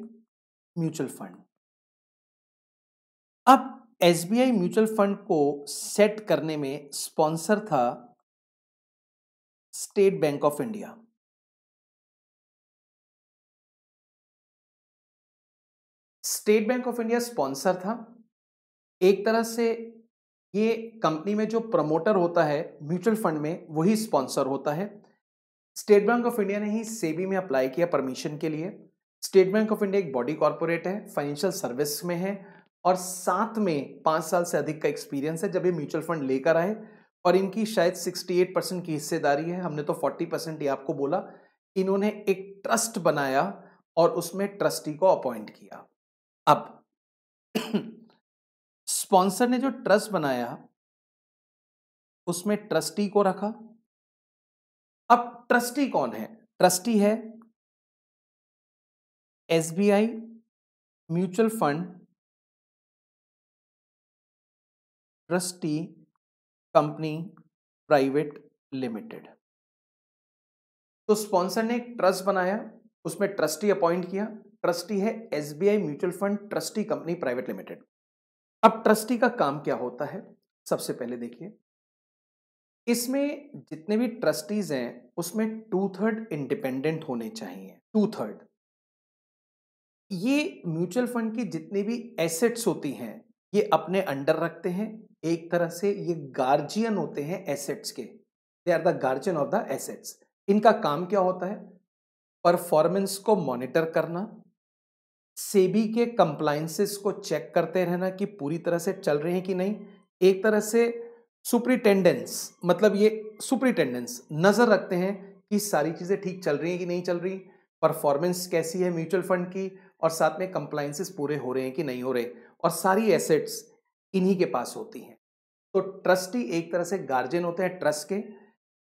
म्यूचुअल फंड। अब एसबीआई म्यूचुअल फंड को सेट करने में स्पॉन्सर था state bank of India. State bank of India sponsor था। एक तरह से ये कंपनी में जो प्रमोटर होता है म्यूचुअल फंड में, वही स्पॉन्सर होता है। स्टेट बैंक ऑफ इंडिया ने ही सेबी में अप्लाई किया परमिशन के लिए। स्टेट बैंक ऑफ इंडिया एक बॉडी कॉर्पोरेट है, फाइनेंशियल सर्विस में है, और साथ में 5 साल से अधिक का एक्सपीरियंस है जब ये म्यूचुअल फंड लेकर आए। और इनकी शायद 68% की हिस्सेदारी है, हमने तो 40% ही आपको बोला। इन्होंने एक ट्रस्ट बनाया और उसमें ट्रस्टी को अपॉइंट किया। अब स्पॉन्सर ने जो ट्रस्ट बनाया उसमें ट्रस्टी को रखा। अब ट्रस्टी कौन है? ट्रस्टी है SBI mutual fund trustee company private limited. तो स्पॉन्सर ने एक ट्रस्ट बनाया, उसमें ट्रस्टी अपॉइंट किया। ट्रस्टी है SBI mutual fund trustee company private limited. अब ट्रस्टी का काम क्या होता है? सबसे पहले देखिए, इसमें जितने भी ट्रस्टीज हैं उसमें 2/3 इंडिपेंडेंट होने चाहिए। 2/3 ये म्यूचुअल फंड की जितनी भी एसेट्स होती हैं ये अपने अंडर रखते हैं। एक तरह से ये गार्जियन होते हैं एसेट्स के। They are the guardian of the assets. इनका काम क्या होता है? परफॉर्मेंस को मॉनिटर करना, सेबी के कंप्लायंसेस को चेक करते रहना कि पूरी तरह से चल रहे हैं कि नहीं। एक तरह से सुपरिटेंडेंस, मतलब ये सुपरिटेंडेंस नजर रखते हैं कि सारी चीजें ठीक चल रही हैं कि नहीं चल रही, परफॉर्मेंस कैसी है म्यूचुअल फंड की, और साथ में कंप्लायंसेस पूरे हो रहे हैं कि नहीं हो रहे। और सारी एसेट्स इन्हीं के पास होती हैं। तो ट्रस्टी एक तरह से गार्जियन होते हैं ट्रस्ट के।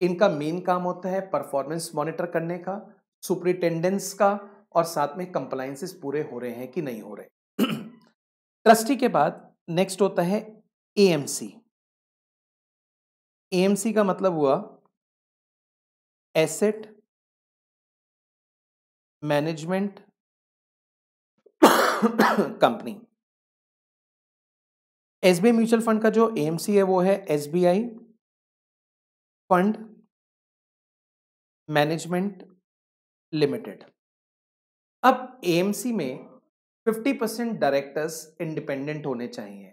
इनका मेन काम होता है परफॉर्मेंस मॉनिटर करने का, सुपरिटेंडेंस का, और साथ में कंप्लायंसेस पूरे हो रहे हैं कि नहीं हो रहे। ट्रस्टी के बाद नेक्स्ट होता है एएमसी। एएमसी का मतलब हुआ asset management company. SBI mutual fund का जो एएमसी है वो है एसबीआई फंड मैनेजमेंट लिमिटेड। अब एएमसी में 50% डायरेक्टर्स इंडिपेंडेंट होने चाहिए।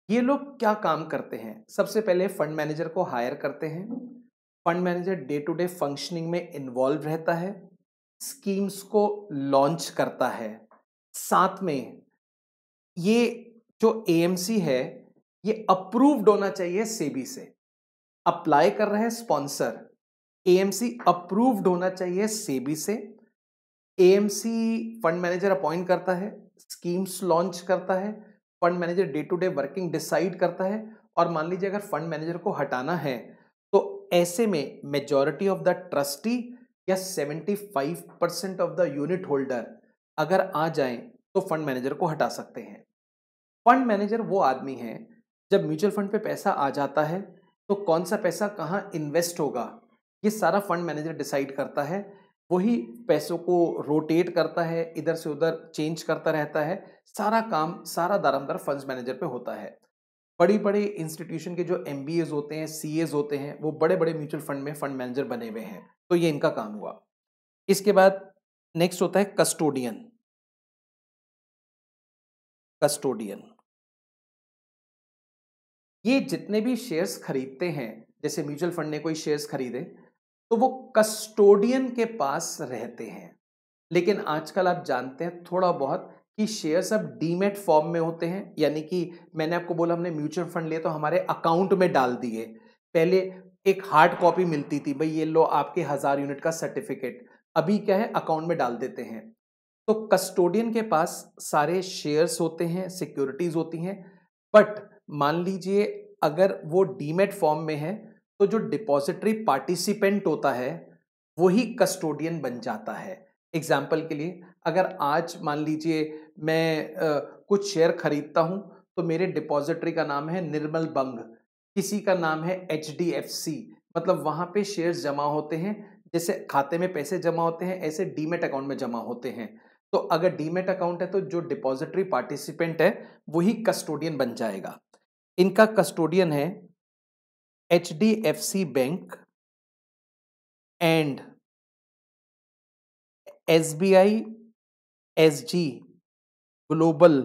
ये लोग क्या काम करते हैं? सबसे पहले फंड मैनेजर को हायर करते हैं। Fund manager day to day functioning में इन्वॉल्व रहता है, स्कीम्स को लॉन्च करता है। साथ में ये जो एएमसी है ये अप्रूव्ड होना चाहिए सेबी से। अप्लाई कर रहे हैं स्पॉन्सर, एएमसी अप्रूव्ड होना चाहिए सेबी से। एएमसी फंड मैनेजर अपॉइंट करता है, स्कीम्स लॉन्च करता है, fund manager day to day working decide करता है। और मान लीजिए अगर फंड मैनेजर को हटाना है तो ऐसे में मेजॉरिटी ऑफ द ट्रस्टी या 75% ऑफ द यूनिट होल्डर अगर आ जाएं तो फंड मैनेजर को हटा सकते हैं। फंड मैनेजर वो आदमी है, जब म्यूचुअल फंड पे पैसा आ जाता है तो कौन सा पैसा कहाँ इन्वेस्ट होगा ये सारा फंड मैनेजर डिसाइड करता है। वही पैसों को रोटेट करता है, इधर से उधर चेंज करता रहता है। सारा काम, सारा दारोमदार फंड्स मैनेजर पे होता है। बड़ी बड़े इंस्टीट्यूशन के जो एमबीएज होते हैं, सीएज होते हैं, वो बड़े बड़े म्यूचुअल फंड में फंड मैनेजर बने हुए हैं। तो ये इनका काम हुआ। इसके बाद नेक्स्ट होता है कस्टोडियन। कस्टोडियन ये जितने भी शेयर्स खरीदते हैं, जैसे म्यूचुअल फंड ने कोई शेयर्स खरीदे तो वो कस्टोडियन के पास रहते हैं। लेकिन आजकल आप जानते हैं थोड़ा बहुत कि शेयर्स अब डीमेट फॉर्म में होते हैं, यानी कि मैंने आपको बोला हमने म्यूचुअल फंड लिए तो हमारे अकाउंट में डाल दिए। पहले एक हार्ड कॉपी मिलती थी, भाई ये लो आपके 1000 यूनिट का सर्टिफिकेट। अभी क्या है, अकाउंट में डाल देते हैं। तो कस्टोडियन के पास सारे शेयर्स होते हैं, सिक्योरिटीज होती हैं। बट मान लीजिए अगर वो डीमेट फॉर्म में है तो जो डिपॉजिटरी पार्टिसिपेंट होता है वही कस्टोडियन बन जाता है। एग्जाम्पल के लिए अगर आज मान लीजिए मैं कुछ शेयर खरीदता हूं तो मेरे डिपॉजिटरी का नाम है निर्मल बंग, किसी का नाम है एचडीएफसी, मतलब वहां पे शेयर्स जमा होते हैं। जैसे खाते में पैसे जमा होते हैं ऐसे डीमेट अकाउंट में जमा होते हैं। तो अगर डीमेट अकाउंट है तो जो डिपॉजिटरी पार्टिसिपेंट है वही कस्टोडियन बन जाएगा। इनका कस्टोडियन है HDFC bank and SBI SG global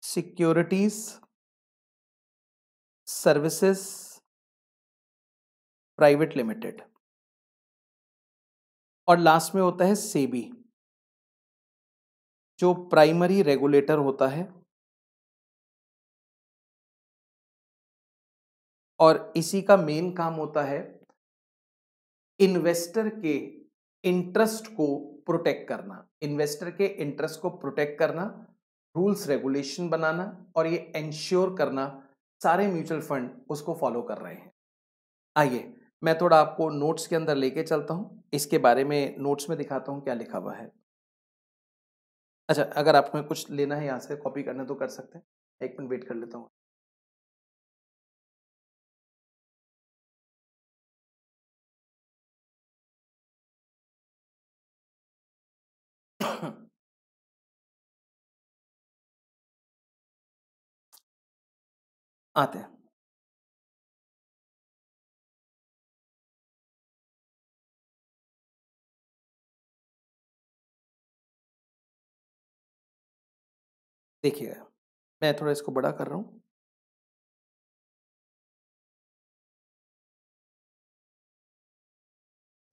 securities services private limited, और लास्ट में होता है सेबी, जो प्राइमरी रेगुलेटर होता है, और इसी का मेन काम होता है इन्वेस्टर के इंटरेस्ट को प्रोटेक्ट करना, इन्वेस्टर के इंटरेस्ट को प्रोटेक्ट करना, रूल्स रेगुलेशन बनाना, और ये इंश्योर करना सारे म्यूचुअल फंड उसको फॉलो कर रहे हैं। आइए मैं थोड़ा आपको नोट्स के अंदर लेके चलता हूं, इसके बारे में नोट्स में दिखाता हूं क्या लिखा हुआ है। अच्छा, अगर आपको कुछ लेना है यहाँ से कॉपी करना तो कर सकते हैं, एक मिनट वेट कर लेता हूँ। आते हैं। देखिएगा, मैं थोड़ा इसको बड़ा कर रहा हूं।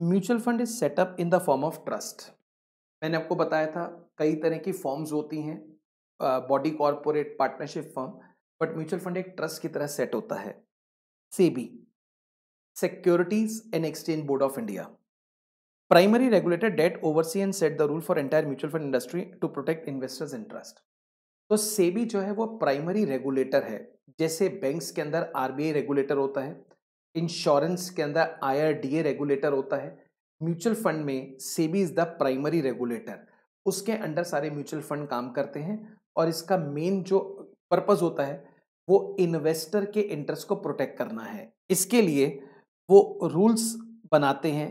Mutual fund is setup in the form of trust. मैंने आपको बताया था कई तरह की फॉर्म्स होती हैं, body corporate partnership firm, but mutual fund एक ट्रस्ट की तरह सेट होता है। SEBI, securities and exchange board of India, primary regulator that oversee and set the rule for entire mutual fund industry to protect investors interest. तो SEBI जो है वो primary regulator है, जैसे बैंक्स के अंदर आरबीआई रेगुलेटर होता है, इंश्योरेंस के अंदर IRDA रेगुलेटर होता है, म्यूचुअल फंड में SEBI is the primary regulator. उसके अंडर सारे म्यूचुअल फंड काम करते हैं, और इसका मेन जो पर्पस होता है वो इन्वेस्टर के इंटरेस्ट को प्रोटेक्ट करना है। इसके लिए वो रूल्स बनाते हैं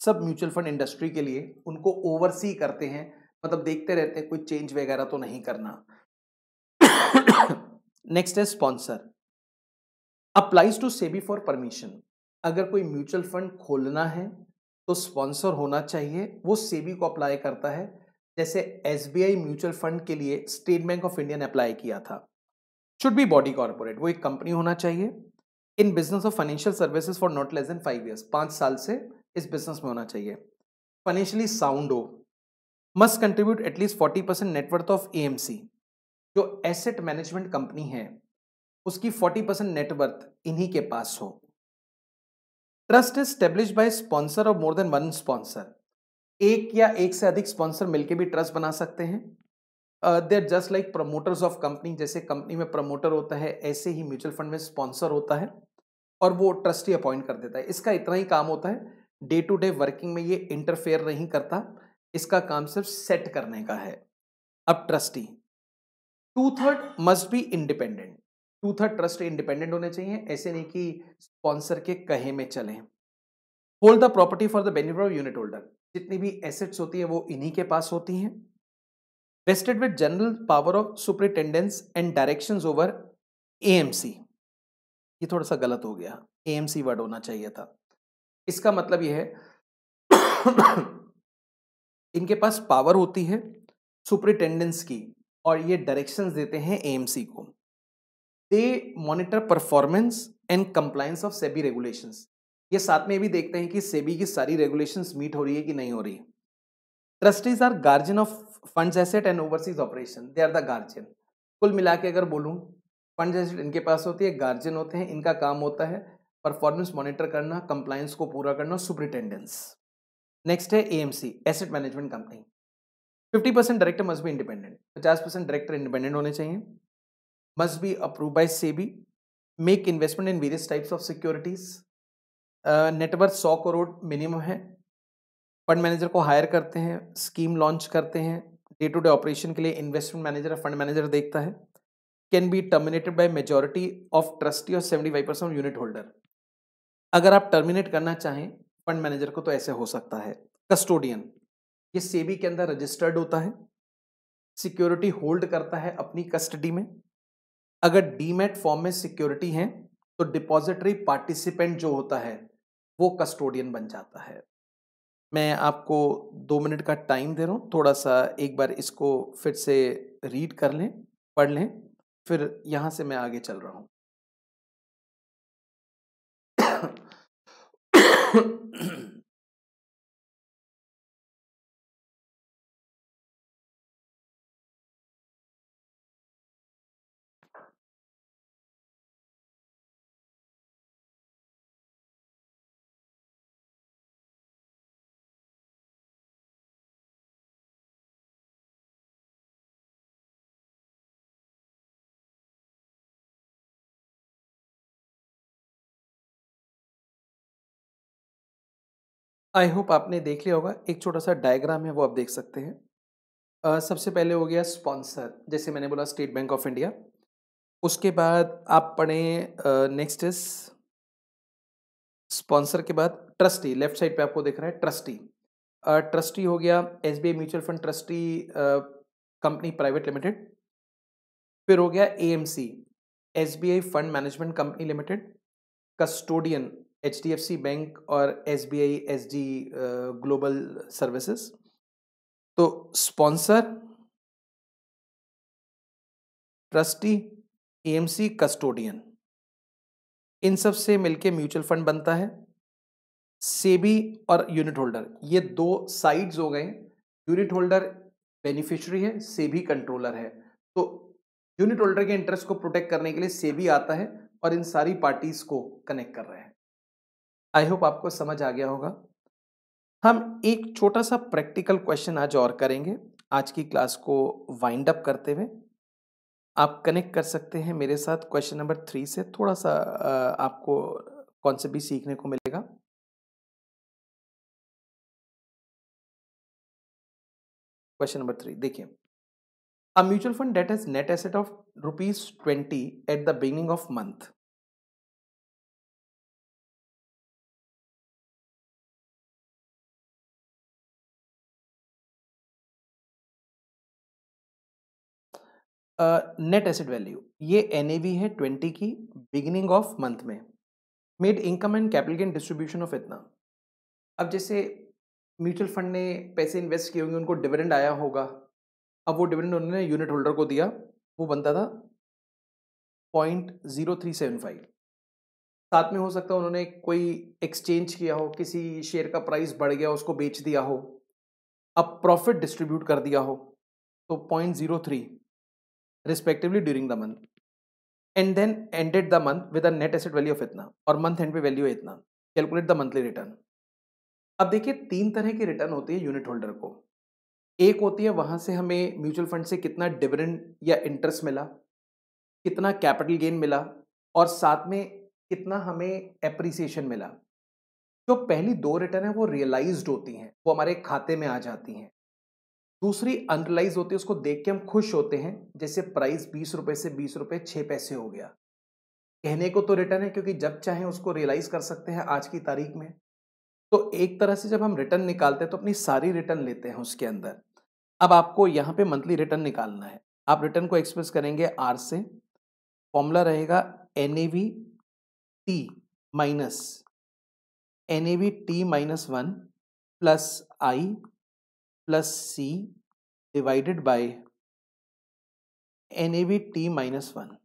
सब म्यूचुअल फंड इंडस्ट्री के लिए, उनको ओवरसी करते हैं, मतलब देखते रहते हैं कोई चेंज वगैरह तो नहीं करना। नेक्स्ट है sponsor, applies to SEBI for permission. अगर कोई म्यूचुअल फंड खोलना है तो स्पॉन्सर होना चाहिए, वो सेबी को अप्लाई करता है। जैसे SBI म्यूचुअल फंड के लिए स्टेट बैंक ऑफ इंडिया ने अप्लाई किया था। शुड बी बॉडी कॉर्पोरेट, वो एक कंपनी होना चाहिए। In business of financial services for not less than 5 years, 5 साल से इस बिजनेस में होना चाहिए। फाइनेंशियली साउंड हो, must contribute at least 40% net worth of AMC, जो एसेट मैनेजमेंट कंपनी है उसकी 40% नेटवर्थ इन्हीं के पास हो। Trust is establish by sponsor और मोर देन वन स्पॉन्सर, एक या एक से अधिक स्पॉन्सर मिलकर भी ट्रस्ट बना सकते हैं। They are just like promoters of company, जैसे कंपनी में प्रमोटर होता है ऐसे ही म्यूचुअल फंड में स्पॉन्सर होता है, और वो ट्रस्टी अपॉइंट कर देता है। इसका इतना ही काम होता है, डे टू डे वर्किंग में ये इंटरफेयर नहीं करता, इसका काम सिर्फ सेट करने का है। अब trustee, 2/3 must be independent, 2/3 trust independent होने चाहिए, ऐसे नहीं कि स्पॉन्सर के कहे में चलें। Hold the property for the benefit of unit holder, जितनी भी एसेट्स होती है वो इन्हीं के पास होती हैं। Wasted with general power of superintendence and directions over AMC, ये थोड़ा सा गलत हो गया, AMC वर्ड होना चाहिए था। इसका मतलब ये है इनके पास पावर होती है सुपरिटेंडेंस की, और ये डायरेक्शंस देते हैं AMC को। They monitor performance and compliance of SEBI regulations, ये साथ में भी देखते हैं कि सेबी की सारी रेगुलेशंस मीट हो रही है कि नहीं हो रही। Trustees are guardian of funds asset and overseas operation, they are the guardian. कुल मिला के अगर बोलूं, फंड्स एसेट इनके पास होती है, गार्जियन होते हैं, इनका काम होता है परफॉर्मेंस मॉनिटर करना, कंप्लायंस को पूरा करना, सुपरिटेंडेंस। नेक्स्ट है AMC, asset management company. 50% director must be independent, 50% director independent होने चाहिए। Must be approve by SEBI, make investment in various types of securities, net worth 100 crore minimum है। फंड मैनेजर को hire करते हैं, स्कीम लॉन्च करते हैं, day to day operation के लिए इन्वेस्टमेंट मैनेजर फंड मैनेजर देखता है। Can be terminated by majority of trustee और 75% ऑफ यूनिट होल्डर। अगर आप टर्मिनेट करना चाहें फंड मैनेजर को तो ऐसे हो सकता है। कस्टोडियन, ये सेबी के अंदर रजिस्टर्ड होता है, सिक्योरिटी होल्ड करता है अपनी कस्टडी में। अगर डीमैट फॉर्म में सिक्योरिटी है तो डिपॉजिटरी पार्टिसिपेंट जो होता है वो कस्टोडियन बन जाता है। मैं आपको 2 मिनट का टाइम दे रहा हूँ, थोड़ा-सा एक बार इसको फिर से रीड कर लें, पढ़ लें, फिर यहाँ से मैं आगे चल रहा हूँ। आई होप आपने देख लिया होगा, एक छोटा-सा डायग्राम है वो आप देख सकते हैं। सबसे पहले हो गया स्पॉन्सर, जैसे मैंने बोला स्टेट बैंक ऑफ इंडिया। उसके बाद आप पढ़ें नेक्स्ट इज़ स्पॉन्सर के बाद ट्रस्टी, लेफ्ट साइड पे आपको दिख रहा है ट्रस्टी। ट्रस्टी हो गया SBI mutual fund trustee company private limited. फिर हो गया AMC, SBI fund management company limited. Custodian HDFC bank और एसबीआई एसडी ग्लोबल सर्विसेज। तो स्पॉन्सर, ट्रस्टी, एएमसी, कस्टोडियन, इन सब से मिलके म्यूचुअल फंड बनता है। सेबी और यूनिट होल्डर, ये दो साइड्स हो गए। यूनिट होल्डर बेनिफिशियरी है, सेबी कंट्रोलर है। तो यूनिट होल्डर के इंटरेस्ट को प्रोटेक्ट करने के लिए सेबी आता है और इन सारी पार्टीज को कनेक्ट कर रहे हैं। आई होप आपको समझ आ गया होगा। हम एक छोटा सा प्रैक्टिकल क्वेश्चन आज और करेंगे, आज की क्लास को वाइंड अप करते हुए। आप कनेक्ट कर सकते हैं मेरे साथ क्वेश्चन नंबर 3 से, थोड़ा सा आपको कॉन्सेप्ट भी सीखने को मिलेगा। क्वेश्चन नंबर 3 देखिए, a mutual fund that has net asset of ₹20 at the beginning of month. Net asset value, ये एनएवी है 20 की, बिगिनिंग ऑफ मंथ में। Made income and capital gain distribution of इतना। अब जैसे म्यूचुअल फंड ने पैसे इन्वेस्ट किए होंगे, उनको डिविडेंड आया होगा। अब वो डिविडेंड उन्होंने यूनिट होल्डर को दिया, वो बनता था 0.0375। साथ में हो सकता है उन्होंने कोई एक्सचेंज किया हो, किसी शेयर का प्राइस बढ़ गया, उसको बेच दिया हो, अब प्रॉफिट डिस्ट्रीब्यूट कर दिया हो, तो 0.03 respectively during the month, and then ended the month with a net asset value of इतना, और मंथ एंड पे वैल्यू है इतना। Calculate the monthly return. अब देखिए, 3 तरह की रिटर्न होती है यूनिट होल्डर को। एक होती है वहां से हमें म्यूचुअल फंड से कितना डिविडेंड या इंटरेस्ट मिला, कितना कैपिटल गेन मिला, और साथ में कितना हमें एप्रिसिएशन मिला। जो पहली 2 रिटर्न है वो रियलाइज्ड होती हैं, वो हमारे खाते में आ जाती हैं। दूसरी अनरियलाइज होती है, उसको देख के हम खुश होते हैं, जैसे प्राइस ₹20 से ₹20 6 पैसे हो गया। कहने को तो रिटर्न है, क्योंकि जब चाहे उसको रियलाइज कर सकते हैं आज की तारीख में। तो एक तरह से जब हम रिटर्न निकालते हैं तो अपनी सारी रिटर्न लेते हैं उसके अंदर। अब आपको यहाँ पे मंथली रिटर्न निकालना है। आप रिटर्न को एक्सप्रेस करेंगे आर से। फॉर्मूला रहेगा NAV T minus NAV T minus 1 plus I plus C divided by NAV T minus 1।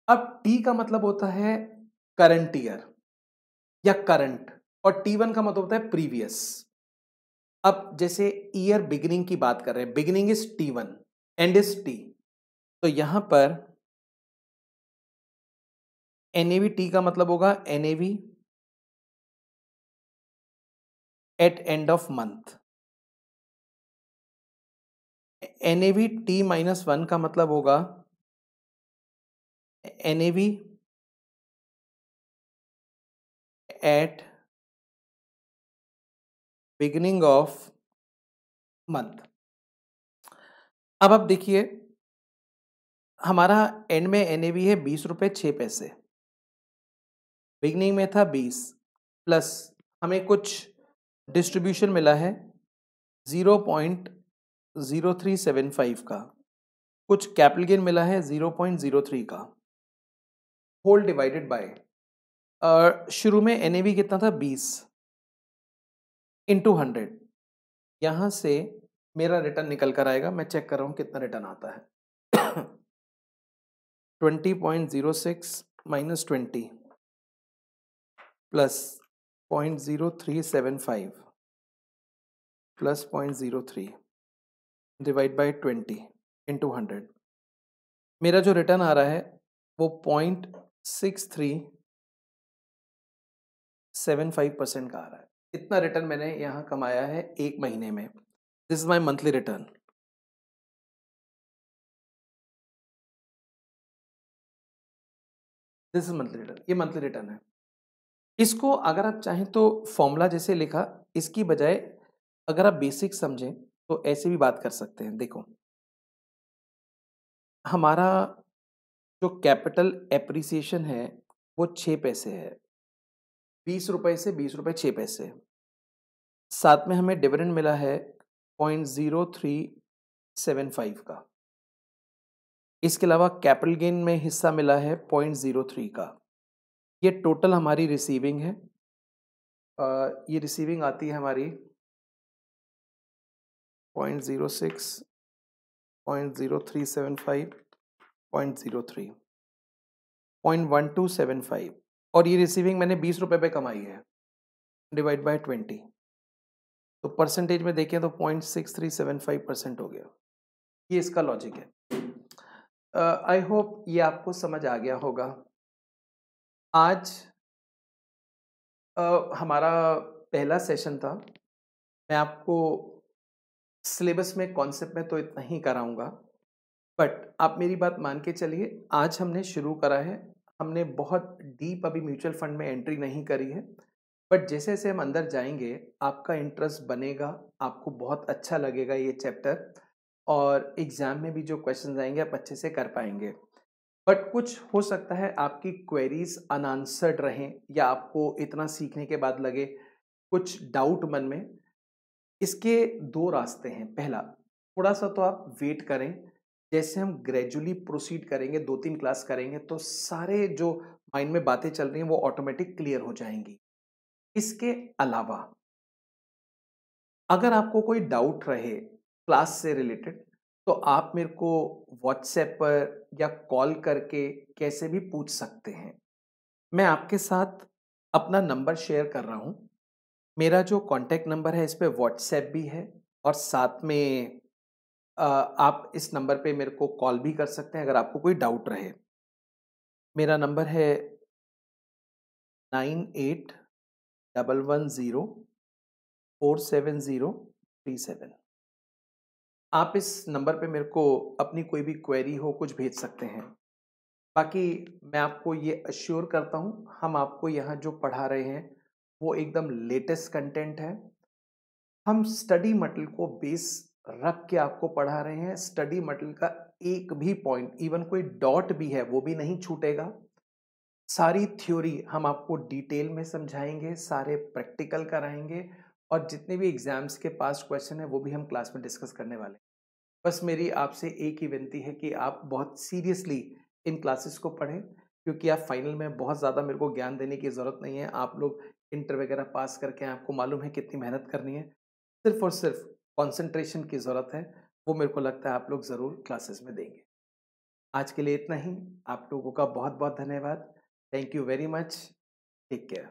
अब टी का मतलब होता है करंट ईयर या करंट, और टी1 का मतलब होता है प्रीवियस। अब जैसे ईयर बिगिनिंग की बात कर रहे हैं, बिगिनिंग इज टी1, एंड इज टी, तो यहां पर एनएवी टी का मतलब होगा NAV at end of month. NAV T minus 1 का मतलब होगा NAV at beginning of month. अब आप देखिए, हमारा एंड में एनएवी है ₹20 6 पैसे, बिगिनिंग में था 20, प्लस हमें कुछ डिस्ट्रीब्यूशन मिला है 0.0375 का, कुछ कैपिटल गेन मिला है 0.03 का, होल डिवाइडेड बाय शुरू में NAV कितना था 20 इंटू 100, यहाँ से मेरा रिटर्न निकल कर आएगा। मैं चेक कर रहा हूँ कितना रिटर्न आता है। 20.06 minus 20 plus 0.0375 plus 0.03 divide by 20 into 100, मेरा जो रिटर्न आ रहा है वो 0.6375% का आ रहा है। इतना रिटर्न मैंने यहाँ कमाया है एक महीने में। This is my monthly return. This is monthly return, ये मंथली रिटर्न है। इसको अगर आप चाहें तो फॉर्मूला जैसे लिखा, इसकी बजाय अगर आप बेसिक समझें तो ऐसे भी बात कर सकते हैं। देखो, हमारा जो कैपिटल एप्रिसिएशन है वो 6 पैसे है, 20 रुपए से 20 रुपए 6 पैसे। साथ में हमें डिविडेंड मिला है 0.0375 का। इसके अलावा कैपिटल गेन में हिस्सा मिला है 0.03 का। ये टोटल हमारी रिसीविंग है। ये रिसीविंग आती है हमारी 0.06, 0.0375, 0.03, 0.1275, और ये रिसीविंग मैंने 20 रुपए पे कमाई है, डिवाइड बाय 20, तो परसेंटेज में देखें तो 0.6375% हो गया। ये इसका लॉजिक है। आई होप ये आपको समझ आ गया होगा। आज हमारा पहला सेशन था। मैं आपको सिलेबस में कॉन्सेप्ट में तो इतना ही कराऊंगा, बट आप मेरी बात मान के चलिए, आज हमने शुरू करा है। हमने बहुत डीप अभी म्यूचुअल फंड में एंट्री नहीं करी है, बट जैसे जैसे हम अंदर जाएंगे आपका इंटरेस्ट बनेगा, आपको बहुत अच्छा लगेगा ये चैप्टर, और एग्जाम में भी जो क्वेश्चन आएंगे आप अच्छे से कर पाएंगे। बट कुछ हो सकता है आपकी क्वेरीज अनआंसर्ड रहें, या आपको इतना सीखने के बाद लगे कुछ डाउट मन में। इसके दो रास्ते हैं। पहला, थोड़ा सा तो आप वेट करें, जैसे हम ग्रेजुअली प्रोसीड करेंगे, 2-3 क्लास करेंगे तो सारे जो माइंड में बातें चल रही हैं वो ऑटोमेटिक क्लियर हो जाएंगी। इसके अलावा अगर आपको कोई डाउट रहे क्लास से रिलेटेड, तो आप मेरे को व्हाट्सएप पर या कॉल करके कैसे भी पूछ सकते हैं। मैं आपके साथ अपना नंबर शेयर कर रहा हूं। मेरा जो कॉन्टैक्ट नंबर है इस पे व्हाट्सएप भी है, और साथ में आप इस नंबर पे मेरे को कॉल भी कर सकते हैं अगर आपको कोई डाउट रहे। मेरा नंबर है 9811047037। आप इस नंबर पे मेरे को अपनी कोई भी क्वेरी हो कुछ भेज सकते हैं। बाकी मैं आपको ये अश्योर करता हूँ, हम आपको यहाँ जो पढ़ा रहे हैं वो एकदम लेटेस्ट कंटेंट है। हम स्टडी मटेरियल को बेस रख के आपको पढ़ा रहे हैं। स्टडी मटेरियल का एक भी पॉइंट, इवन कोई डॉट भी है वो भी नहीं छूटेगा। सारी थ्योरी हम आपको डिटेल में समझाएंगे, सारे प्रैक्टिकल कराएंगे, और जितने भी एग्जाम्स के पास्ट क्वेश्चन है वो भी हम क्लास में डिस्कस करने वाले हैं। बस मेरी आपसे एक ही विनती है कि आप बहुत सीरियसली इन क्लासेस को पढ़ें, क्योंकि आप फाइनल में बहुत ज़्यादा मेरे को ज्ञान देने की ज़रूरत नहीं है। आप लोग इंटर वगैरह पास करके आपको मालूम है कितनी मेहनत करनी है। सिर्फ और सिर्फ कंसंट्रेशन की ज़रूरत है, वो मेरे को लगता है आप लोग ज़रूर क्लासेस में देंगे। आज के लिए इतना ही। आप लोगों का बहुत बहुत धन्यवाद। Thank you very much. Take care.